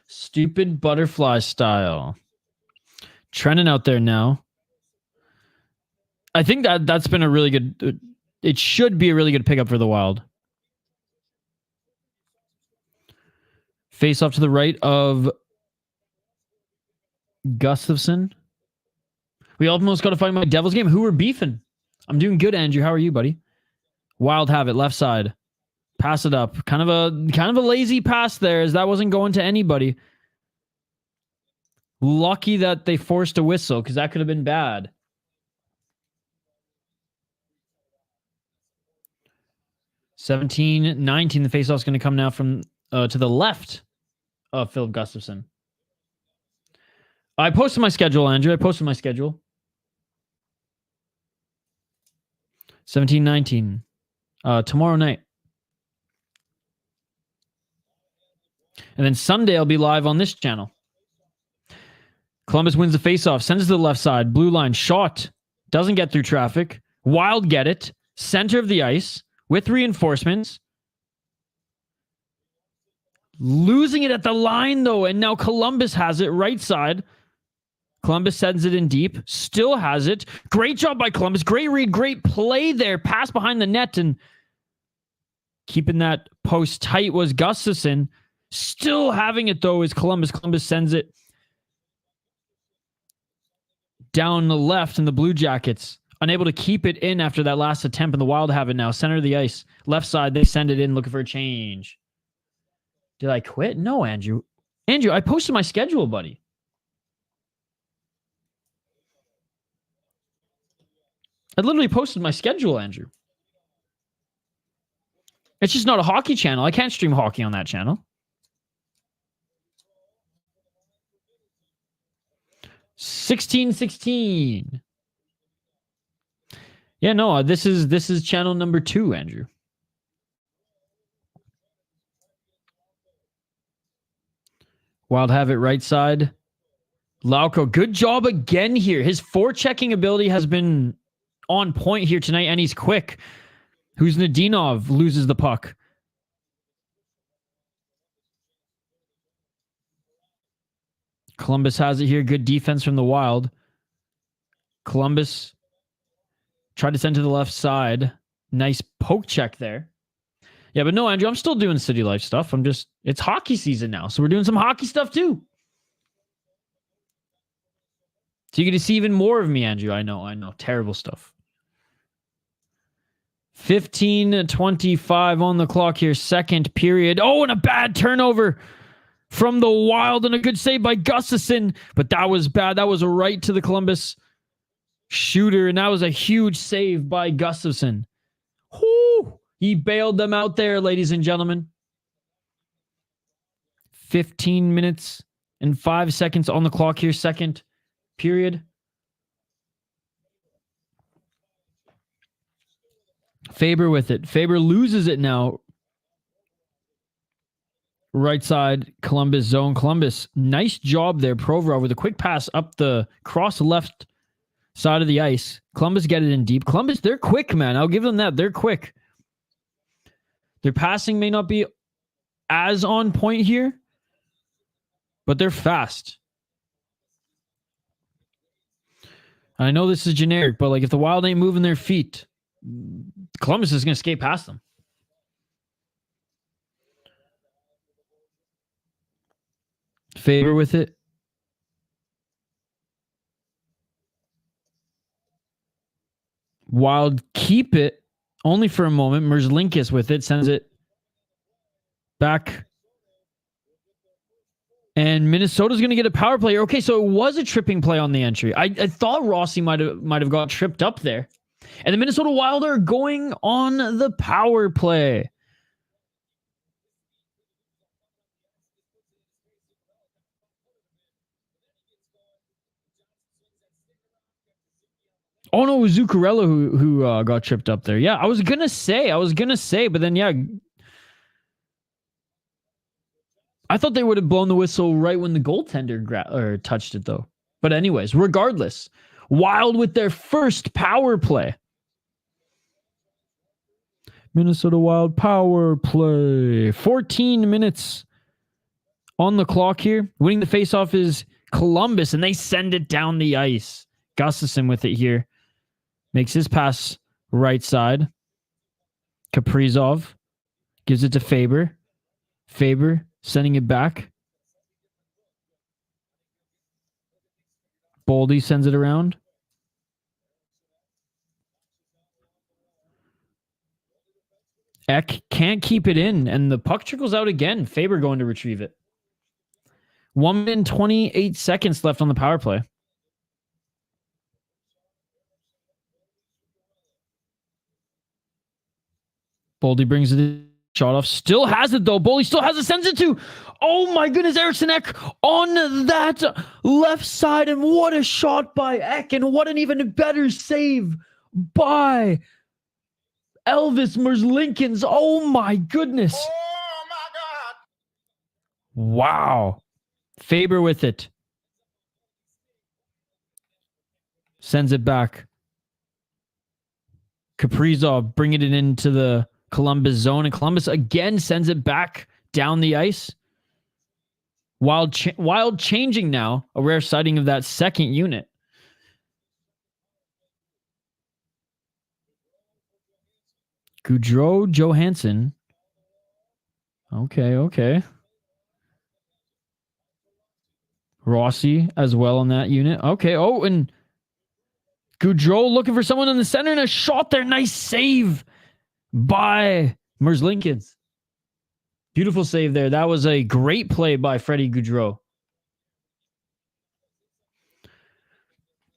Stupid butterfly style. Trending out there now. I think that's been a really good... It should be a really good pickup for the Wild. Face off to the right of Gustafsson. We almost got to find my Devils game. Who are beefing? I'm doing good, Andrew. How are you, buddy? Wild have it, left side. Pass it up. Kind of a lazy pass there, as that wasn't going to anybody. Lucky that they forced a whistle, because that could have been bad. (17-19). The faceoff's going to come now from to the left of Philip Gustafson. I posted my schedule, Andrew. I posted my schedule. 17-19. Tomorrow night. And then Sunday I'll be live on this channel. Columbus wins the faceoff, sends it to the left side. Blue line shot. Doesn't get through traffic. Wild get it. Center of the ice with reinforcements. Losing it at the line, though. And now Columbus has it right side. Columbus sends it in deep. Still has it. Great job by Columbus. Great read. Great play there. Pass behind the net. And keeping that post tight was Gustafson. Still having it, though, is Columbus. Columbus sends it down the left, and the Blue Jackets unable to keep it in after that last attempt, and the Wild have it now. Center of the ice. Left side, they send it in looking for a change. Did I quit? No, Andrew. Andrew, I posted my schedule, buddy. I literally posted my schedule, Andrew. It's just not a hockey channel. I can't stream hockey on that channel. 16-16. Yeah, no, this is channel number 2, Andrew. Wild have it right side. Lauko, good job again here. His forechecking ability has been on point here tonight, and he's quick. Who's Nadinov loses the puck. Columbus has it here. Good defense from the Wild. Columbus tried to send to the left side. Nice poke check there. Yeah, but no, Andrew, I'm still doing city life stuff. It's hockey season now, so we're doing some hockey stuff too. So you get to see even more of me, Andrew. I know. Terrible stuff. 15-25 on the clock here. Second period. Oh, and a bad turnover from the Wild, and a good save by Gustafson. But that was bad. That was a right to the Columbus shooter, and that was a huge save by Gustafson. Whoo! He bailed them out there, ladies and gentlemen. 15 minutes and 5 seconds on the clock here. Second period. Faber with it. Faber loses it now. Right side, Columbus zone. Columbus, nice job there. Provorov with a quick pass up the cross left side of the ice. Columbus get it in deep. Columbus, they're quick, man. I'll give them that. They're quick. Their passing may not be as on point here, but they're fast. I know this is generic, but like if the Wild ain't moving their feet, Columbus is going to skate past them. Faber with it. Wild keep it only for a moment. Merzlinkis with it, sends it back. And Minnesota's going to get a power play. Okay, so it was a tripping play on the entry. I thought Rossi might have got tripped up there. And the Minnesota Wild are going on the power play. Oh no, it was Zuccarello who got tripped up there. Yeah, I was gonna say, but then yeah, I thought they would have blown the whistle right when the goaltender touched it though. But anyways, regardless, Wild with their first power play. Minnesota Wild power play. 14 minutes on the clock here. Winning the faceoff is Columbus, and they send it down the ice. Gustafson with it here. Makes his pass right side. Kaprizov gives it to Faber. Faber sending it back. Boldy sends it around. Eck can't keep it in, and the puck trickles out again. Faber going to retrieve it. 1 minute and 28 seconds left on the power play. Boldy brings it shot off. Still has it, though. Boldy still has it. Sends it to... Oh, my goodness. Eriksson Ek on that left side. And what a shot by Ek. And what an even better save by Elvis Merzlikins. Oh, my goodness. Oh, my God. Wow. Faber with it. Sends it back. Kaprizov bringing it into the Columbus zone, and Columbus again sends it back down the ice. Wild changing now, a rare sighting of that second unit. Gaudreau Johansson. Okay. Rossi as well on that unit. Okay, and Gaudreau looking for someone in the center, and a shot there. Nice save by Merzlikins. Beautiful save there. That was a great play by Freddie Gaudreau.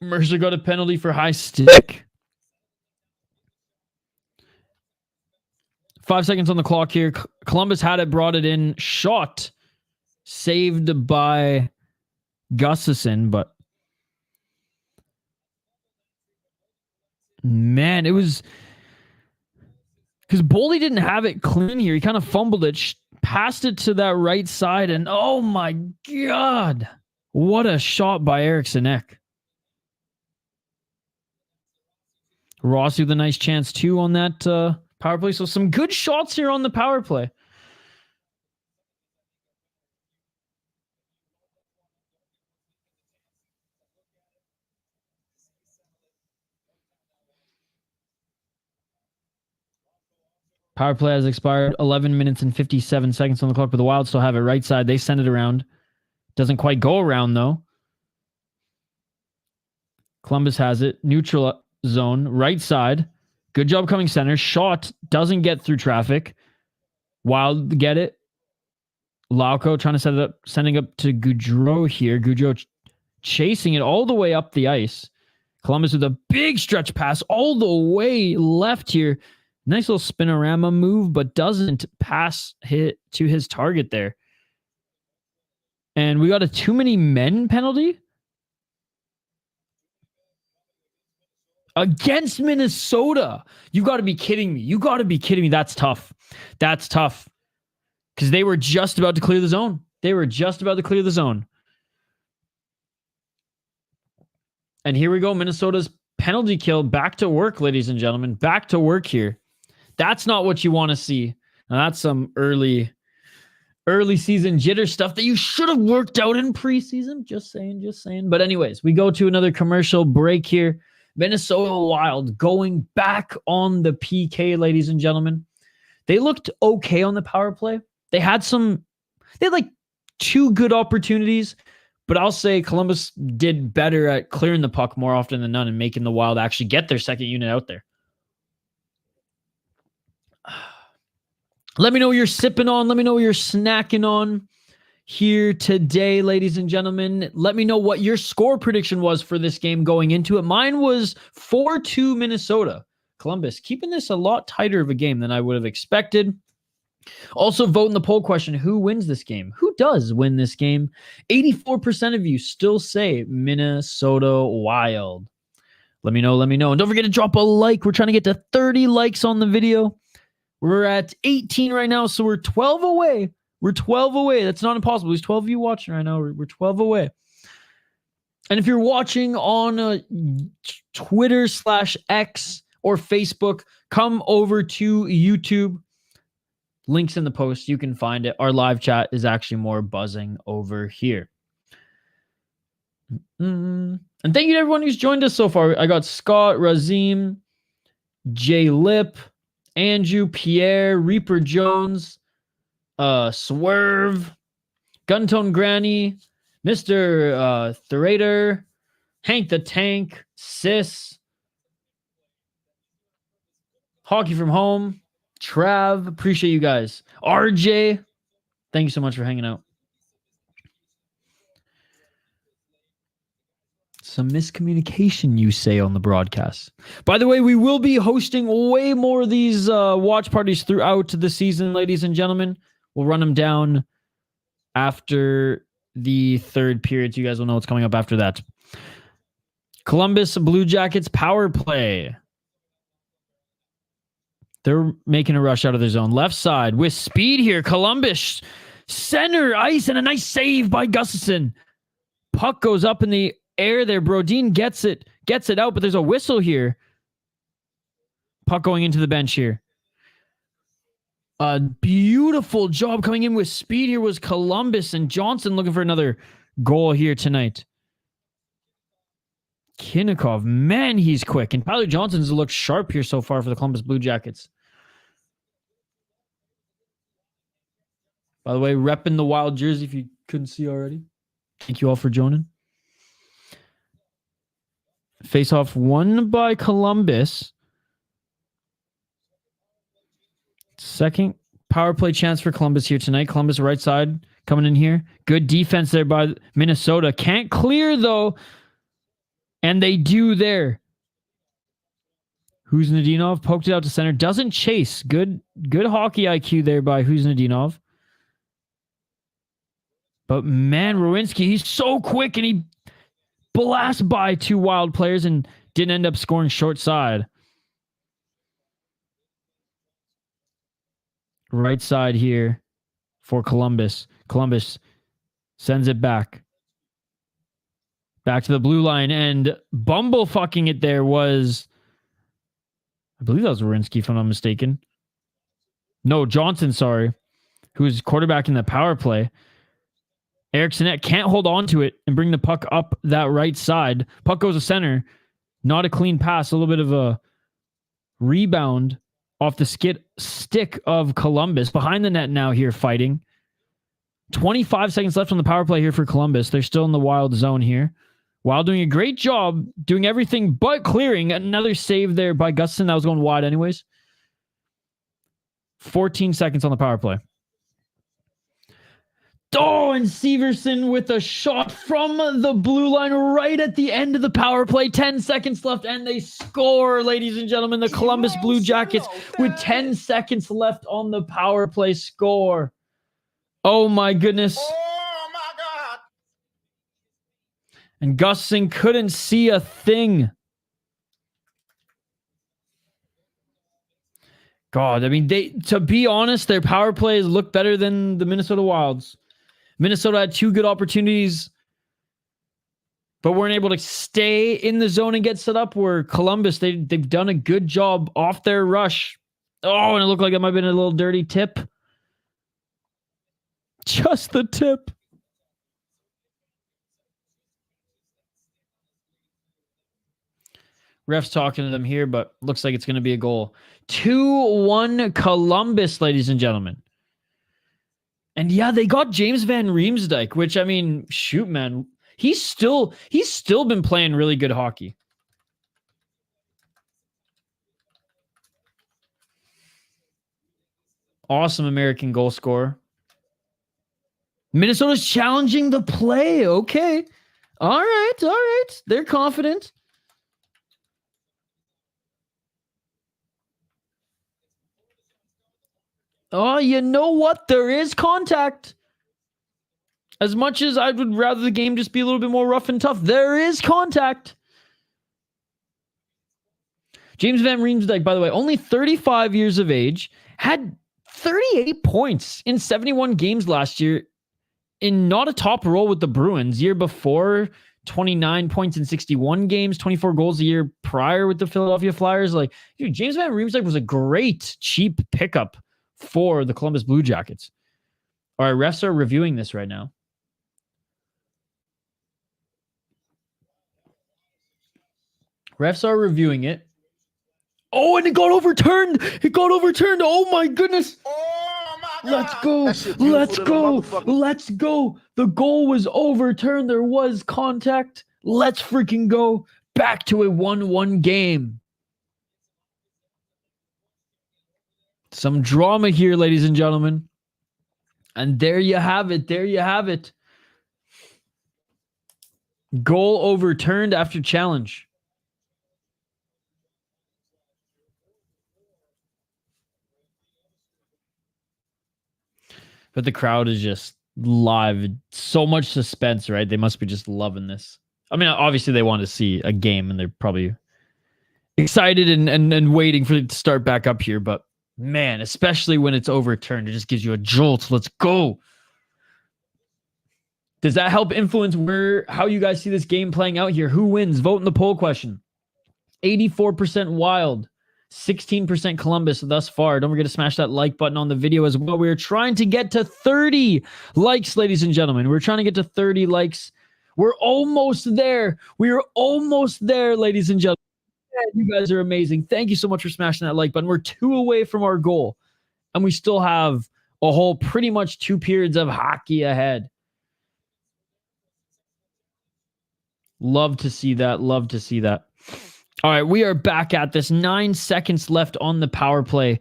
Mercer got a penalty for high stick. 5 seconds on the clock here. Columbus had it, brought it in. Shot. Saved by Gustafsson, but man, it was... Because Boldy didn't have it clean here. He kind of fumbled it, passed it to that right side, and oh my God, what a shot by Eriksson Ek. Rossi with a nice chance too on that power play. So some good shots here on the power play. Power play has expired. 11 minutes and 57 seconds on the clock, but the Wild still have it right side. They send it around. Doesn't quite go around, though. Columbus has it. Neutral zone. Right side. Good job coming center. Shot doesn't get through traffic. Wild get it. Lauko trying to set it up. Sending up to Gaudreau here. Gaudreau chasing it all the way up the ice. Columbus with a big stretch pass all the way left here. Nice little spinorama move, but doesn't pass hit to his target there. And we got a too many men penalty against Minnesota. You got to be kidding me. You got to be kidding me. That's tough. That's tough. Because they were just about to clear the zone. And here we go. Minnesota's penalty kill. Back to work, ladies and gentlemen. Back to work here. That's not what you want to see. Now, that's some early season jitter stuff that you should have worked out in preseason. Just saying. But anyways, we go to another commercial break here. Minnesota Wild going back on the PK, ladies and gentlemen. They looked okay on the power play. They had like 2 good opportunities, but I'll say Columbus did better at clearing the puck more often than none and making the Wild actually get their second unit out there. Let me know what you're sipping on. Let me know what you're snacking on here today, ladies and gentlemen. Let me know what your score prediction was for this game going into it. Mine was 4-2 Minnesota. Columbus keeping this a lot tighter of a game than I would have expected. Also, vote in the poll question. Who wins this game? Who does win this game? 84% of you still say Minnesota Wild. Let me know. And don't forget to drop a like. We're trying to get to 30 likes on the video. We're at 18 right now, so we're 12 away. That's not impossible. There's 12 of you watching right now. We're 12 away. And if you're watching on Twitter/X or Facebook, come over to YouTube. Links in the post. You can find it. Our live chat is actually more buzzing over here. And thank you to everyone who's joined us so far. I got Scott, Razim, Jay Lip, Andrew, Pierre, Reaper Jones, Swerve, Guntone Granny, Mr. Therator, Hank the Tank, Sis, Hockey from Home, Trav, appreciate you guys. RJ, thank you so much for hanging out. Some miscommunication, you say, on the broadcast. By the way, we will be hosting way more of these watch parties throughout the season, ladies and gentlemen. We'll run them down after the third period. So you guys will know what's coming up after that. Columbus Blue Jackets power play. They're making a rush out of their zone. Left side with speed here. Columbus center ice and a nice save by Gustafson. Puck goes up in the air there. Brodin gets it out, but there's a whistle here. Puck going into the bench here. A beautiful job coming in with speed here was Columbus, and Johnson looking for another goal here tonight. Kinnikov, man, he's quick. And Tyler Johnson's looked sharp here so far for the Columbus Blue Jackets. By the way, repping the Wild jersey if you couldn't see already. Thank you all for joining. Face-off won by Columbus. Second power play chance for Columbus here tonight. Columbus right side coming in here. Good defense there by Minnesota. Can't clear though. And they do there. Huznadinov poked it out to center. Doesn't chase. Good hockey IQ there by Huznadinov. But man, Rowinski, he's so quick and he blasts by two Wild players and didn't end up scoring short side. Right side here for Columbus. Columbus sends it back. Back to the blue line, and Bumble fucking it there was, I believe that was Werenski, if I'm not mistaken. No, Johnson, sorry, who's quarterback in the power play. Eriksson can't hold on to it and bring the puck up that right side. Puck goes to center. Not a clean pass. A little bit of a rebound off the stick of Columbus. Behind the net now here fighting. 25 seconds left on the power play here for Columbus. They're still in the Wild zone here. Wild doing a great job doing everything but clearing. Another save there by Gustafson. That was going wide anyways. 14 seconds on the power play. Oh, and Severson with a shot from the blue line right at the end of the power play. 10 seconds left, and they score, ladies and gentlemen. The Columbus Blue Jackets with 10 seconds left on the power play score. Oh, my goodness. Oh, my God. And Gustafson couldn't see a thing. God, I mean, to be honest, their power plays look better than the Minnesota Wild's. Minnesota had two good opportunities, but weren't able to stay in the zone and get set up. Where Columbus, they've done a good job off their rush. Oh, and it looked like it might have been a little dirty tip. Just the tip. Ref's talking to them here, but looks like it's going to be a goal. 2-1 Columbus, ladies and gentlemen. And yeah, they got James Van Riemsdyk, which, I mean, shoot, man. He's still been playing really good hockey. Awesome American goal scorer. Minnesota's challenging the play. Okay. All right. They're confident. Oh, you know what? There is contact. As much as I would rather the game just be a little bit more rough and tough, there is contact. James Van Riemsdyk, by the way, only 35 years of age, had 38 points in 71 games last year in not a top role with the Bruins. Year before, 29 points in 61 games, 24 goals a year prior with the Philadelphia Flyers. Like, dude, James Van Riemsdyk was a great, cheap pickup for the Columbus Blue Jackets. All right, refs are reviewing this right now. Refs are reviewing it. Oh, and it got overturned. Oh, my goodness. Oh, my God. Let's go. The goal was overturned. There was contact. Let's freaking go. Back to a 1-1 game. Some drama here, ladies and gentlemen. And there you have it. There you have it. Goal overturned after challenge. But the crowd is just live. So much suspense, right? They must be just loving this. I mean, obviously they want to see a game and they're probably excited and waiting for it to start back up here. But man, especially when it's overturned, it just gives you a jolt. Let's go. Does that help influence how you guys see this game playing out here? Who wins? Vote in the poll question. 84% Wild, 16% Columbus thus far. Don't forget to smash that like button on the video as well. We're trying to get to 30 likes, ladies and gentlemen. We're trying to get to 30 likes. We're almost there. We are almost there, ladies and gentlemen. You guys are amazing. Thank you so much for smashing that like button. We're 2 away from our goal, and we still have a whole pretty much 2 periods of hockey ahead. Love to see that. Love to see that. All right, we are back at this. 9 seconds left on the power play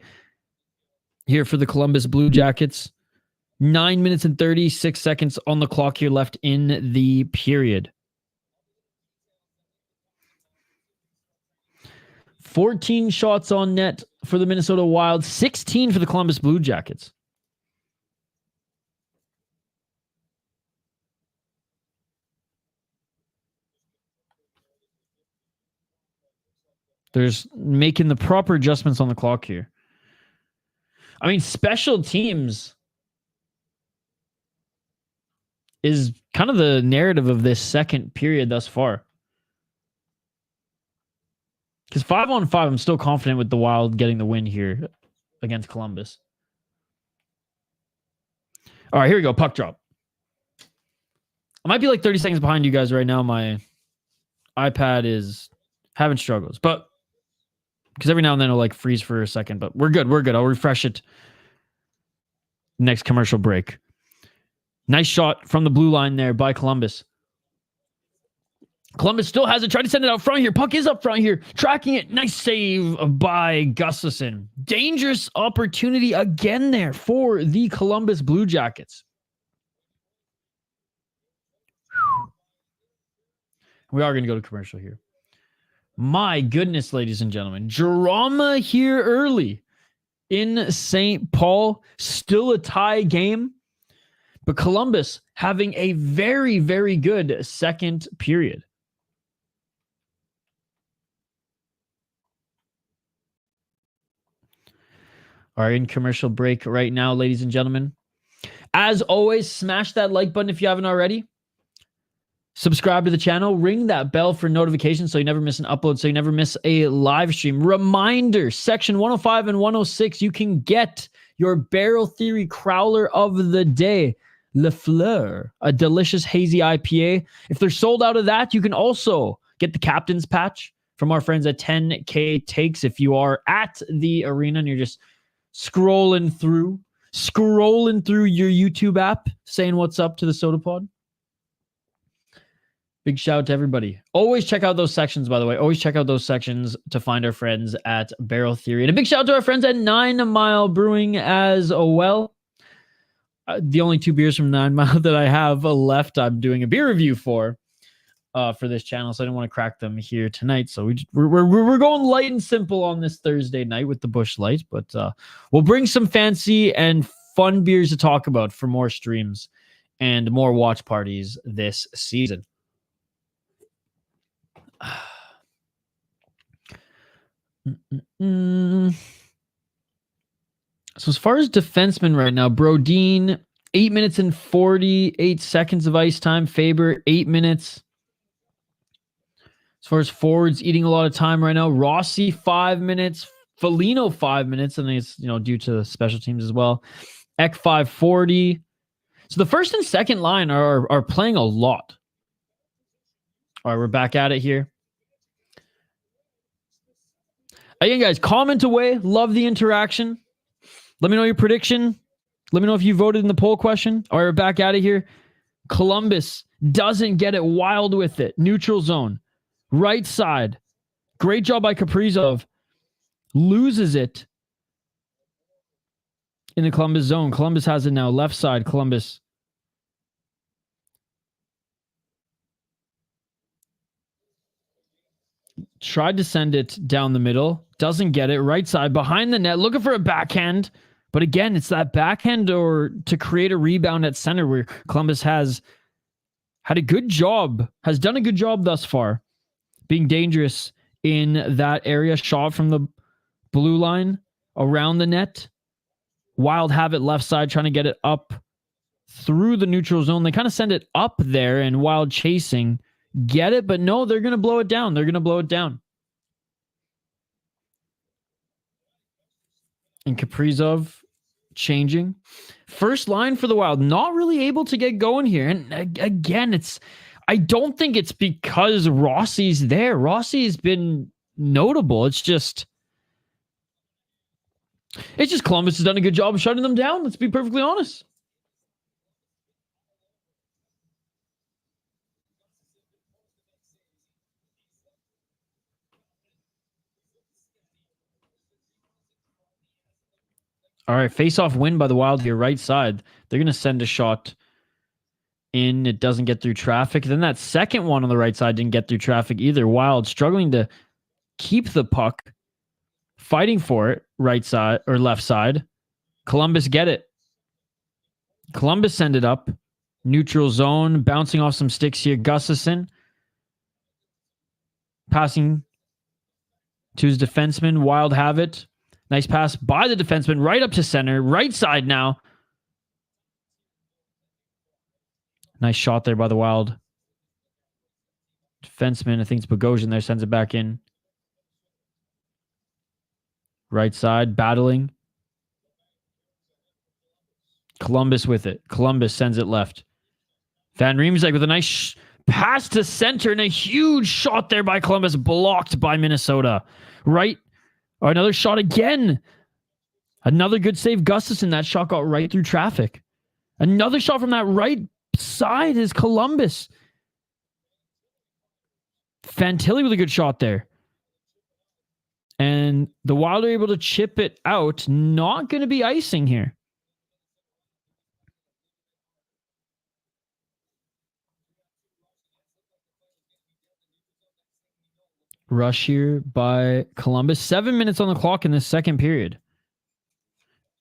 here for the Columbus Blue Jackets. 9 minutes and 36 seconds on the clock here left in the period. 14 shots on net for the Minnesota Wild, 16 for the Columbus Blue Jackets. There's making the proper adjustments on the clock here. I mean, special teams is kind of the narrative of this second period thus far. Because 5-on-5, I'm still confident with the Wild getting the win here against Columbus. All right, here we go. Puck drop. I might be like 30 seconds behind you guys right now. My iPad is having struggles, but because every now and then it'll like freeze for a second, but we're good. We're good. I'll refresh it next commercial break. Nice shot from the blue line there by Columbus. Columbus still has it. Try to send it out front here. Puck is up front here. Tracking it. Nice save by Gustafsson. Dangerous opportunity again there for the Columbus Blue Jackets. We are going to go to commercial here. My goodness, ladies and gentlemen. Drama here early in St. Paul. Still a tie game. But Columbus having a very, very good second period. All right, in commercial break right now, ladies and gentlemen. As always, smash that like button if you haven't already. Subscribe to the channel. Ring that bell for notifications so you never miss an upload, so you never miss a live stream. Reminder, section 105 and 106, you can get your Barrel Theory Crowler of the day. Le Fleur, a delicious hazy IPA. If they're sold out of that, you can also get the captain's patch from our friends at 10K Takes. If you are at the arena and you're just scrolling through your YouTube app, saying what's up to the Sota Pod. Big shout out to everybody. Always check out those sections, by the way. Always check out those sections to find our friends at Barrel Theory. And a big shout out to our friends at 9 Mile Brewing as well. The only 2 beers from 9 Mile that I have left, I'm doing a beer review for this channel, so I didn't want to crack them here tonight. So we're going light and simple on this Thursday night with the Busch Light, but we'll bring some fancy and fun beers to talk about for more streams and more watch parties this season. So as far as defensemen right now, Brodin, 8 minutes and 48 seconds of ice time. Faber, 8 minutes. As far as forwards, eating a lot of time right now. Rossi, 5 minutes. Foligno, 5 minutes. I think it's due to special teams as well. Ek, 5:40. So the first and second line are playing a lot. All right, we're back at it here. Again, guys, comment away. Love the interaction. Let me know your prediction. Let me know if you voted in the poll question. All right, we're back out of here. Columbus doesn't get it. Wild with it. Neutral zone. Right side. Great job by Kaprizov. Loses it. in the Columbus zone. Columbus has it now. Left side, Columbus. Tried to send it down the middle. Doesn't get it. Right side, behind the net. Looking for a backhand. But again, it's that backhand or to create a rebound at center where Columbus has had a good job, has done a good job thus far, being dangerous in that area. Shot from the blue line around the net. Wild have it left side, trying to get it up through the neutral zone. They kind of send it up there, and Wild chasing. Get it, but no, they're going to blow it down. They're going to blow it down. And Kaprizov changing. First line for the Wild, not really able to get going here. And again, I don't think it's because Rossi's there. Rossi's been notable. It's just Columbus has done a good job of shutting them down. Let's be perfectly honest. All right, face-off win by the Wild here, right side. They're going to send a shot in. It doesn't get through traffic. Then that second one on the right side didn't get through traffic either. Wild struggling to keep the puck, fighting for it, right side or left side. Columbus get it. Columbus send it up. Neutral zone, bouncing off some sticks here. Gustafsson passing to his defenseman. Wild have it. Nice pass by the defenseman right up to center. Right side now. Nice shot there by the Wild. Defenseman, I think it's Bogosian there, sends it back in. Right side, battling. Columbus with it. Columbus sends it left. Van Riemsdyk with a nice pass to center and a huge shot there by Columbus, blocked by Minnesota. Right. Oh, another shot again. Another good save. Gustafsson, that shot got right through traffic. Another shot from that right side is Columbus. Fantilli with a good shot there. And the Wild are able to chip it out. Not going to be icing here. Rush here by Columbus. 7 minutes on the clock in the second period.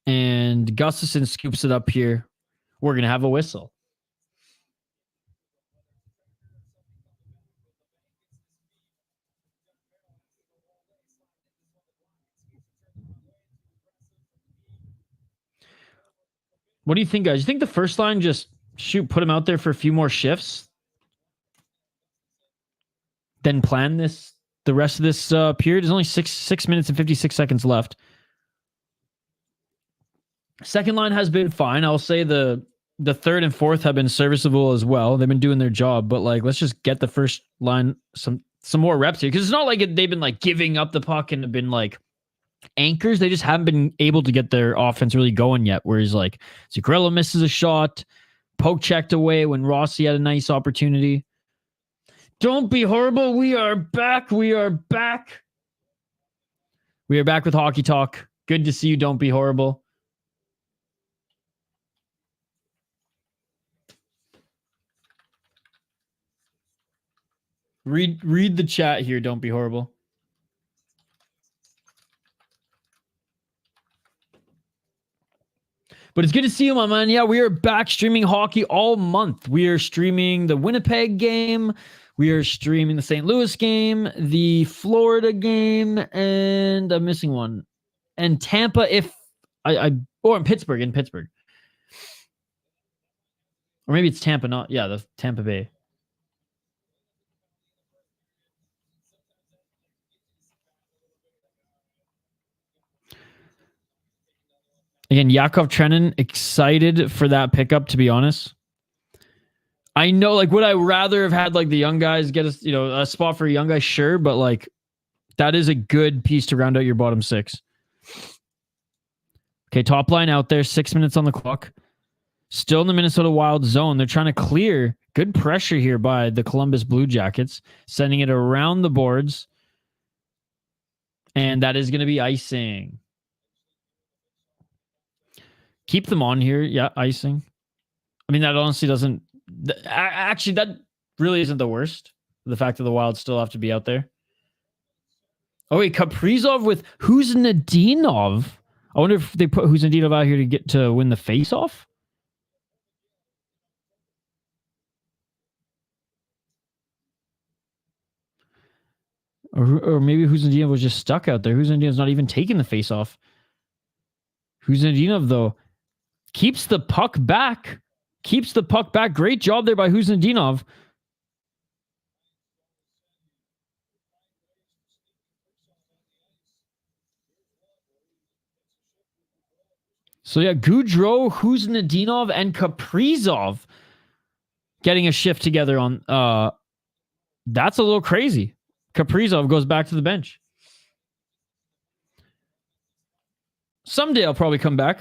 And Gustafsson scoops it up here. We're going to have a whistle. What do you think, guys? You think the first line just put him out there for a few more shifts? Then plan the rest of this period? There's only 6 minutes and 56 seconds left. Second line has been fine. I'll say the third and fourth have been serviceable as well. They've been doing their job, but like, let's just get the first line some more reps here, because it's not like they've been like giving up the puck and have been like anchors. They just haven't been able to get their offense really going yet. Whereas like Zuccarello misses a shot, poke checked away when Rossi had a nice opportunity. Don't be horrible. We are back. We are back. We are back with Hockey Talk. Good to see you. Don't be horrible. Read the chat here. Don't be horrible. But it's good to see you, my man. Yeah, we are back streaming hockey all month. We are streaming the Winnipeg game. We are streaming the St. Louis game, the Florida game, and I'm missing one. And Tampa, or in Pittsburgh, Or maybe it's Tampa, the Tampa Bay. Again, Yakov Trenin, excited for that pickup, to be honest. I know, like, would I rather have had, like, the young guys get a spot for a young guy? Sure, but, like, that is a good piece to round out your bottom six. Okay, top line out there, 6 minutes on the clock. Still in the Minnesota Wild zone. They're trying to clear. Good pressure here by the Columbus Blue Jackets, sending it around the boards. And that is going to be icing. Keep them on here. Yeah, icing. I mean, that honestly doesn't... Actually, that really isn't the worst. The fact that the Wild still have to be out there. Oh, wait, Kaprizov with Huznadinov. I wonder if they put Huznadinov out here to get to win the face-off? Or maybe Huznadinov was just stuck out there. Huznadinov's not even taking the face-off. Huznadinov, though, keeps the puck back. Great job there by Huznadinov. So yeah, Goudreau, Huznadinov, and Kaprizov getting a shift together on... that's a little crazy. Kaprizov goes back to the bench. Someday I'll probably come back.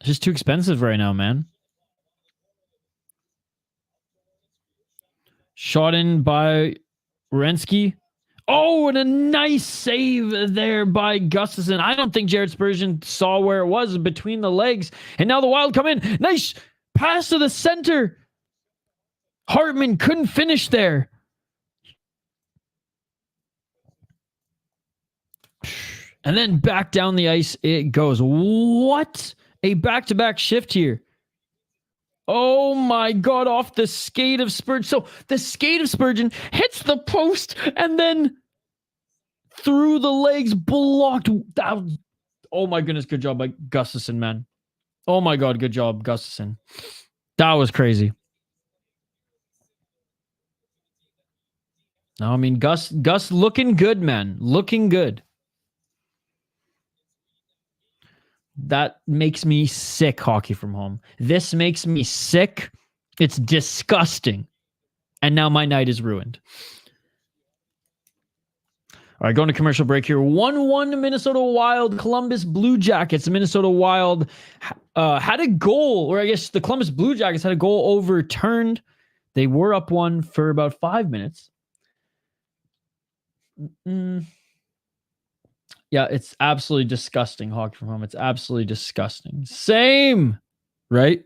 It's just too expensive right now, man. Shot in by Werenski. Oh, and a nice save there by Gustafsson. I don't think Jared Spurgeon saw where it was between the legs. And now the Wild come in. Nice pass to the center. Hartman couldn't finish there. And then back down the ice it goes. What a back-to-back shift here. Oh my God, off the skate of Spurgeon. So the skate of Spurgeon hits the post and then through the legs blocked. Oh my goodness, good job by Gustafsson, man. Oh my God, good job, Gustafsson. That was crazy. No, I mean, Gus looking good, man. Looking good. That makes me sick, Hockey from Home. This makes me sick. It's disgusting. And now my night is ruined. All right, going to commercial break here. 1-1 Minnesota Wild, Columbus Blue Jackets. The Minnesota Wild had a goal, or I guess the Columbus Blue Jackets had a goal overturned. They were up one for about 5 minutes. Yeah, it's absolutely disgusting, Hockey from Home. It's absolutely disgusting. Same, right?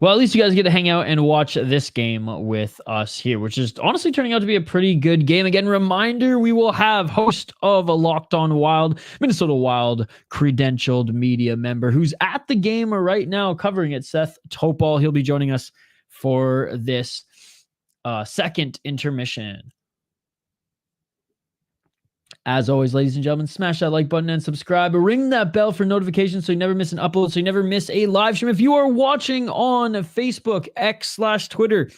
Well, at least you guys get to hang out and watch this game with us here, which is honestly turning out to be a pretty good game. Again, reminder, we will have host of a Locked On Wild, Minnesota Wild credentialed media member who's at the game right now covering it, Seth Topol. He'll be joining us for this second intermission. As always, ladies and gentlemen, smash that like button and subscribe. Ring that bell for notifications so you never miss an upload, so you never miss a live stream. If you are watching on Facebook, X/Twitter,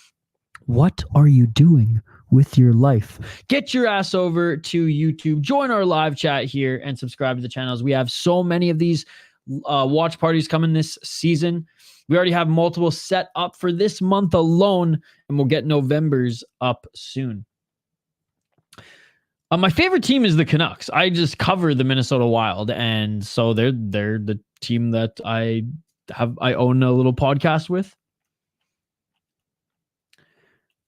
what are you doing with your life? Get your ass over to YouTube, join our live chat here, and subscribe to the channels. We have so many of these watch parties coming this season. We already have multiple set up for this month alone, and we'll get November's up soon. My favorite team is the Canucks. I just cover the Minnesota Wild, and so they're the team that I own a little podcast with.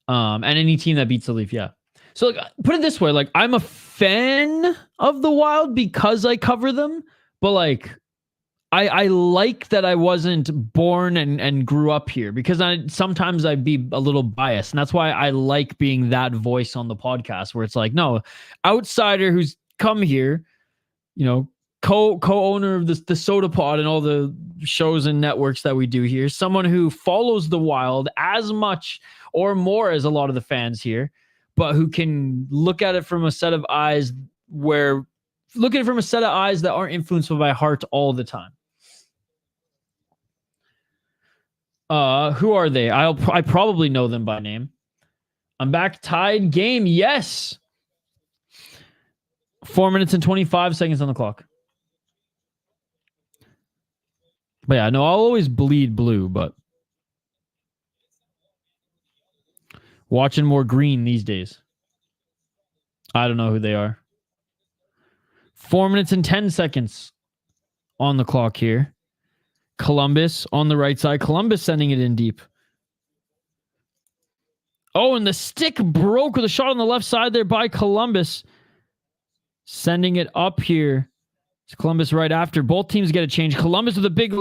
And any team that beats the Leaf, yeah. So like, put it this way, like I'm a fan of the Wild because I cover them, but like I like that I wasn't born and grew up here, because sometimes I'd be a little biased. And that's why I like being that voice on the podcast, where it's like, no, outsider who's come here, you know, co-owner of the Sota Pod and all the shows and networks that we do here, someone who follows the Wild as much or more as a lot of the fans here, but who can look at it from a set of eyes that aren't influenced by heart all the time. Who are they? I probably know them by name. I'm back. Tied game. Yes. 4 minutes and 25 seconds on the clock. But yeah, no, I'll always bleed blue, but watching more green these days. I don't know who they are. 4 minutes and 10 seconds on the clock here. Columbus on the right side. Columbus sending it in deep. Oh, and the stick broke with a shot on the left side there by Columbus. Sending it up here. It's Columbus right after. Both teams get a change. Columbus with a big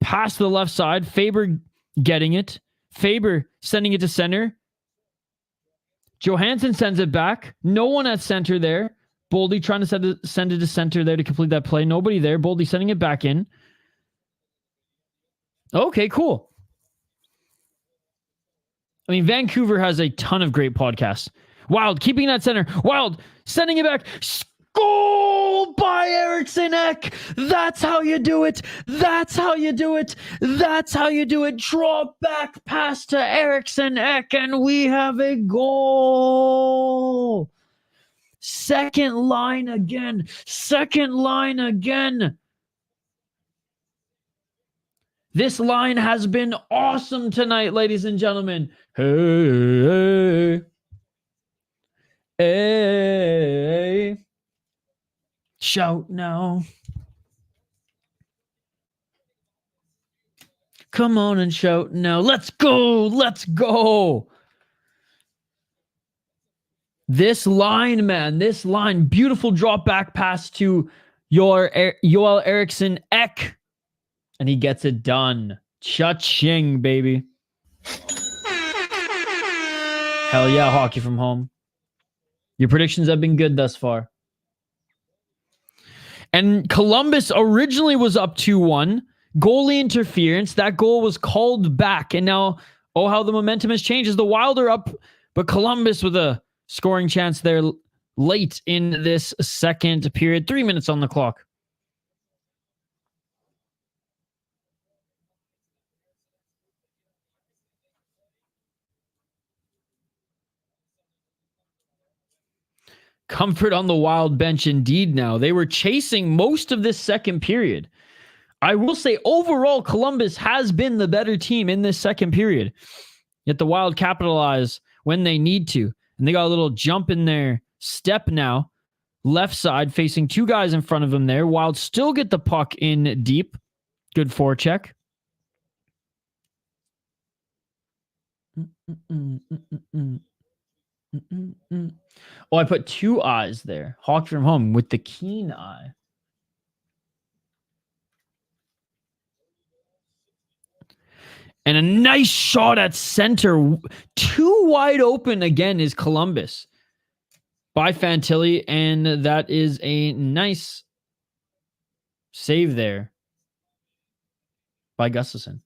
pass to the left side. Faber getting it. Faber sending it to center. Johansson sends it back. No one at center there. Boldy trying to send it to center there to complete that play. Nobody there. Boldy sending it back in. Okay, cool. I mean, Vancouver has a ton of great podcasts. Wild keeping that center. Wild sending it back. Goal by Eriksson Ek. That's how you do it. That's how you do it. That's how you do it. Drop back pass to Eriksson Ek, and we have a goal. Second line again. Second line again. This line has been awesome tonight, ladies and gentlemen. Hey. Hey. Shout now. Come on and shout now. Let's go. Let's go. This line, man. This line. Beautiful drop back pass to Joel Eriksson Ek. And he gets it done. Cha-ching, baby. Hell yeah, hockey from home. Your predictions have been good thus far. And Columbus originally was up 2-1. Goalie interference. That goal was called back. And now, oh, how the momentum has changed as the Wild are up. But Columbus with a scoring chance there late in this second period. 3 minutes on the clock. Comfort on the Wild bench indeed now. They were chasing most of this second period. I will say overall, Columbus has been the better team in this second period. Yet the Wild capitalize when they need to. And they got a little jump in their step now. Left side facing two guys in front of them there. Wild still get the puck in deep. Good forecheck. Oh, I put two eyes there. Hawk from home with the keen eye. And a nice shot at center. Too wide open again is Columbus by Fantilli. And that is a nice save there by Gustafsson.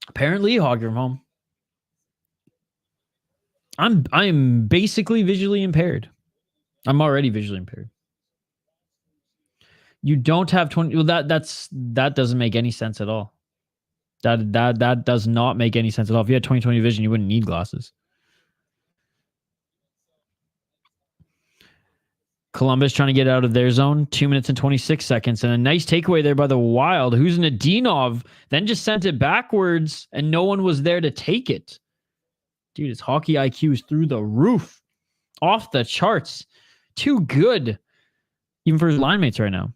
Apparently, Hog from home. I'm basically visually impaired. I'm already visually impaired. You don't have 20. Well, that doesn't make any sense at all. That does not make any sense at all. If you had 20/20 vision, you wouldn't need glasses. Columbus trying to get out of their zone. 2 minutes and 26 seconds. And a nice takeaway there by the Wild, who's Nadinov, then just sent it backwards, and no one was there to take it. Dude, his hockey IQ is through the roof. Off the charts. Too good. Even for his line mates right now.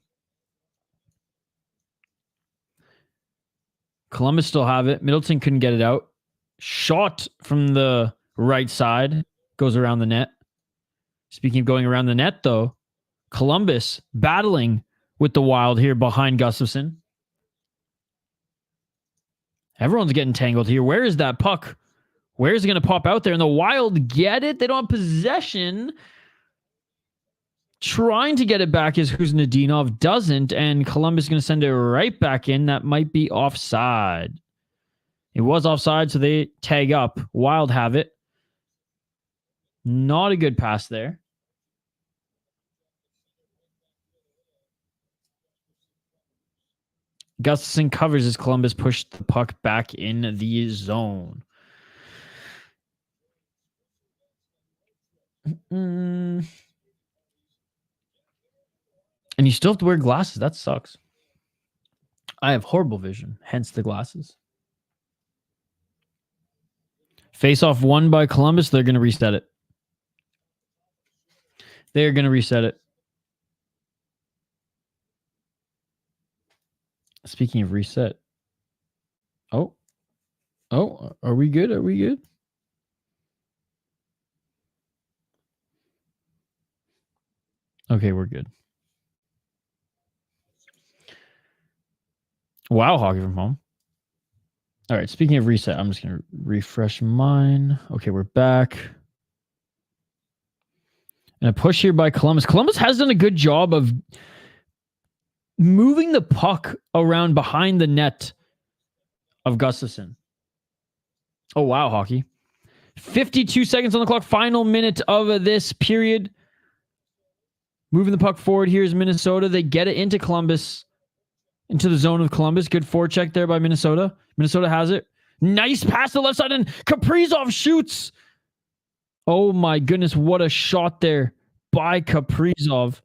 Columbus still have it. Middleton couldn't get it out. Shot from the right side. Goes around the net. Speaking of going around the net, though, Columbus battling with the Wild here behind Gustafsson. Everyone's getting tangled here. Where is that puck? Where is it going to pop out there? And the Wild get it. They don't have possession. Trying to get it back is Nadinov. Doesn't. And Columbus is going to send it right back in. That might be offside. It was offside, so they tag up. Wild have it. Not a good pass there. Gustafsson covers as Columbus pushed the puck back in the zone. And you still have to wear glasses. That sucks. I have horrible vision, hence the glasses. Face off won by Columbus. They're going to reset it. They're going to reset it. Speaking of reset. Oh, are we good? Are we good? Okay, we're good. Wow, hockey from home. All right, speaking of reset, I'm just going to refresh mine. Okay, we're back. And a push here by Columbus. Columbus has done a good job of moving the puck around behind the net of Gustafsson. Oh, wow, hockey. 52 seconds on the clock. Final minute of this period. Moving the puck forward. Here's Minnesota. They get it into Columbus. Into the zone of Columbus. Good forecheck there by Minnesota. Minnesota has it. Nice pass to the left side, and Kaprizov shoots. Oh my goodness, what a shot there by Kaprizov.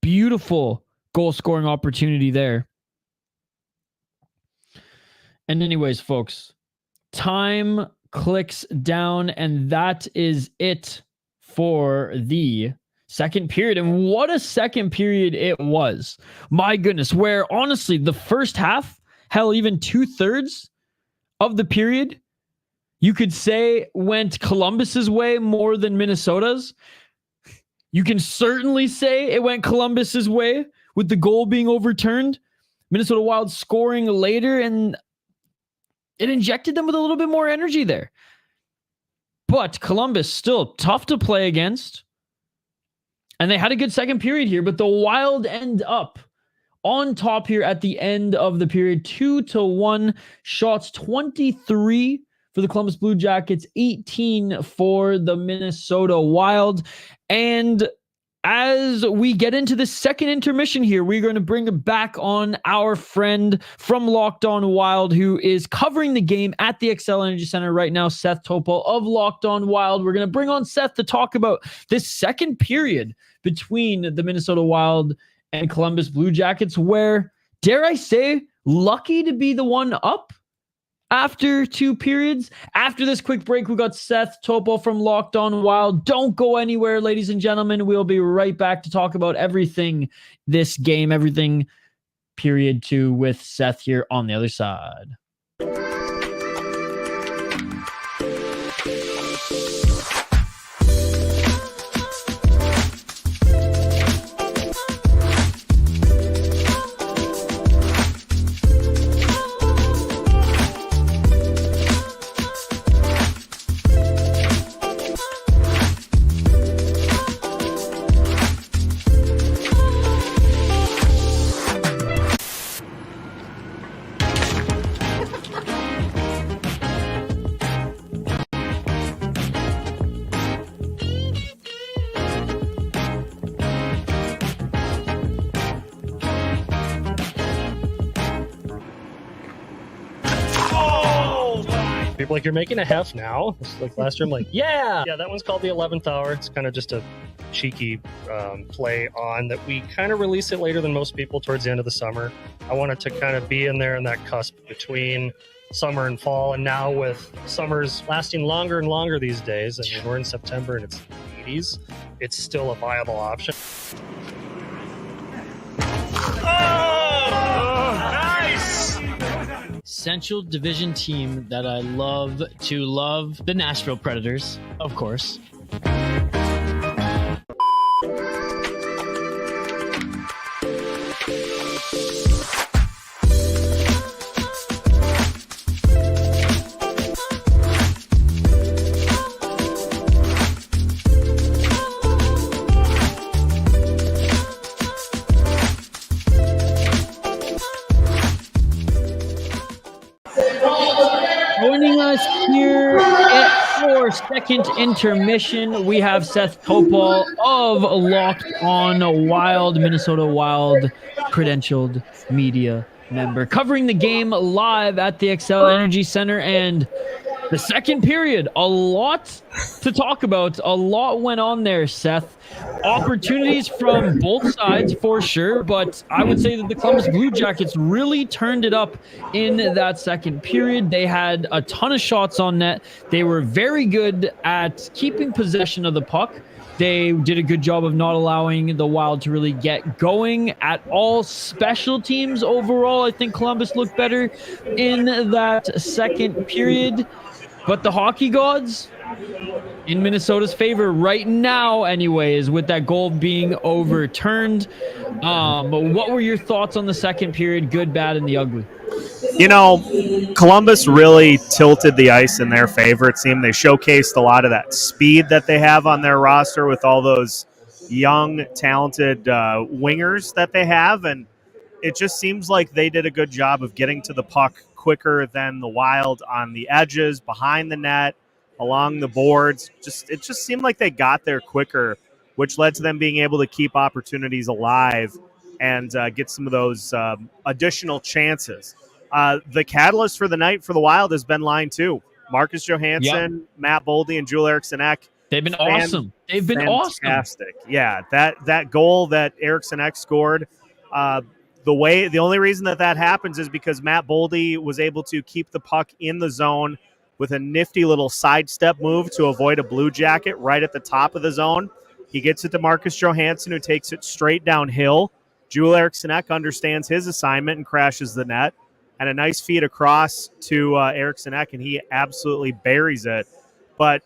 Beautiful goal-scoring opportunity there. And anyways, folks, time clicks down, and that is it for the second period. And what a second period it was. My goodness, where honestly, the first half, hell, even 2/3 of the period, you could say went Columbus's way more than Minnesota's. You can certainly say it went Columbus's way with the goal being overturned. Minnesota Wild scoring later, and it injected them with a little bit more energy there. But Columbus still tough to play against. And they had a good second period here, but the Wild end up on top here at the end of the period. 2-1 shots, 23 for the Columbus Blue Jackets, 18 for the Minnesota Wild. And as we get into the second intermission here, we're going to bring back on our friend from Locked On Wild, who is covering the game at the XL Energy Center right now, Seth Topol of Locked On Wild. We're going to bring on Seth to talk about this second period between the Minnesota Wild and Columbus Blue Jackets, where, dare I say, lucky to be the one up after two periods. After this quick break, we got Seth Topol from Locked On Wild. Don't go anywhere, ladies and gentlemen. We'll be right back to talk about everything this game, everything period 2 with Seth here on the other side. People like, you're making a hef now? It's like last year, I'm like, yeah, that one's called the 11th hour. It's kind of just a cheeky play on that. We kind of release it later than most people towards the end of the summer. I wanted to kind of be in there in that cusp between summer and fall. And now with summers lasting longer and longer these days, and we're in September and it's 80s, it's still a viable option. Central Division team that I love to love, the Nashville Predators, of course. Joining us here for second intermission, we have Seth Topol of Locked On Wild, Minnesota Wild credentialed media member, covering the game live at the XL Energy Center. And the second period, a lot to talk about. A lot went on there, Seth. Opportunities from both sides for sure, but I would say that the Columbus Blue Jackets really turned it up in that second period. They had a ton of shots on net. They were very good at keeping possession of the puck. They did a good job of not allowing the Wild to really get going at all. Special teams overall, I think Columbus looked better in that second period. But the hockey gods in Minnesota's favor right now, anyways, with that goal being overturned. What were your thoughts on the second period? Good, bad, and the ugly. Columbus really tilted the ice in their favor. It seemed they showcased a lot of that speed that they have on their roster with all those young, talented wingers that they have. And it just seems like they did a good job of getting to the puck quicker than the Wild on the edges, behind the net, along the boards. It just seemed like they got there quicker, which led to them being able to keep opportunities alive and get some of those additional chances. The catalyst for the night for the Wild has been line two. Marcus Johansson, Matt Boldy, and Joel Eriksson Ek. They've been awesome. They've been fantastic. Yeah, that goal that Eriksson Ek scored, the only reason that happens is because Matt Boldy was able to keep the puck in the zone with a nifty little sidestep move to avoid a blue jacket right at the top of the zone. He gets it to Marcus Johansson, who takes it straight downhill. Joel Eriksson Ek understands his assignment and crashes the net. And a nice feed across to Eriksson Ek, and he absolutely buries it. But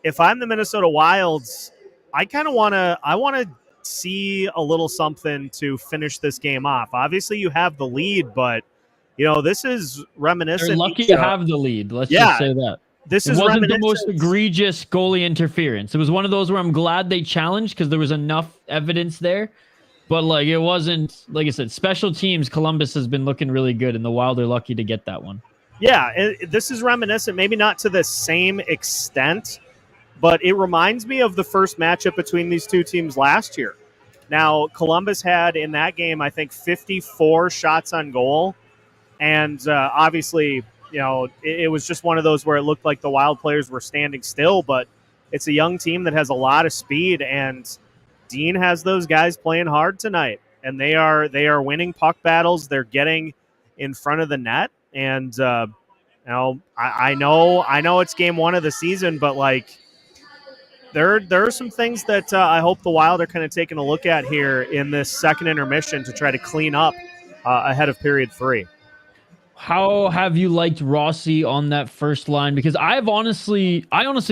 if I'm the Minnesota Wilds, I want to see a little something to finish this game off. Obviously, you have the lead, but this is reminiscent. They're lucky to have the lead. Let's just say that. It wasn't the most egregious goalie interference. It was one of those where I'm glad they challenged because there was enough evidence there. But, it wasn't, like I said, special teams, Columbus has been looking really good, and the Wild are lucky to get that one. Yeah, this is reminiscent, maybe not to the same extent, but it reminds me of the first matchup between these two teams last year. Now, Columbus had, in that game, I think, 54 shots on goal, and obviously, it was just one of those where it looked like the Wild players were standing still, but it's a young team that has a lot of speed, and Dean has those guys playing hard tonight, and they are winning puck battles. They're getting in front of the net, and I know it's game one of the season, but there are some things that I hope the Wild are kind of taking a look at here in this second intermission to try to clean up ahead of period 3. How have you liked Rossi on that first line? Because I honestly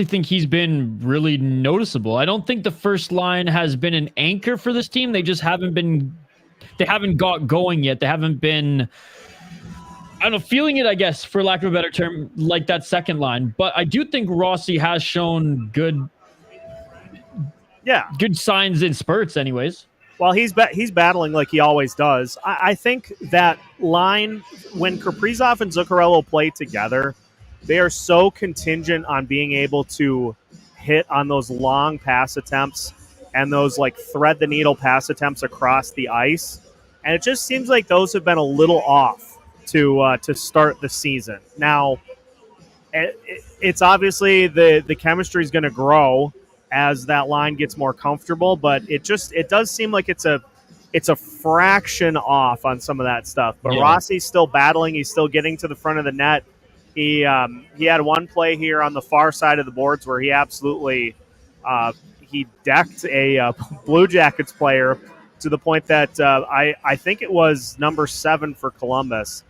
think he's been really noticeable. I don't think the first line has been an anchor for this team. They just haven't got going yet. They haven't been, I don't know, feeling it, I guess, for lack of a better term, like that second line. But I do think Rossi has shown good signs in spurts anyways. Well, he's battling like he always does. I think that line, when Kaprizov and Zuccarello play together, they are so contingent on being able to hit on those long pass attempts and those thread the needle pass attempts across the ice. And it just seems like those have been a little off to start the season. Now, it's obviously the chemistry is going to grow as that line gets more comfortable, but it does seem like it's a fraction off on some of that stuff. But Rossi's still battling. He's still getting to the front of the net. He had one play here on the far side of the boards where he absolutely he decked a Blue Jackets player to the point that I think it was number 7 for Columbus.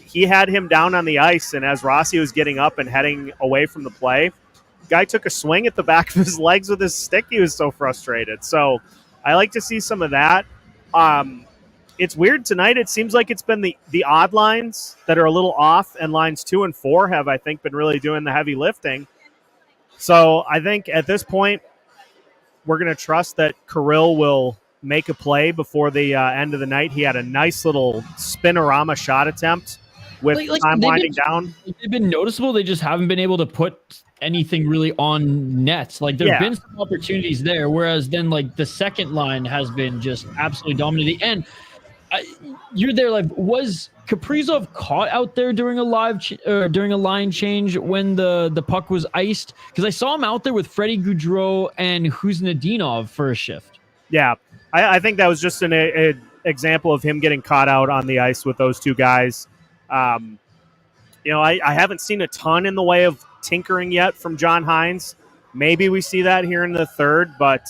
He had him down on the ice, and as Rossi was getting up and heading away from the play, guy took a swing at the back of his legs with his stick. He was so frustrated. So I like to see some of that. It's weird tonight. It seems like it's been the odd lines that are a little off, and lines 2 and 4 have, I think, been really doing the heavy lifting. So I think at this point, we're going to trust that Kirill will make a play before the end of the night. He had a nice little spinorama shot attempt with time winding down. They've been noticeable. They just haven't been able to put anything really on nets. There've been some opportunities there, whereas then the second line has been just absolutely dominating. And you're there. Was Kaprizov caught out there during a during a line change when the puck was iced? Because I saw him out there with Freddie Gaudreau and Kuznetsov for a shift. Yeah, I think that was just an example of him getting caught out on the ice with those two guys. I haven't seen a ton in the way of tinkering yet from John Hines. Maybe we see that here in the third, but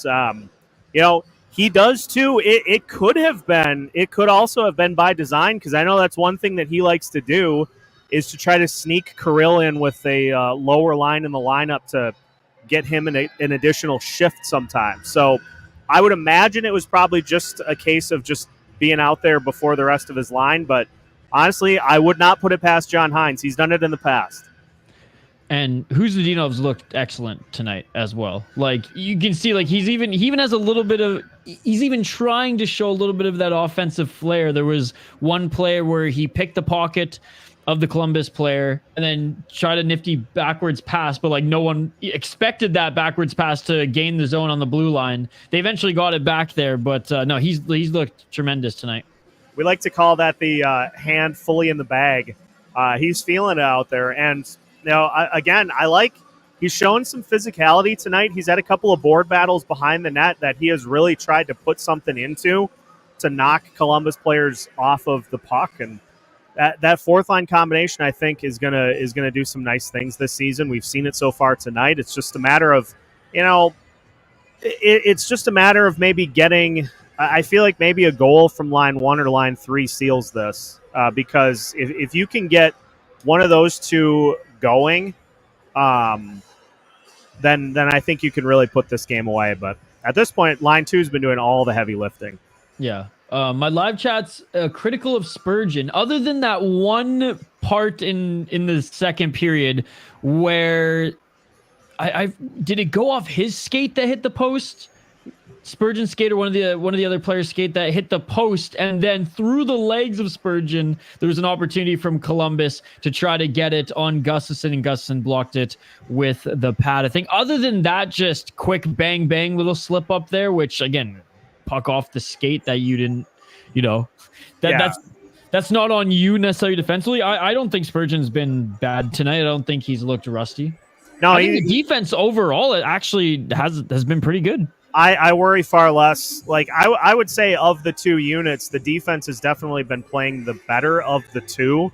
he does too. It could also have been by design, because I know that's one thing that he likes to do is to try to sneak Kirill in with a lower line in the lineup to get him an additional shift sometimes. So I would imagine it was probably just a case of just being out there before the rest of his line. But honestly, I would not put it past John Hines. He's done it in the past. And Huzadinov's looked excellent tonight as well. Like you can see, like he even has a little bit of, he's even trying to show a little bit of that offensive flair. There was one play where he picked the pocket of the Columbus player and then tried a nifty backwards pass, but like no one expected that backwards pass to gain the zone on the blue line. They eventually got it back there, but no, he's looked tremendous tonight. We like to call that the hand fully in the bag. He's feeling it out there. And, I like he's showing some physicality tonight. He's had a couple of board battles behind the net that he has really tried to put something into to knock Columbus players off of the puck. And that fourth line combination, I think, is gonna do some nice things this season. We've seen it so far tonight. It's just a matter of, it's just a matter of maybe getting. I feel like maybe a goal from line 1 or line 3 seals this, because if you can get one of those two going, then I think you can really put this game away. But at this point, line 2's been doing all the heavy lifting. Yeah. My live chat's critical of Spurgeon, other than that one part in the second period where I did it go off his skate that hit the post? Spurgeon skate or one of the other players skate that hit the post, and then through the legs of Spurgeon, there was an opportunity from Columbus to try to get it on Gustafsson, and Gustafsson blocked it with the pad. I think other than that, just quick bang bang little slip up there, which again, puck off the skate that you didn't, that's not on you necessarily defensively. I don't think Spurgeon's been bad tonight. I don't think he's looked rusty. No, I think the defense overall it actually has been pretty good. I worry far less. Like I would say of the two units, the defense has definitely been playing the better of the two.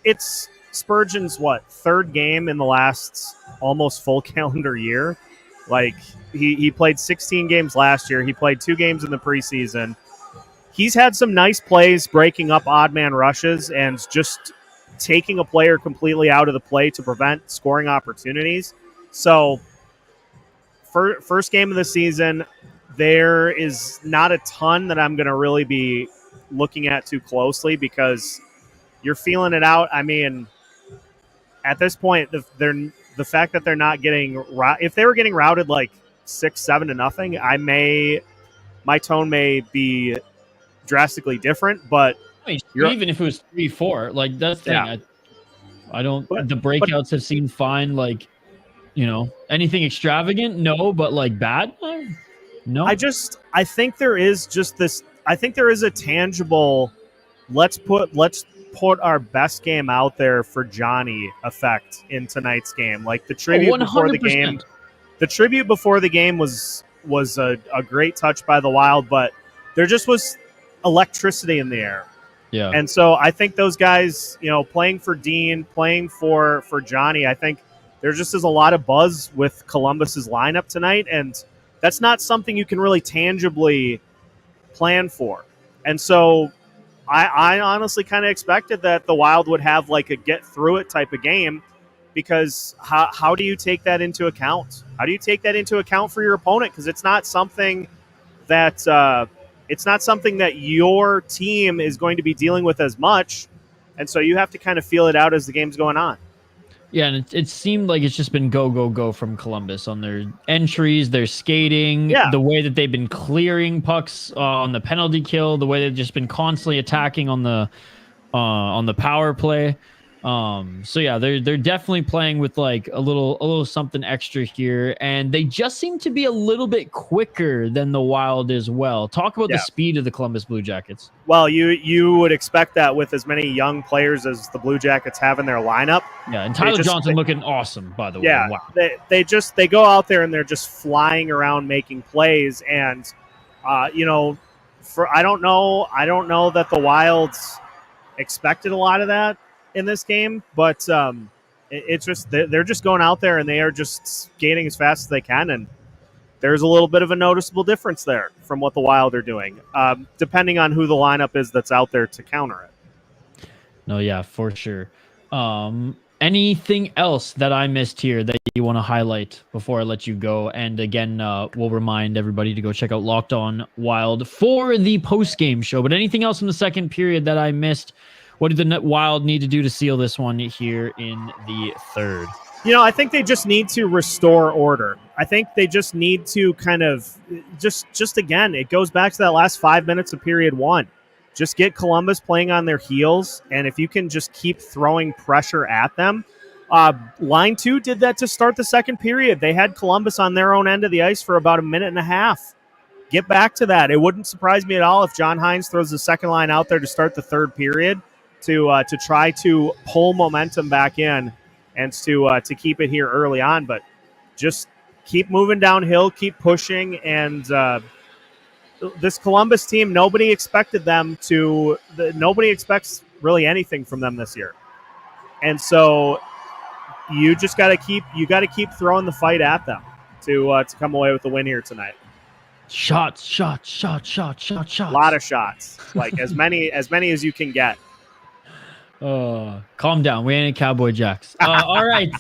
It's Spurgeon's third game in the last almost full calendar year. Like he played 16 games last year. He played 2 games in the preseason. He's had some nice plays breaking up odd man rushes and just taking a player completely out of the play to prevent scoring opportunities. So first game of the season, there is not a ton that I'm going to really be looking at too closely because you're feeling it out. I mean, at this point, the fact that they're not getting if they were getting routed like 6-7-0, my tone may be drastically different. But even if it was 3-4, like that's the thing. Yeah. I don't. The breakouts have seemed fine. Like, anything extravagant? No, but like bad? No. I think there is just this. I think there is a tangible. Let's put our best game out there for Johnny effect in tonight's game. Like the tribute before the game. The tribute before the game was a great touch by the Wild, but there just was electricity in the air. Yeah. And so I think those guys, playing for Dean, playing for Johnny, I think there just is a lot of buzz with Columbus's lineup tonight, and that's not something you can really tangibly plan for. And so I honestly kind of expected that the Wild would have like a get through it type of game, because how do you take that into account? How do you take that into account for your opponent? Because it's not something that your team is going to be dealing with as much, and so you have to kind of feel it out as the game's going on. Yeah, and it seemed like it's just been go from Columbus on their entries, their skating, the way that they've been clearing pucks on the penalty kill, the way they've just been constantly attacking on the power play. So yeah, they're definitely playing with like a little something extra here, and they just seem to be a little bit quicker than the Wild as well. Talk about the speed of the Columbus Blue Jackets. Well, you would expect that with as many young players as the Blue Jackets have in their lineup. Yeah, and Tyler Johnson looking awesome, by the way. Yeah, wow. They go out there and they're just flying around making plays, and I don't know that the Wilds expected a lot of that in this game, but it's just they're just going out there and they are just skating as fast as they can, and there's a little bit of a noticeable difference there from what the Wild are doing, depending on who the lineup is that's out there to counter it. No, yeah, for sure. Anything else that I missed here that you want to highlight before I let you go? And again, we'll remind everybody to go check out Locked On Wild for the post-game show. But anything else in the second period that I missed? What did the Wild need to do to seal this one here in the third? I think they just need to restore order. I think they just need to kind of just again, it goes back to that last 5 minutes of period one. Just get Columbus playing on their heels, and if you can just keep throwing pressure at them. Line 2 did that to start the second period. They had Columbus on their own end of the ice for about a minute and a half. Get back to that. It wouldn't surprise me at all if John Hines throws the second line out there to start the third period to try to pull momentum back in and to keep it here early on. But just keep moving downhill, keep pushing, and this Columbus team, nobody expects really anything from them this year. And so you just got to keep throwing the fight at them to come away with the win here tonight. Shots. A lot of shots, like as many as you can get. Calm down. We ain't Cowboy Jacks. All right.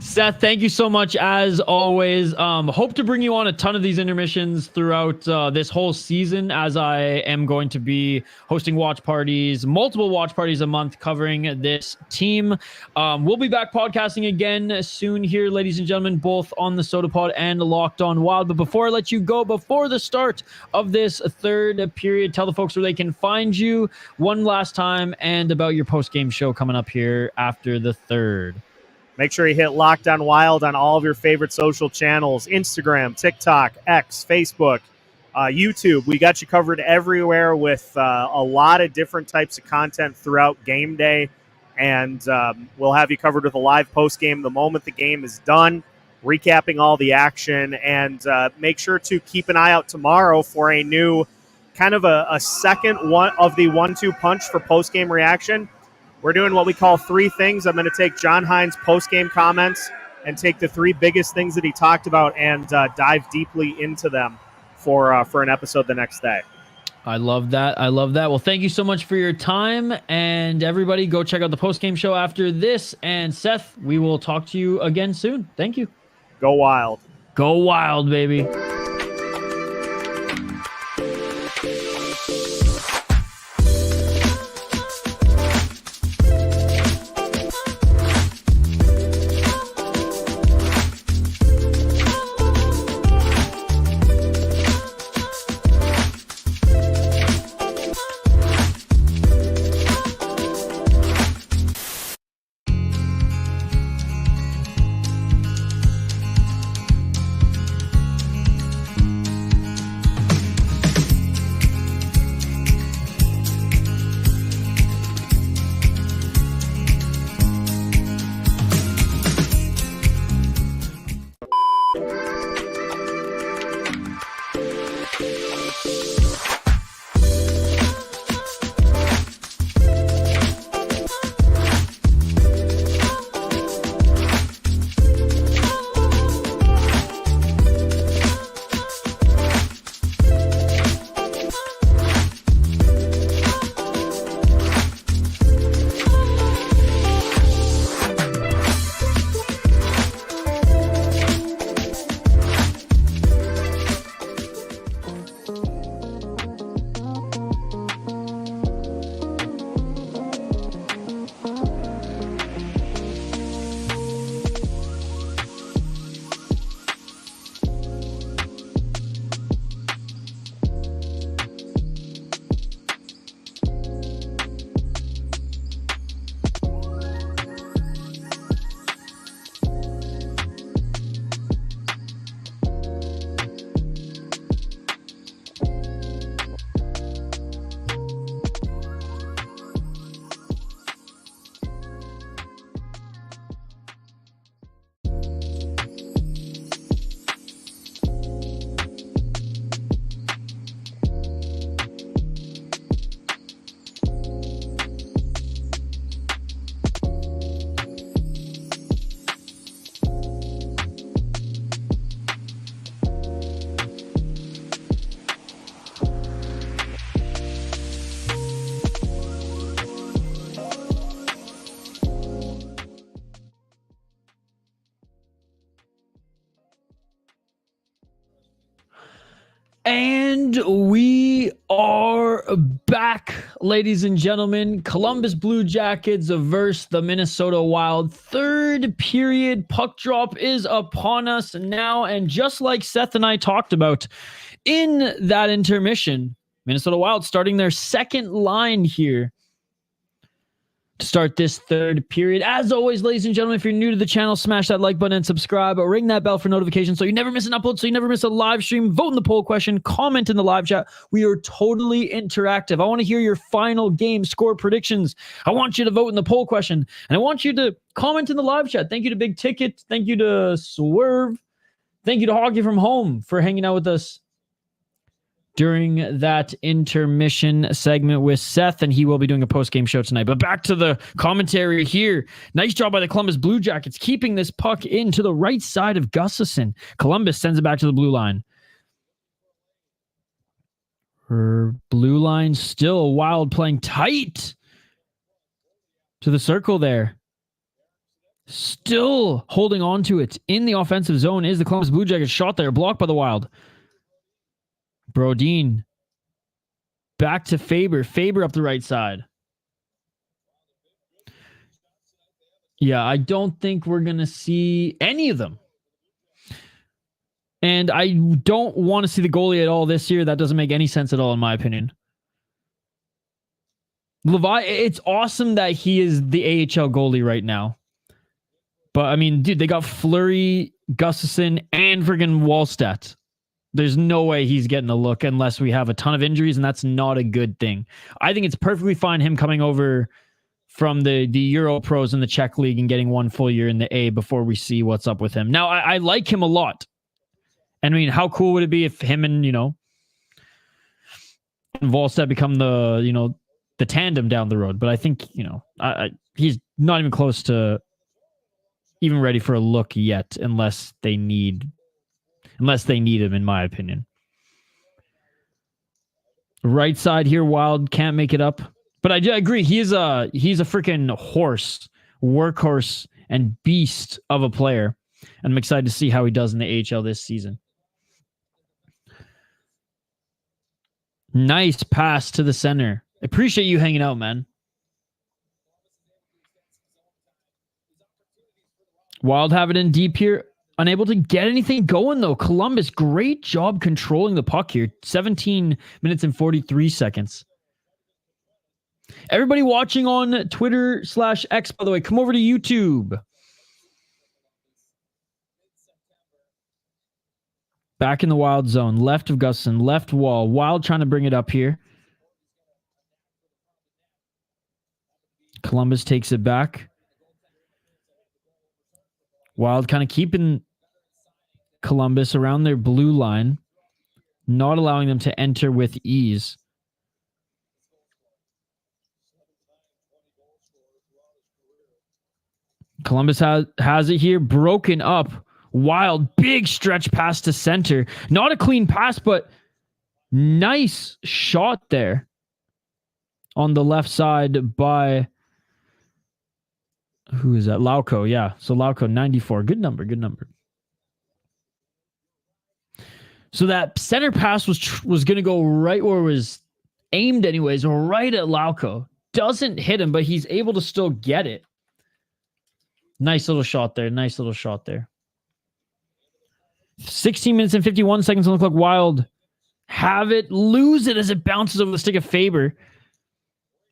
Seth, thank you so much as always. Hope to bring you on a ton of these intermissions throughout this whole season, as I am going to be hosting multiple watch parties a month covering this team. We'll be back podcasting again soon here, ladies and gentlemen, both on the Sota Pod and Locked On Wild. But before I let you go, before the start of this third period, tell the folks where they can find you one last time and about your post-game show coming up here after the third. Make sure you hit Locked On Wild on all of your favorite social channels: Instagram, TikTok, X, Facebook, YouTube. We got you covered everywhere with a lot of different types of content throughout game day. And we'll have you covered with a live post-game the moment the game is done, recapping all the action. And make sure to keep an eye out tomorrow for a new kind of a second one of the 1-2 punch for post-game reaction. We're doing what we call three things. I'm going to take John Hines' post-game comments and take the three biggest things that he talked about and dive deeply into them for an episode the next day. I love that. Well, thank you so much for your time. And everybody, go check out the post-game show after this. And Seth, we will talk to you again soon. Thank you. Go Wild. Go Wild, baby. And we are back, ladies and gentlemen. Columbus Blue Jackets versus the Minnesota Wild. Third period puck drop is upon us now. And just like Seth and I talked about in that intermission, Minnesota Wild starting their second line here to start this third period. As always, ladies and gentlemen, if you're new to the channel, smash that like button and subscribe. Ring that bell for notifications so you never miss an upload, so you never miss a live stream. Vote in the poll question. Comment in the live chat. We are totally interactive. I want to hear your final game score predictions. I want you to vote in the poll question, and I want you to comment in the live chat. Thank you to Big Ticket. Thank you to Swerve. Thank you to Hockey from Home for hanging out with us during that intermission segment with Seth, and he will be doing a post-game show tonight. But back to the commentary here. Nice job by the Columbus Blue Jackets, keeping this puck into the right side of Gustafsson. Columbus sends it back to the blue line. Her blue line still Wild playing tight to the circle there. Still holding on to it in the offensive zone is the Columbus Blue Jackets. Shot there, blocked by the Wild. Brodin back to Faber. Faber up the right side. Yeah, I don't think we're going to see any of them. And I don't want to see the goalie at all this year. That doesn't make any sense at all, in my opinion. Levi, it's awesome that he is the AHL goalie right now. But, I mean, dude, they got Fleury, Gustafsson, and friggin' Wallstedt. There's no way he's getting a look unless we have a ton of injuries, and that's not a good thing. I think it's perfectly fine him coming over from the Euro Pros in the Czech League and getting one full year in the A before we see what's up with him. Now, I like him a lot. I mean, how cool would it be if him and, Wallstedt become the tandem down the road? But I think, he's not even close to even ready for a look yet unless they need him, in my opinion. Right side here, Wild can't make it up. But I agree, he's a freaking workhorse, and beast of a player. And I'm excited to see how he does in the AHL this season. Nice pass to the center. Appreciate you hanging out, man. Wild have it in deep here. Unable to get anything going, though. Columbus, great job controlling the puck here. 17 minutes and 43 seconds. Everybody watching on Twitter/X, by the way, come over to YouTube. Back in the Wild zone. Left of Gustafsson. Left wall. Wild trying to bring it up here. Columbus takes it back. Wild kind of keeping Columbus around their blue line, not allowing them to enter with ease. Columbus has it here, broken up. Wild, big stretch pass to center. Not a clean pass, but nice shot there on the left side by... Who is that? Lauko, yeah. So Lauko, 94. Good number, good number. So that center pass was going to go right where it was aimed anyways, right at Lauko. Doesn't hit him, but he's able to still get it. Nice little shot there. Nice little shot there. 16 minutes and 51 seconds on the clock. Wild have it. Lose it as it bounces over the stick of Faber.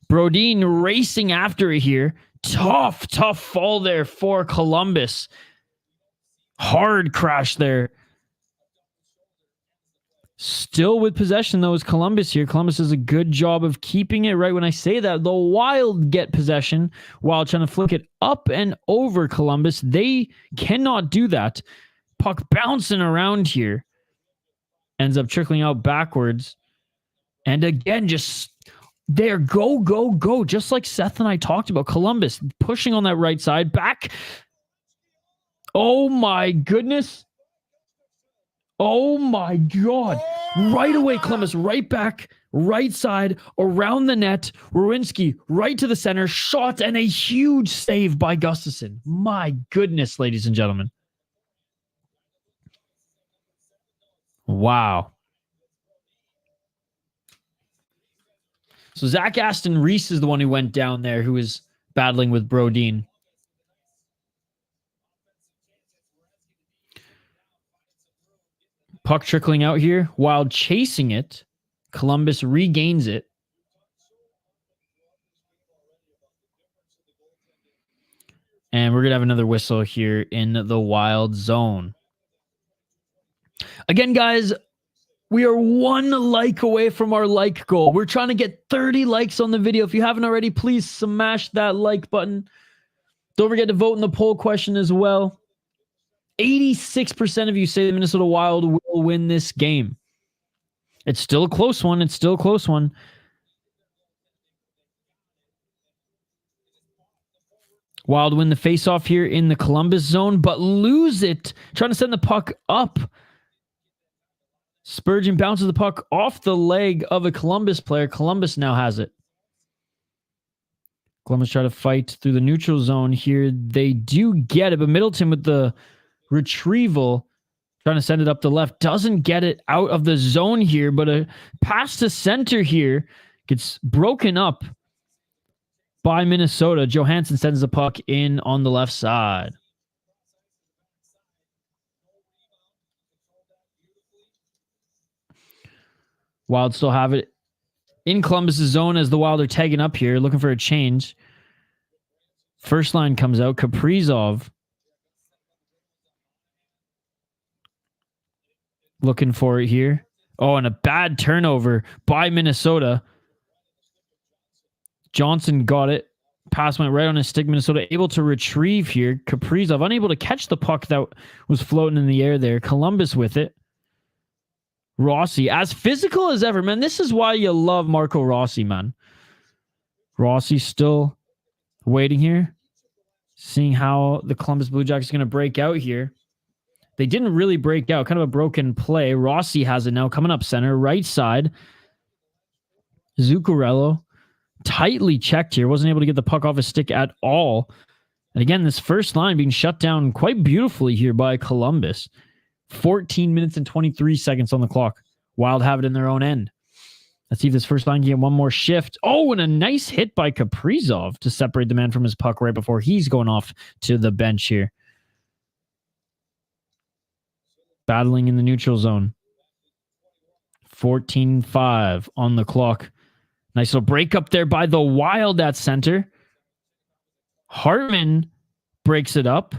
Brodin racing after it here. Tough fall there for Columbus. Hard crash there. Still with possession, though, is Columbus here. Columbus does a good job of keeping it. Right when I say that, the Wild get possession while trying to flick it up and over Columbus. They cannot do that. Puck bouncing around here. Ends up trickling out backwards. And again, just there. Go. Just like Seth and I talked about. Columbus pushing on that right side. Back. Oh, my goodness. Oh my God. Right away, Columbus, right back, right side, around the net. Rowinski, right to the center, shot, and a huge save by Gustafsson. My goodness, ladies and gentlemen. Wow. So Zach Aston Reese is the one who went down there, who was battling with Brodeen. Puck trickling out here. Wild chasing it. Columbus regains it. And we're going to have another whistle here in the Wild zone. Again, guys, we are 1 like away from our like goal. We're trying to get 30 likes on the video. If you haven't already, please smash that like button. Don't forget to vote in the poll question as well. 86% of you say the Minnesota Wild will win this game. It's still a close one. It's still a close one. Wild win the faceoff here in the Columbus zone, but lose it. Trying to send the puck up. Spurgeon bounces the puck off the leg of a Columbus player. Columbus now has it. Columbus try to fight through the neutral zone here. They do get it, but Middleton with the retrieval, trying to send it up the left, doesn't get it out of the zone here, but a pass to center here gets broken up by Minnesota. Johansson sends the puck in on the left side. Wild still have it in Columbus's zone as the Wild are tagging up here, looking for a change. First line comes out. Kaprizov looking for it here. Oh, and a bad turnover by Minnesota. Johnson got it. Pass went right on his stick. Minnesota able to retrieve here. Kaprizov unable to catch the puck that was floating in the air there. Columbus with it. Rossi, as physical as ever, man. This is why you love Marco Rossi, man. Rossi still waiting here. Seeing how the Columbus Blue Jackets are going to break out here. They didn't really break out. Kind of a broken play. Rossi has it now. Coming up center. Right side. Zuccarello. Tightly checked here. Wasn't able to get the puck off his stick at all. And again, this first line being shut down quite beautifully here by Columbus. 14 minutes and 23 seconds on the clock. Wild have it in their own end. Let's see if this first line can get one more shift. Oh, and a nice hit by Kaprizov to separate the man from his puck right before he's going off to the bench here. Battling in the neutral zone. 14-5 on the clock. Nice little break up there by the Wild at center. Hartman breaks it up.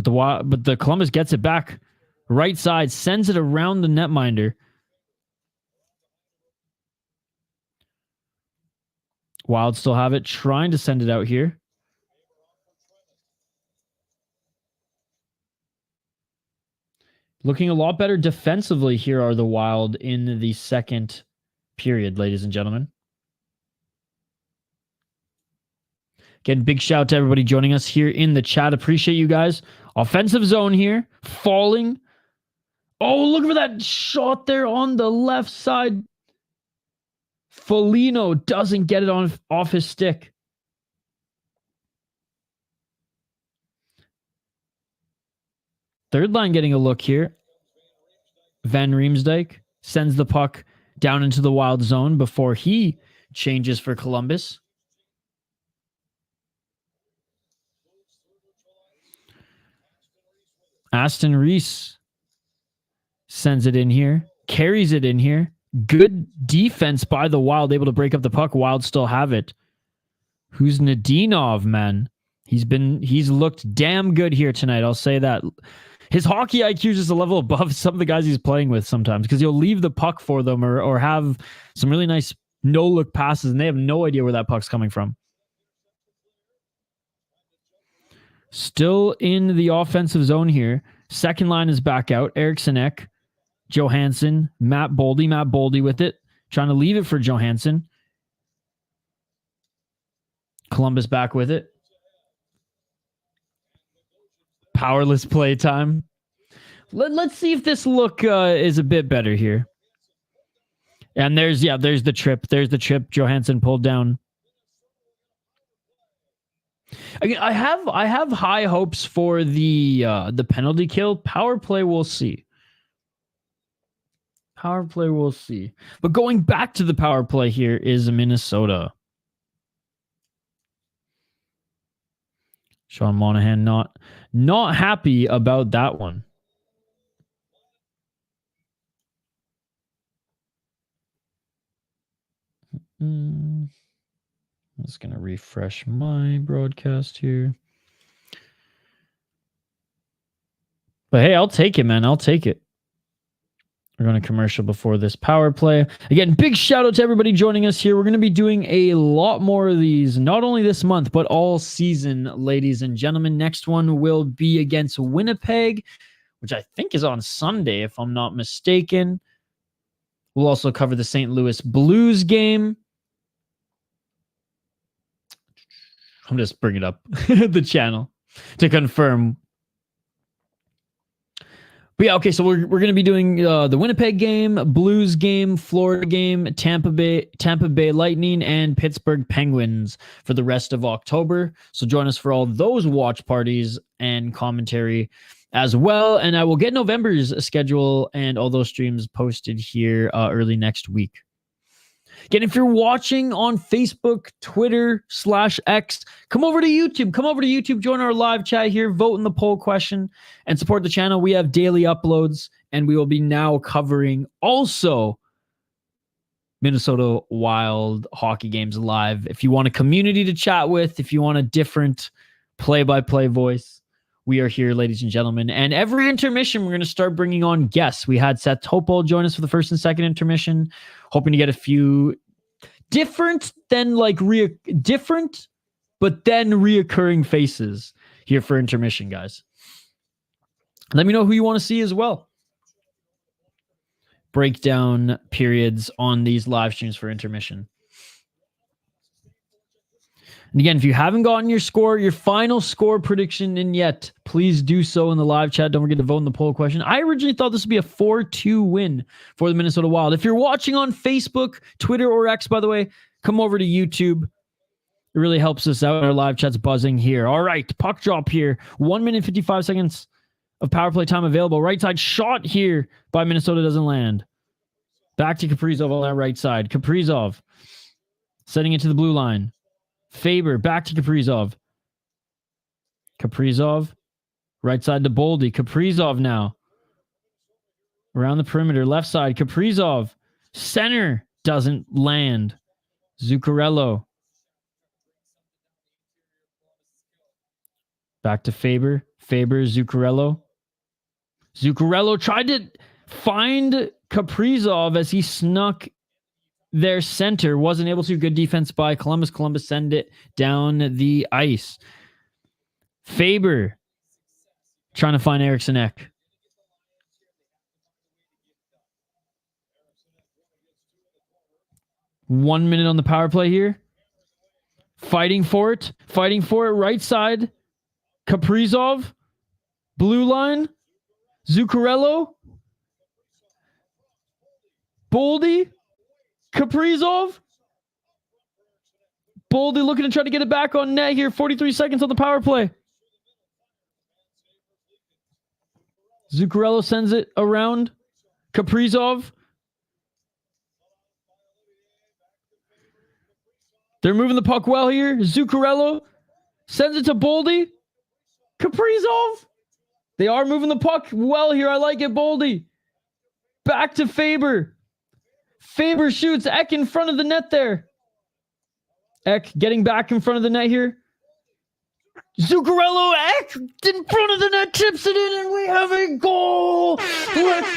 But the Columbus gets it back. Right side, sends it around the netminder. Wild still have it, trying to send it out here. Looking a lot better defensively here are the Wild in the second period, ladies and gentlemen. Again, big shout out to everybody joining us here in the chat. Appreciate you guys. Offensive zone here. Falling. Oh, look for that shot there on the left side. Foligno doesn't get it off his stick. Third line getting a look here. Van Riemsdyk sends the puck down into the Wild zone before he changes for Columbus. Aston Reese sends it in here, carries it in here. Good defense by the Wild, able to break up the puck. Wild still have it. Who's Nadinov, man? He's looked damn good here tonight. I'll say that. His hockey IQ is just a level above some of the guys he's playing with sometimes because he'll leave the puck for them or have some really nice no-look passes and they have no idea where that puck's coming from. Still in the offensive zone here. Second line is back out. Eriksson Ek, Johansson, Matt Boldy. Matt Boldy with it. Trying to leave it for Johansson. Columbus back with it. Powerless play time. Let's see if this look is a bit better here. And there's the trip. There's the trip. Johansson pulled down. Again, I have high hopes for the penalty kill. Power play, we'll see. Power play, we'll see. But going back to the power play here is Minnesota. Sean Monahan not happy about that one. I'm just going to refresh my broadcast here. But hey, I'll take it, man. I'll take it. We're going to commercial before this power play. Again, big shout out to everybody joining us here. We're going to be doing a lot more of these, not only this month, but all season, ladies and gentlemen. Next one will be against Winnipeg, which I think is on Sunday, if I'm not mistaken. We'll also cover the St. Louis Blues game. I'm just bringing up the channel to confirm. But yeah, okay, so we're going to be doing the Winnipeg game, Blues game, Florida game, Tampa Bay Lightning, and Pittsburgh Penguins for the rest of October. So join us for all those watch parties and commentary as well. And I will get November's schedule and all those streams posted here early next week. Again, if you're watching on Facebook, Twitter /X, come over to YouTube. Come over to YouTube, join our live chat here, vote in the poll question, and support the channel. We have daily uploads, and we will be now covering also Minnesota Wild hockey games live. If you want a community to chat with, if you want a different play-by-play voice, we are here, ladies and gentlemen. And every intermission, we're going to start bringing on guests. We had Seth Topol join us for the first and second intermission, hoping to get a few different, but then reoccurring faces here for intermission, guys. Let me know who you want to see as well. Breakdown periods on these live streams for intermission. And again, if you haven't gotten your final score prediction in yet, please do so in the live chat. Don't forget to vote in the poll question. I originally thought this would be a 4-2 win for the Minnesota Wild. If you're watching on Facebook, Twitter, or X, by the way, come over to YouTube. It really helps us out. Our live chat's buzzing here. All right, puck drop here. 1 minute, 55 seconds of power play time available. Right side shot here by Minnesota doesn't land. Back to Kaprizov on that right side. Kaprizov setting it to the blue line. Faber back to Kaprizov. Kaprizov right side to Boldy. Kaprizov now around the perimeter left side. Kaprizov center doesn't land. Zuccarello back to Faber. Zuccarello tried to find Kaprizov as he snuck their center, wasn't able to. Good defense by Columbus. Columbus send it down the ice. Faber trying to find Eriksson Ek. One minute on the power play here. Fighting for it. Right side. Kaprizov. Blue line. Zuccarello. Boldy. Kaprizov. Boldy looking to try to get it back on net here. 43 seconds on the power play. Zuccarello sends it around. Kaprizov. They're moving the puck well here. Zuccarello sends it to Boldy. Kaprizov. They are moving the puck well here. I like it, Boldy. Back to Faber. Faber shoots. Ek in front of the net there. Ek getting back in front of the net here. Zuccarello, Ek in front of the net, tips it in, and we have a goal. Let's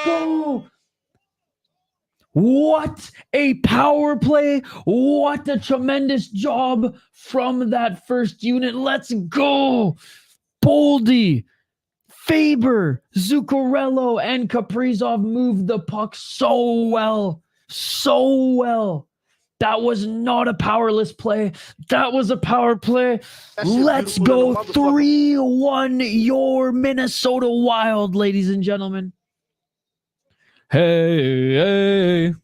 go. What a power play. What a tremendous job from that first unit. Let's go. Boldy, Faber, Zuccarello, and Kaprizov moved the puck so well. That was not a powerless play. That was a power play. Let's go 3-1 your Minnesota Wild, ladies and gentlemen. Hey.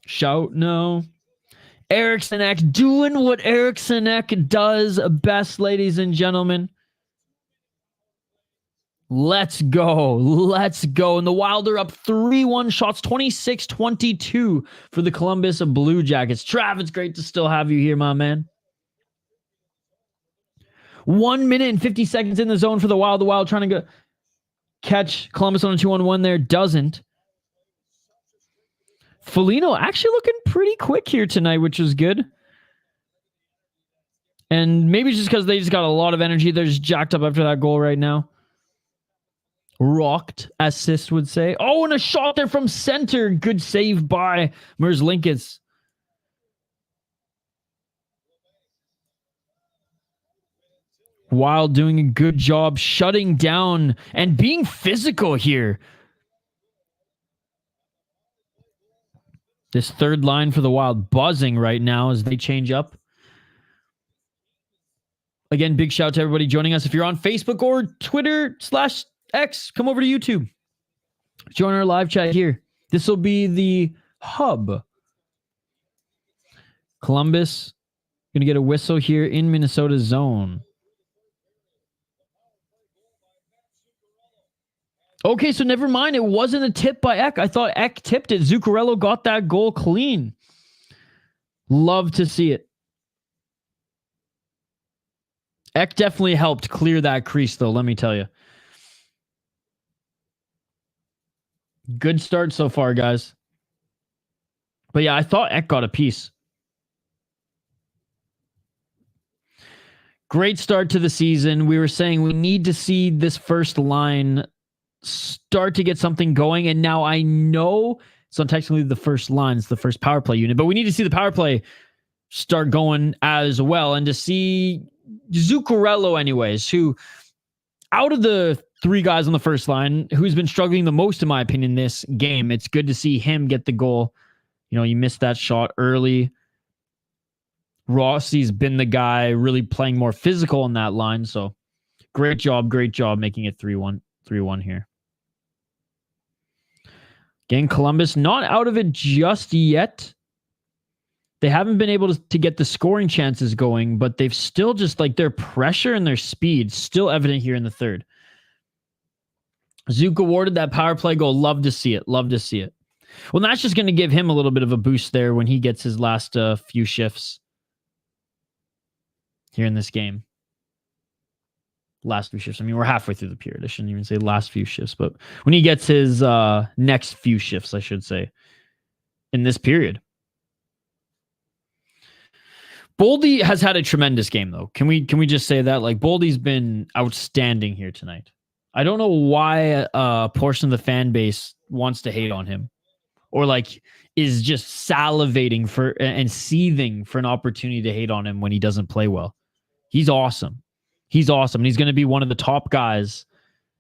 Shout no. Eriksson Ek doing what Eriksson Ek does best, ladies and gentlemen. Let's go. Let's go. And the Wild are up 3-1 shots, 26-22 for the Columbus Blue Jackets. Trav, it's great to still have you here, my man. 1 minute and 50 seconds in the zone for the Wild. The Wild trying to go catch Columbus on a 2-on-1 there. Doesn't. Foligno actually looking pretty quick here tonight, which is good. And maybe just because they just got a lot of energy. They're just jacked up after that goal right now. Rocked, as Sis would say. Oh, and a shot there from center. Good save by Merzlikins. Wild doing a good job shutting down and being physical here. This third line for the Wild buzzing right now as they change up. Again, big shout out to everybody joining us. If you're on Facebook or Twitter/X, come over to YouTube. Join our live chat here. This will be the hub. Columbus going to get a whistle here in Minnesota zone. Okay, so never mind. It wasn't a tip by Ek. I thought Ek tipped it. Zuccarello got that goal clean. Love to see it. Ek definitely helped clear that crease, though, let me tell you. Good start so far, guys. But yeah, I thought Ek got a piece. Great start to the season. We were saying we need to see this first line start to get something going. And now I know it's not technically the first line, it's the first power play unit, but we need to see the power play start going as well. And to see Zuccarello anyways, who out of the three guys on the first line, who's been struggling the most, in my opinion, this game, it's good to see him get the goal. You know, you missed that shot early. Rossi's been the guy really playing more physical on that line. So great job making it 3-1 here. Again, Columbus not out of it just yet. They haven't been able to get the scoring chances going, but they've still just like their pressure and their speed still evident here in the third. Zook awarded that power play goal. Love to see it. Love to see it. Well, that's just going to give him a little bit of a boost there when he gets his last few shifts here in this game. Last few shifts. I mean, we're halfway through the period. I shouldn't even say last few shifts, but when he gets his next few shifts, I should say, in this period. Boldy has had a tremendous game, though. Can we just say that? Like, Boldy's been outstanding here tonight. I don't know why a portion of the fan base wants to hate on him, or like is just salivating for and seething for an opportunity to hate on him when he doesn't play well. He's awesome. He's awesome. And he's going to be one of the top guys.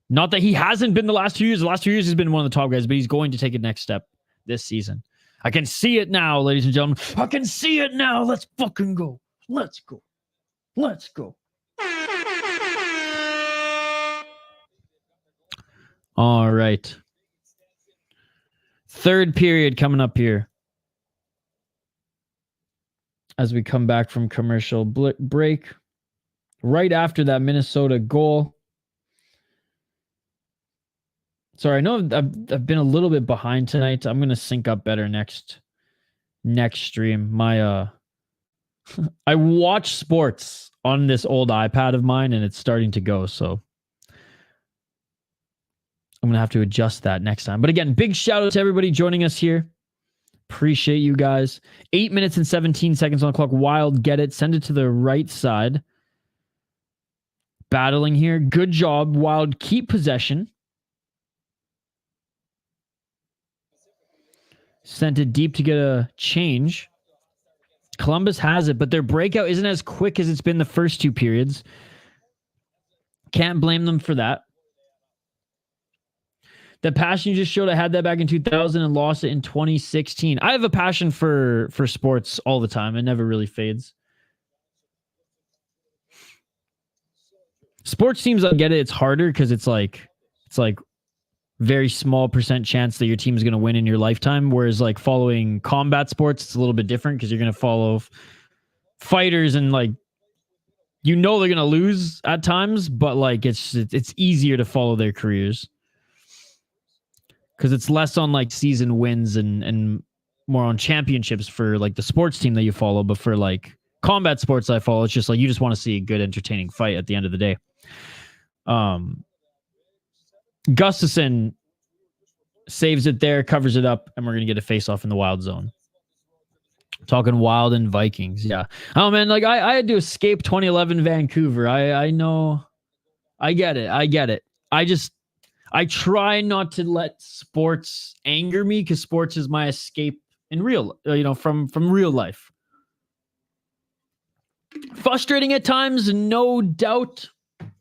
Not that he hasn't been the last 2 years. The last 2 years he's been one of the top guys, but he's going to take a next step this season. I can see it now, ladies and gentlemen. I can see it now. Let's fucking go. Let's go. Let's go. All right. Third period coming up here. As we come back from commercial break. Right after that Minnesota goal. Sorry, I know I've been a little bit behind tonight. I'm going to sync up better next stream. My I watch sports on this old iPad of mine and it's starting to go, so I'm going to have to adjust that next time. But again, big shout out to everybody joining us here. Appreciate you guys. 8 minutes and 17 seconds on the clock. Wild get it. Send it to the right side. Battling here. Good job. Wild keep possession. Sent it deep to get a change. Columbus has it, but their breakout isn't as quick as it's been the first two periods. Can't blame them for that. The passion you just showed, I had that back in 2000 and lost it in 2016. I have a passion for sports all the time. It never really fades. Sports teams, I get it. It's harder because it's like very small % chance that your team is going to win in your lifetime. Whereas like following combat sports, it's a little bit different because you're going to follow fighters and like You know they're going to lose at times, but like it's easier to follow their careers. Because it's less on like season wins and more on championships for like the sports team that you follow. But for like combat sports I follow, it's just like you just want to see a good, entertaining fight at the end of the day. Gustafson saves it there, covers it up, and we're going to get a face-off in the Wild zone. Talking Wild and Vikings, yeah. Oh, man, like I had to escape 2011 Vancouver. I know. I get it. I try not to let sports anger me because sports is my escape in real, from real life. Frustrating at times, no doubt,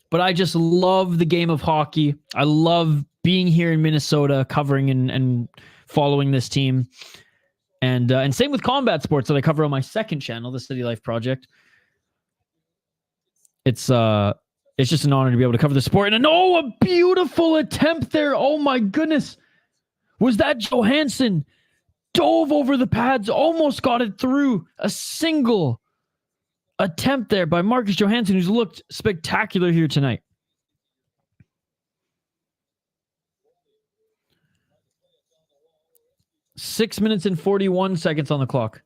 but I just love the game of hockey. I love being here in Minnesota, covering and following this team. And same with combat sports that I cover on my second channel, the City Life Project. It's just an honor to be able to cover the sport. And a beautiful attempt there. Oh my goodness. Was that Johansson? Dove over the pads, almost got it through. A single attempt there by Marcus Johansson, who's looked spectacular here tonight. Six minutes and 41 seconds on the clock.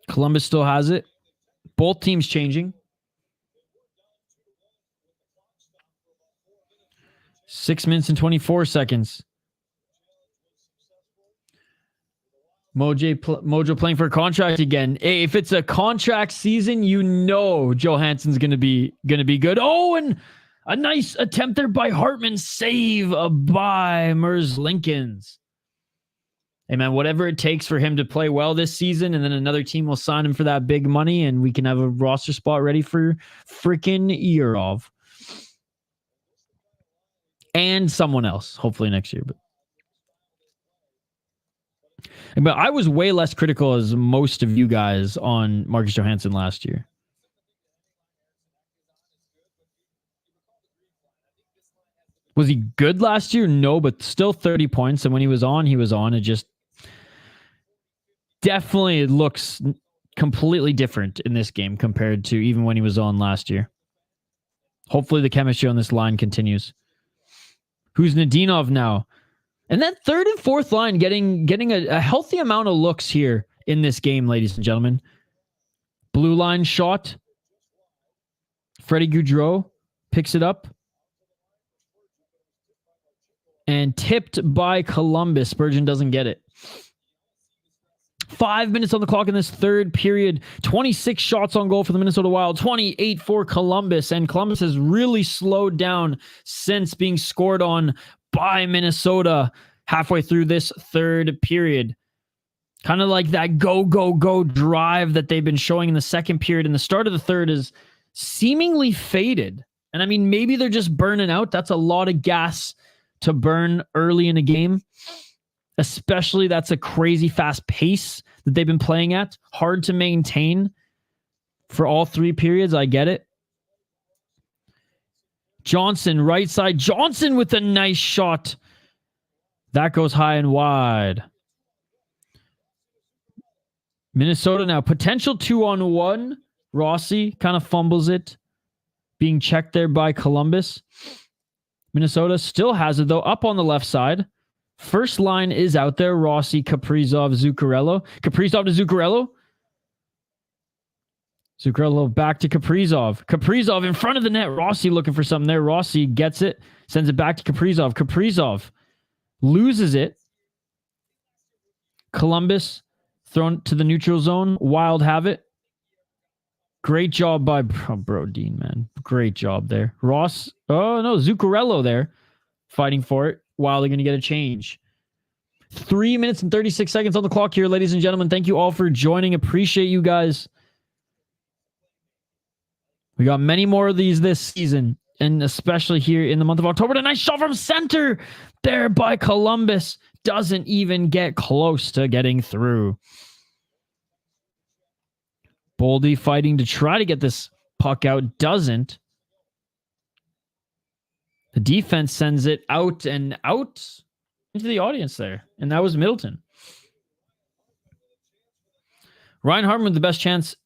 Columbus still has it. Both teams changing. 6 minutes and 24 seconds. Mojo playing for a contract again. Hey, if it's a contract season, Johansson's gonna be good. Oh, and a nice attempt there by Hartman. Save by Merzlikins. Hey, man, whatever it takes for him to play well this season, and then another team will sign him for that big money, and we can have a roster spot ready for freaking Yurov. And someone else, hopefully next year. But I was way less critical as most of you guys on Marcus Johansson last year. Was he good last year? No, but still 30 points. And when he was on, he was on. It just definitely looks completely different in this game compared to even when he was on last year. Hopefully the chemistry on this line continues. Who's Nadinov now? And that third and fourth line getting a healthy amount of looks here in this game, ladies and gentlemen. Blue line shot. Freddie Gaudreau picks it up. And tipped by Columbus. Spurgeon doesn't get it. 5 minutes on the clock in this third period. 26 shots on goal for the Minnesota Wild. 28 for Columbus. And Columbus has really slowed down since being scored on by Minnesota halfway through this third period. Kind of like that go, go, go drive that they've been showing in the second period. And the start of the third is seemingly faded. And I mean, maybe they're just burning out. That's a lot of gas to burn early in a game. Especially that's a crazy fast pace that they've been playing at. Hard to maintain for all three periods. I get it. Johnson, right side. Johnson with a nice shot. That goes high and wide. Minnesota now. Potential 2-on-1. Rossi kind of fumbles it. Being checked there by Columbus. Minnesota still has it, though, up on the left side. First line is out there. Rossi, Kaprizov, Zuccarello. Kaprizov to Zuccarello. Zuccarello back to Kaprizov. Kaprizov in front of the net. Rossi looking for something there. Rossi gets it. Sends it back to Kaprizov. Kaprizov loses it. Columbus thrown to the neutral zone. Wild have it. Great job by Brodin, man. Great job there. Ross. Oh, no. Zuccarello there. Fighting for it. Wild are going to get a change. 3 minutes and 36 seconds on the clock here, ladies and gentlemen. Thank you all for joining. Appreciate you guys. We got many more of these this season, and especially here in the month of October. A nice shot from center there by Columbus. Doesn't even get close to getting through. Boldy fighting to try to get this puck out. Doesn't. The defense sends it out and out into the audience there. And that was Middleton. Ryan Hartman with the best chance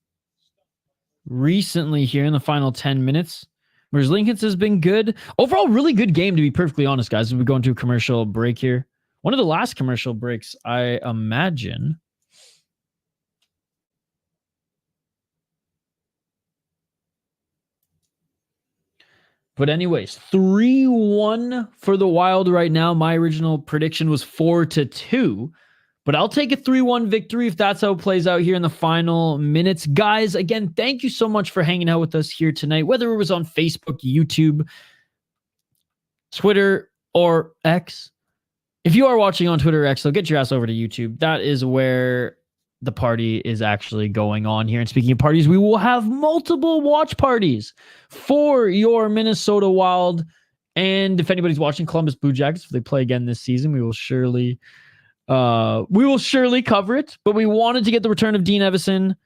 recently here in the final 10 minutes. Whereas Lincoln's has been good. Overall, really good game, to be perfectly honest, guys. We're going to a commercial break here. One of the last commercial breaks, I imagine. But anyways, 3-1 for the Wild right now. My original prediction was 4-2. But I'll take a 3-1 victory if that's how it plays out here in the final minutes. Guys, again, thank you so much for hanging out with us here tonight, whether it was on Facebook, YouTube, Twitter, or X. If you are watching on Twitter or X, so get your ass over to YouTube. That is where the party is actually going on here. And speaking of parties, we will have multiple watch parties for your Minnesota Wild. And if anybody's watching Columbus Blue Jackets, if they play again this season, we will surely cover it. But we wanted to get the return of Dean Evison.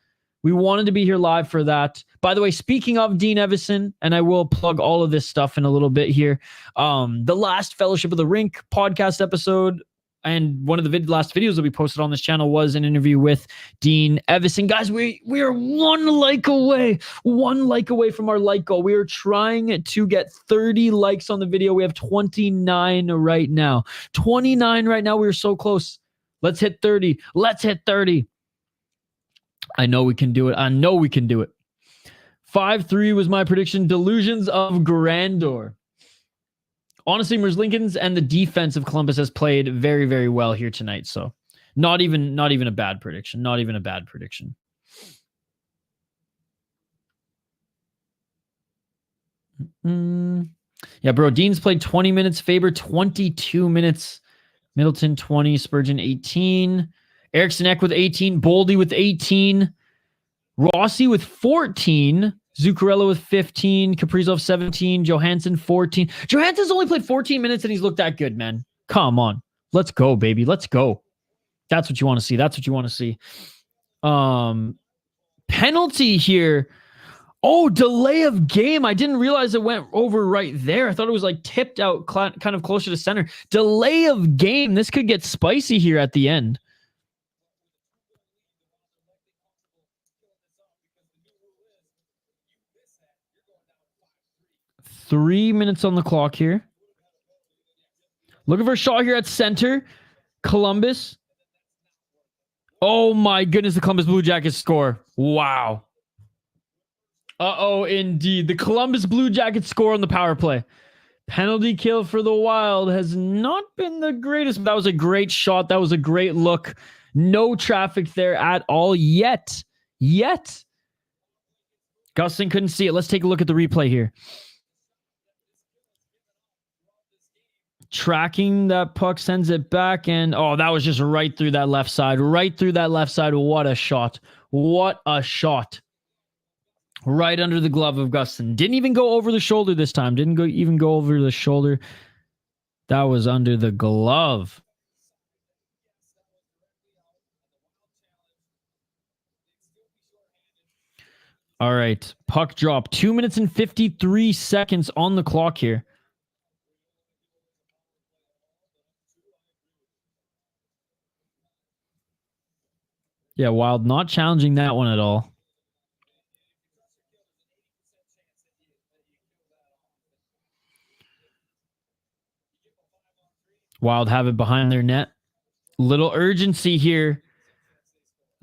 We wanted to be here live for that. By the way, speaking of Dean Evison, and I will plug all of this stuff in a little bit here. The last Fellowship of the Rink podcast episode and one of the last videos that we posted on this channel was an interview with Dean Evison. Guys, we are one like away from our like goal. We are trying to get 30 likes on the video. We have 29 right now. 29 right now. We are so close. Let's hit 30. Let's hit 30. I know we can do it. 5-3 was my prediction. Delusions of grandeur. Honestly, Mers Lincoln's and the defense of Columbus has played very, very well here tonight. So not even a bad prediction. Not even a bad prediction. Yeah, bro. Dean's played 20 minutes. Faber 22 minutes. Middleton 20. Spurgeon 18. Eriksson Ek with 18. Boldy with 18. Rossi with 14. Zuccarello with 15, Kaprizov 17, Johansson 14. Johansson's only played 14 minutes and he's looked that good, man. Come on. Let's go, baby. Let's go. That's what you want to see. Penalty here. Oh, delay of game. I didn't realize it went over right there. I thought it was like tipped out kind of closer to center. Delay of game. This could get spicy here at the end. 3 minutes on the clock here. Looking for a shot here at center. Columbus. Oh my goodness, the Columbus Blue Jackets score. Wow. Uh-oh, indeed. The Columbus Blue Jackets score on the power play. Penalty kill for the Wild has not been the greatest, but that was a great shot. That was a great look. No traffic there at all yet. Gustin couldn't see it. Let's take a look at the replay here. Tracking that puck, sends it back, and oh, that was just right through that left side. What a shot. Right under the glove of Gustin. Didn't even go over the shoulder this time. That was under the glove. All right. Puck drop. 2 minutes and 53 seconds on the clock here. Yeah, Wild not challenging that one at all. Wild have it behind their net. Little urgency here.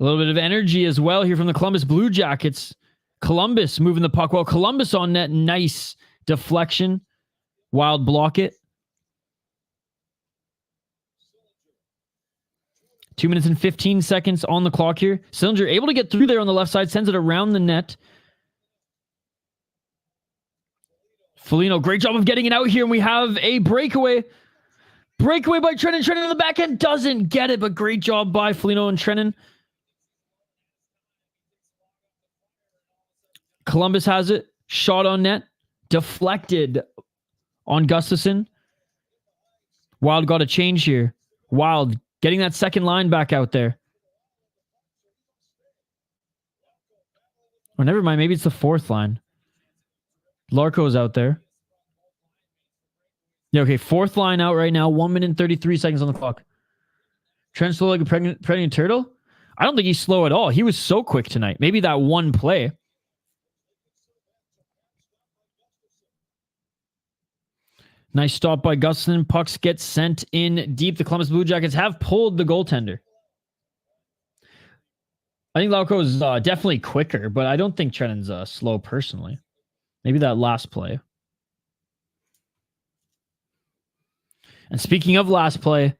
A little bit of energy as well here from the Columbus Blue Jackets. Columbus moving the puck well. Columbus on net. Nice deflection. Wild block it. 2 minutes and 15 seconds on the clock here. Sillinger able to get through there on the left side. Sends it around the net. Foligno, great job of getting it out here. And we have a breakaway. Breakaway by Trennan. Trennan on the back end doesn't get it, but great job by Foligno and Trennan. Columbus has it. Shot on net. Deflected on Gustafsson. Wild got a change here. Wild getting that second line back out there. Or never mind. Maybe it's the fourth line. Larko's out there. Yeah, okay. Fourth line out right now. 1 minute and 33 seconds on the clock. Trent slow like a pregnant turtle. I don't think he's slow at all. He was so quick tonight. Maybe that one play. Nice stop by Gustafson. Pucks get sent in deep. The Columbus Blue Jackets have pulled the goaltender. I think Lauko is definitely quicker, but I don't think Trennan's slow personally. Maybe that last play. And speaking of last play,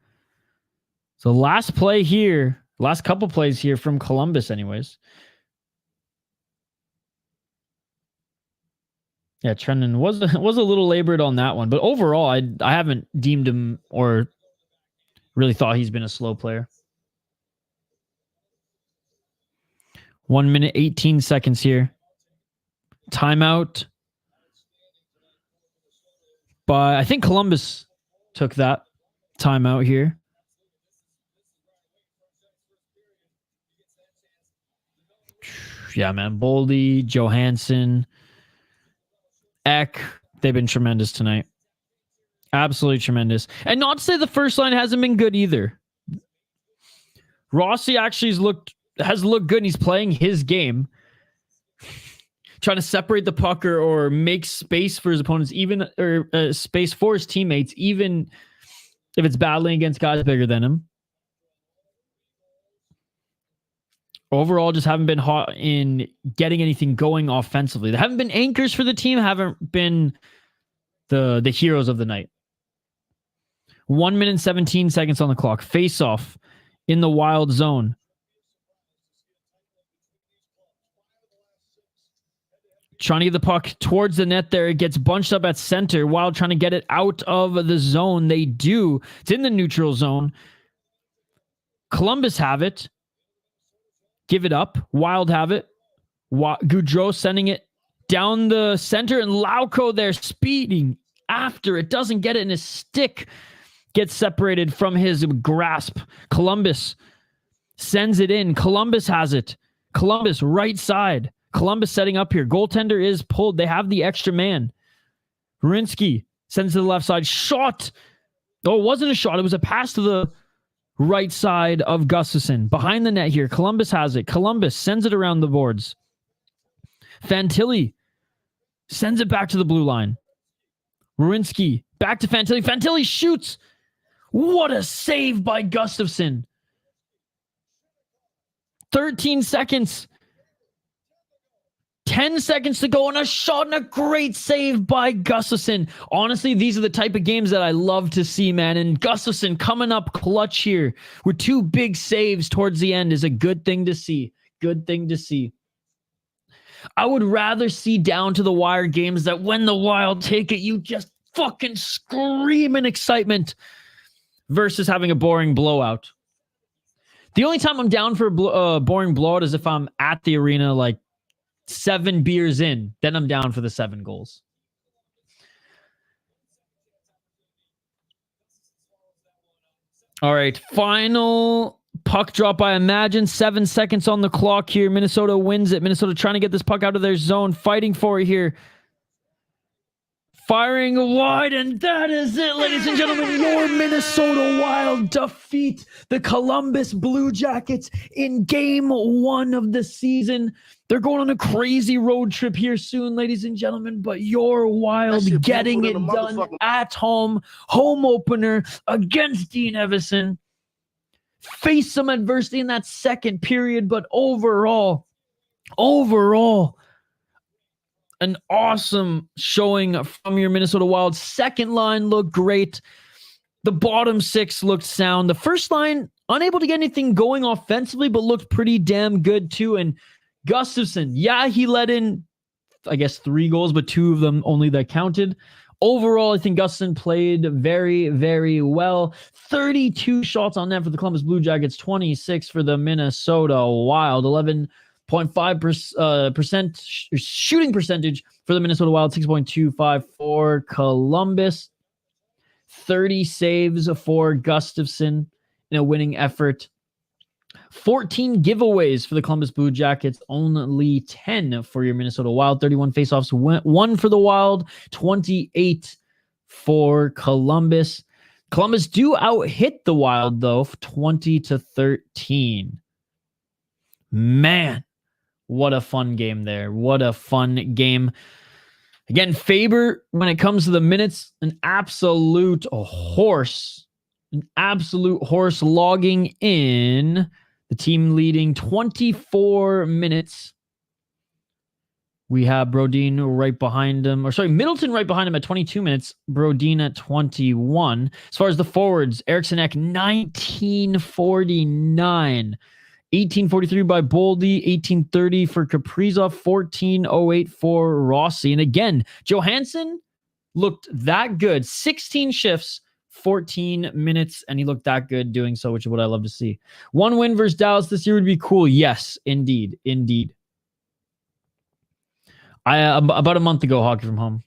so last play here, last couple plays here from Columbus anyways. Yeah, Trennan was a little labored on that one, but overall, I haven't deemed him or really thought he's been a slow player. 1 minute, 18 seconds here. Timeout. But I think Columbus took that timeout here. Yeah, man. Boldy, Johansson, Eck, they've been tremendous tonight. Absolutely tremendous. And not to say the first line hasn't been good either. Rossi actually has looked good and he's playing his game. Trying to separate the puck or make space for his opponents, space for his teammates, even if it's battling against guys bigger than him. Overall, just haven't been hot in getting anything going offensively. They haven't been anchors for the team, haven't been the heroes of the night. 1 minute and 17 seconds on the clock. Face off in the Wild zone. Trying to get the puck towards the net there. It gets bunched up at center. Wild trying to get it out of the zone. They do. It's in the neutral zone. Columbus have it. Give it up. Wild have it. Goudreau sending it down the center. And Lauko there speeding after it. Doesn't get it in his stick. Gets separated from his grasp. Columbus sends it in. Columbus has it. Columbus right side. Columbus setting up here. Goaltender is pulled. They have the extra man. Rinsky sends to the left side. Shot. Oh, it wasn't a shot. It was a pass to the right side of Gustafson. Behind the net here. Columbus has it. Columbus sends it around the boards. Fantilli sends it back to the blue line. Rinsky back to Fantilli. Fantilli shoots. What a save by Gustafson. 13 seconds. 10 seconds to go and a shot and a great save by Gustafson. Honestly, these are the type of games that I love to see, man. And Gustafson coming up clutch here with two big saves towards the end is a good thing to see. Good thing to see. I would rather see down to the wire games that when the Wild take it, you just fucking scream in excitement versus having a boring blowout. The only time I'm down for a boring blowout is if I'm at the arena like 7 beers in, then I'm down for the 7 goals. All right, final puck drop by Imagine. 7 seconds on the clock here. Minnesota wins it. Minnesota trying to get this puck out of their zone, fighting for it here. Firing wide, and that is it, ladies and gentlemen. Your Minnesota Wild defeat the Columbus Blue Jackets in Game 1 of the season. They're going on a crazy road trip here soon, ladies and gentlemen, but your Wild getting it done at home. Home opener against Dean Evison. Faced some adversity in that second period, but overall, an awesome showing from your Minnesota Wild. Second line looked great. The bottom 6 looked sound. The first line, unable to get anything going offensively, but looked pretty damn good too. And Gustafson, yeah, he let in, I guess, 3 goals, but 2 of them only that counted. Overall, I think Gustafson played very, very well. 32 shots on net for the Columbus Blue Jackets, 26 for the Minnesota Wild, 11.5% shooting percentage for the Minnesota Wild, 6.25 for Columbus. 30 saves for Gustafson in a winning effort. 14 giveaways for the Columbus Blue Jackets, only 10 for your Minnesota Wild. 31 faceoffs, 1 for the Wild, 28 for Columbus. Columbus do out-hit the Wild, though, 20-13. Man, what a fun game there. What a fun game. Again, Faber, when it comes to the minutes, an absolute horse. An absolute horse, logging in the team leading 24 minutes. We have Brodin right behind him, Middleton right behind him at 22 minutes, Brodin at 21. As far as the forwards, Eriksson Ek, 1949. 1843 by Boldy, 1830 for Kaprizov, 1408 for Rossi. And again, Johansson looked that good. 16 shifts, 14 minutes, and he looked that good doing so, which is what I love to see. One win versus Dallas this year would be cool. Yes, indeed. About a month ago, Hockey from Home.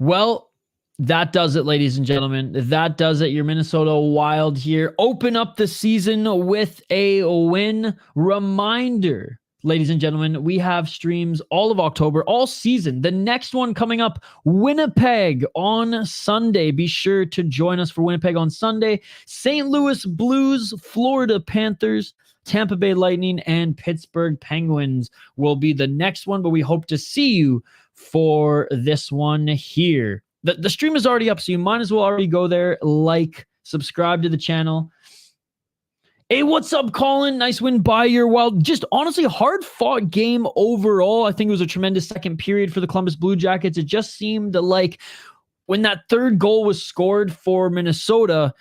Well, that does it, ladies and gentlemen. That does it. Your Minnesota Wild here open up the season with a win. Reminder, ladies and gentlemen, we have streams all of October, all season. The next one coming up, Winnipeg on Sunday. Be sure to join us for Winnipeg on Sunday. St. Louis Blues, Florida Panthers, Tampa Bay Lightning, and Pittsburgh Penguins will be the next one, but we hope to see you for this one here. The stream is already up, so you might as well already go there, like, subscribe to the channel. Hey, what's up, Colin? Nice win by your Wild. Just honestly, hard-fought game overall. I think it was a tremendous second period for the Columbus Blue Jackets. It just seemed like when that third goal was scored for Minnesota,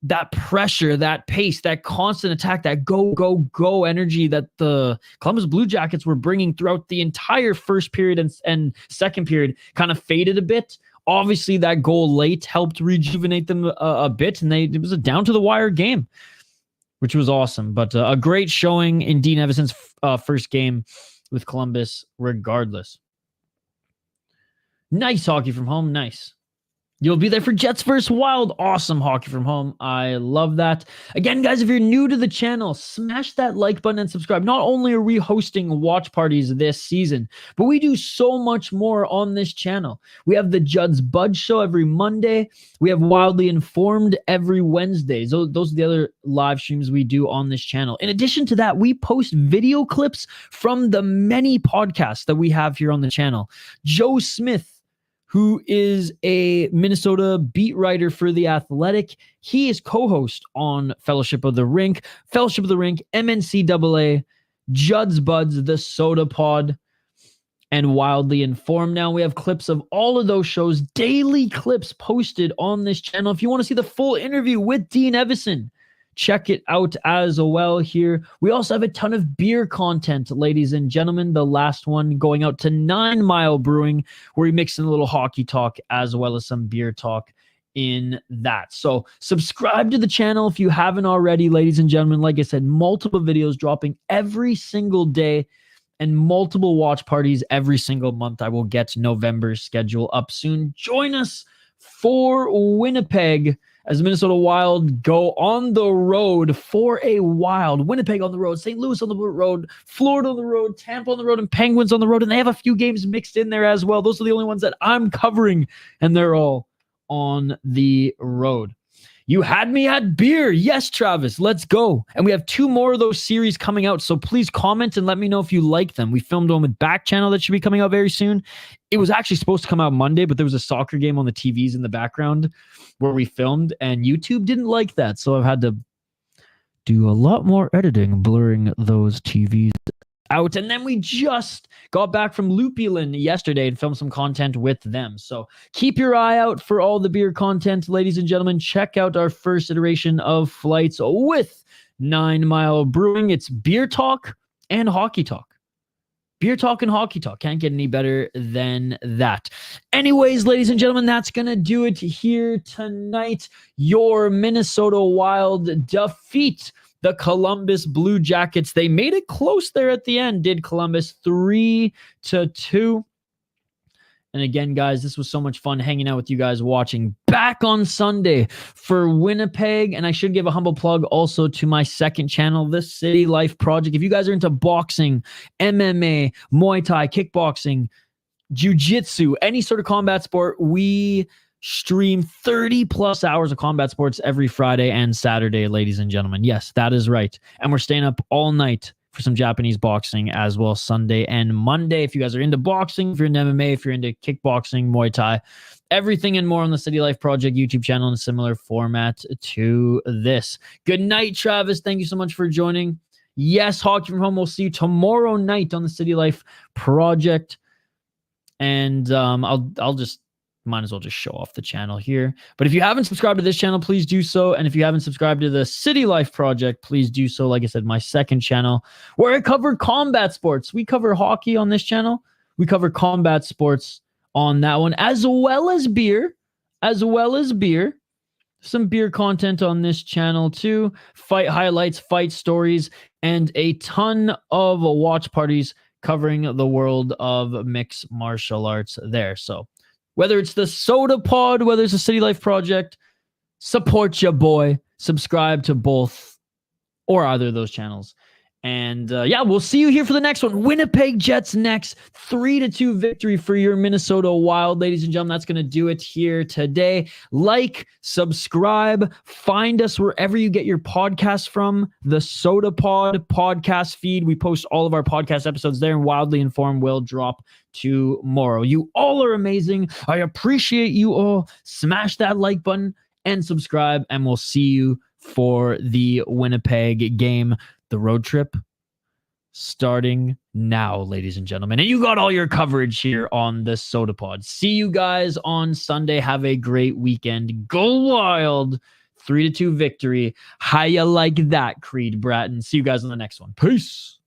that pressure, that pace, that constant attack, that go, go, go energy that the Columbus Blue Jackets were bringing throughout the entire first period and second period kind of faded a bit. Obviously, that goal late helped rejuvenate them a bit, and it was a down-to-the-wire game, which was awesome. But a great showing in Dean Evason's first game with Columbus regardless. Nice Hockey from Home. Nice. You'll be there for Jets vs. Wild. Awesome Hockey from Home. I love that. Again, guys, if you're new to the channel, smash that like button and subscribe. Not only are we hosting watch parties this season, but we do so much more on this channel. We have the Judd's Bud Show every Monday. We have Wildly Informed every Wednesday. Those are the other live streams we do on this channel. In addition to that, we post video clips from the many podcasts that we have here on the channel. Joe Smith, who is a Minnesota beat writer for The Athletic. He is co-host on Fellowship of the Rink, MNCAA, Judd's Buds, the Sota Pod, and Wildly Informed. Now we have clips of all of those shows, daily clips posted on this channel. If you want to see the full interview with Dean Evason, check it out as well here. We also have a ton of beer content, ladies and gentlemen. The last one going out to 9 Mile Brewing, where we mix in a little hockey talk as well as some beer talk in that. So subscribe to the channel if you haven't already, ladies and gentlemen. Like I said, multiple videos dropping every single day and multiple watch parties every single month. I will get November's schedule up soon. Join us for Winnipeg as the Minnesota Wild go on the road for a Wild. Winnipeg on the road, St. Louis on the road, Florida on the road, Tampa on the road, and Penguins on the road. And they have a few games mixed in there as well. Those are the only ones that I'm covering, and they're all on the road. You had me at beer. Yes, Travis, let's go. And we have 2 more of those series coming out, so please comment and let me know if you like them. We filmed one with Back Channel that should be coming out very soon. It was actually supposed to come out Monday, but there was a soccer game on the TVs in the background where we filmed, and YouTube didn't like that, so I've had to do a lot more editing, blurring those TVs out. And then we just got back from Lupulin yesterday and filmed some content with them. So keep your eye out for all the beer content, ladies and gentlemen. Check out our first iteration of Flights with 9 Mile Brewing. It's beer talk and hockey talk. Beer talk and hockey talk. Can't get any better than that. Anyways, ladies and gentlemen, that's going to do it here tonight. Your Minnesota Wild defeat the Columbus Blue Jackets. They made it close there at the end, did Columbus, 3-2. And again, guys, this was so much fun hanging out with you guys watching. Back on Sunday for Winnipeg. And I should give a humble plug also to my second channel, The City Life Project. If you guys are into boxing, MMA, Muay Thai, kickboxing, jiu-jitsu, any sort of combat sport, we stream 30 plus hours of combat sports every Friday and Saturday, ladies and gentlemen. Yes, that is right. And we're staying up all night for some Japanese boxing as well, Sunday and Monday. If you guys are into boxing, if you're into MMA, if you're into kickboxing, Muay Thai, everything and more on the City Life Project YouTube channel in a similar format to this. Good night, Travis. Thank you so much for joining. Yes, Hockey from Home. We'll see you tomorrow night on the City Life Project. And I'll just might as well just show off the channel here. But if you haven't subscribed to this channel, please do so. And if you haven't subscribed to the City Life Project, please do so. Like I said, my second channel where I cover combat sports. We cover hockey on this channel. We cover combat sports on that one, as well as beer. Some beer content on this channel too. Fight highlights, fight stories, and a ton of watch parties covering the world of mixed martial arts there. So whether it's the Sota Pod, whether it's the City Life Project, support your boy. Subscribe to both or either of those channels. And yeah, we'll see you here for the next one. Winnipeg Jets next. 3-2 victory for your Minnesota Wild, ladies and gentlemen. That's going to do it here today. Like, subscribe, find us wherever you get your podcasts from. The Sota Pod podcast feed. We post all of our podcast episodes there, and Wildly Informed will drop tomorrow. You all are amazing. I appreciate you all. Smash that like button and subscribe, and we'll see you for the Winnipeg game. The road trip starting now, ladies and gentlemen. And you got all your coverage here on the Sota Pod. See you guys on Sunday. Have a great weekend. Go Wild. 3-2 victory. How you like that, Creed Bratton? See you guys on the next one. Peace.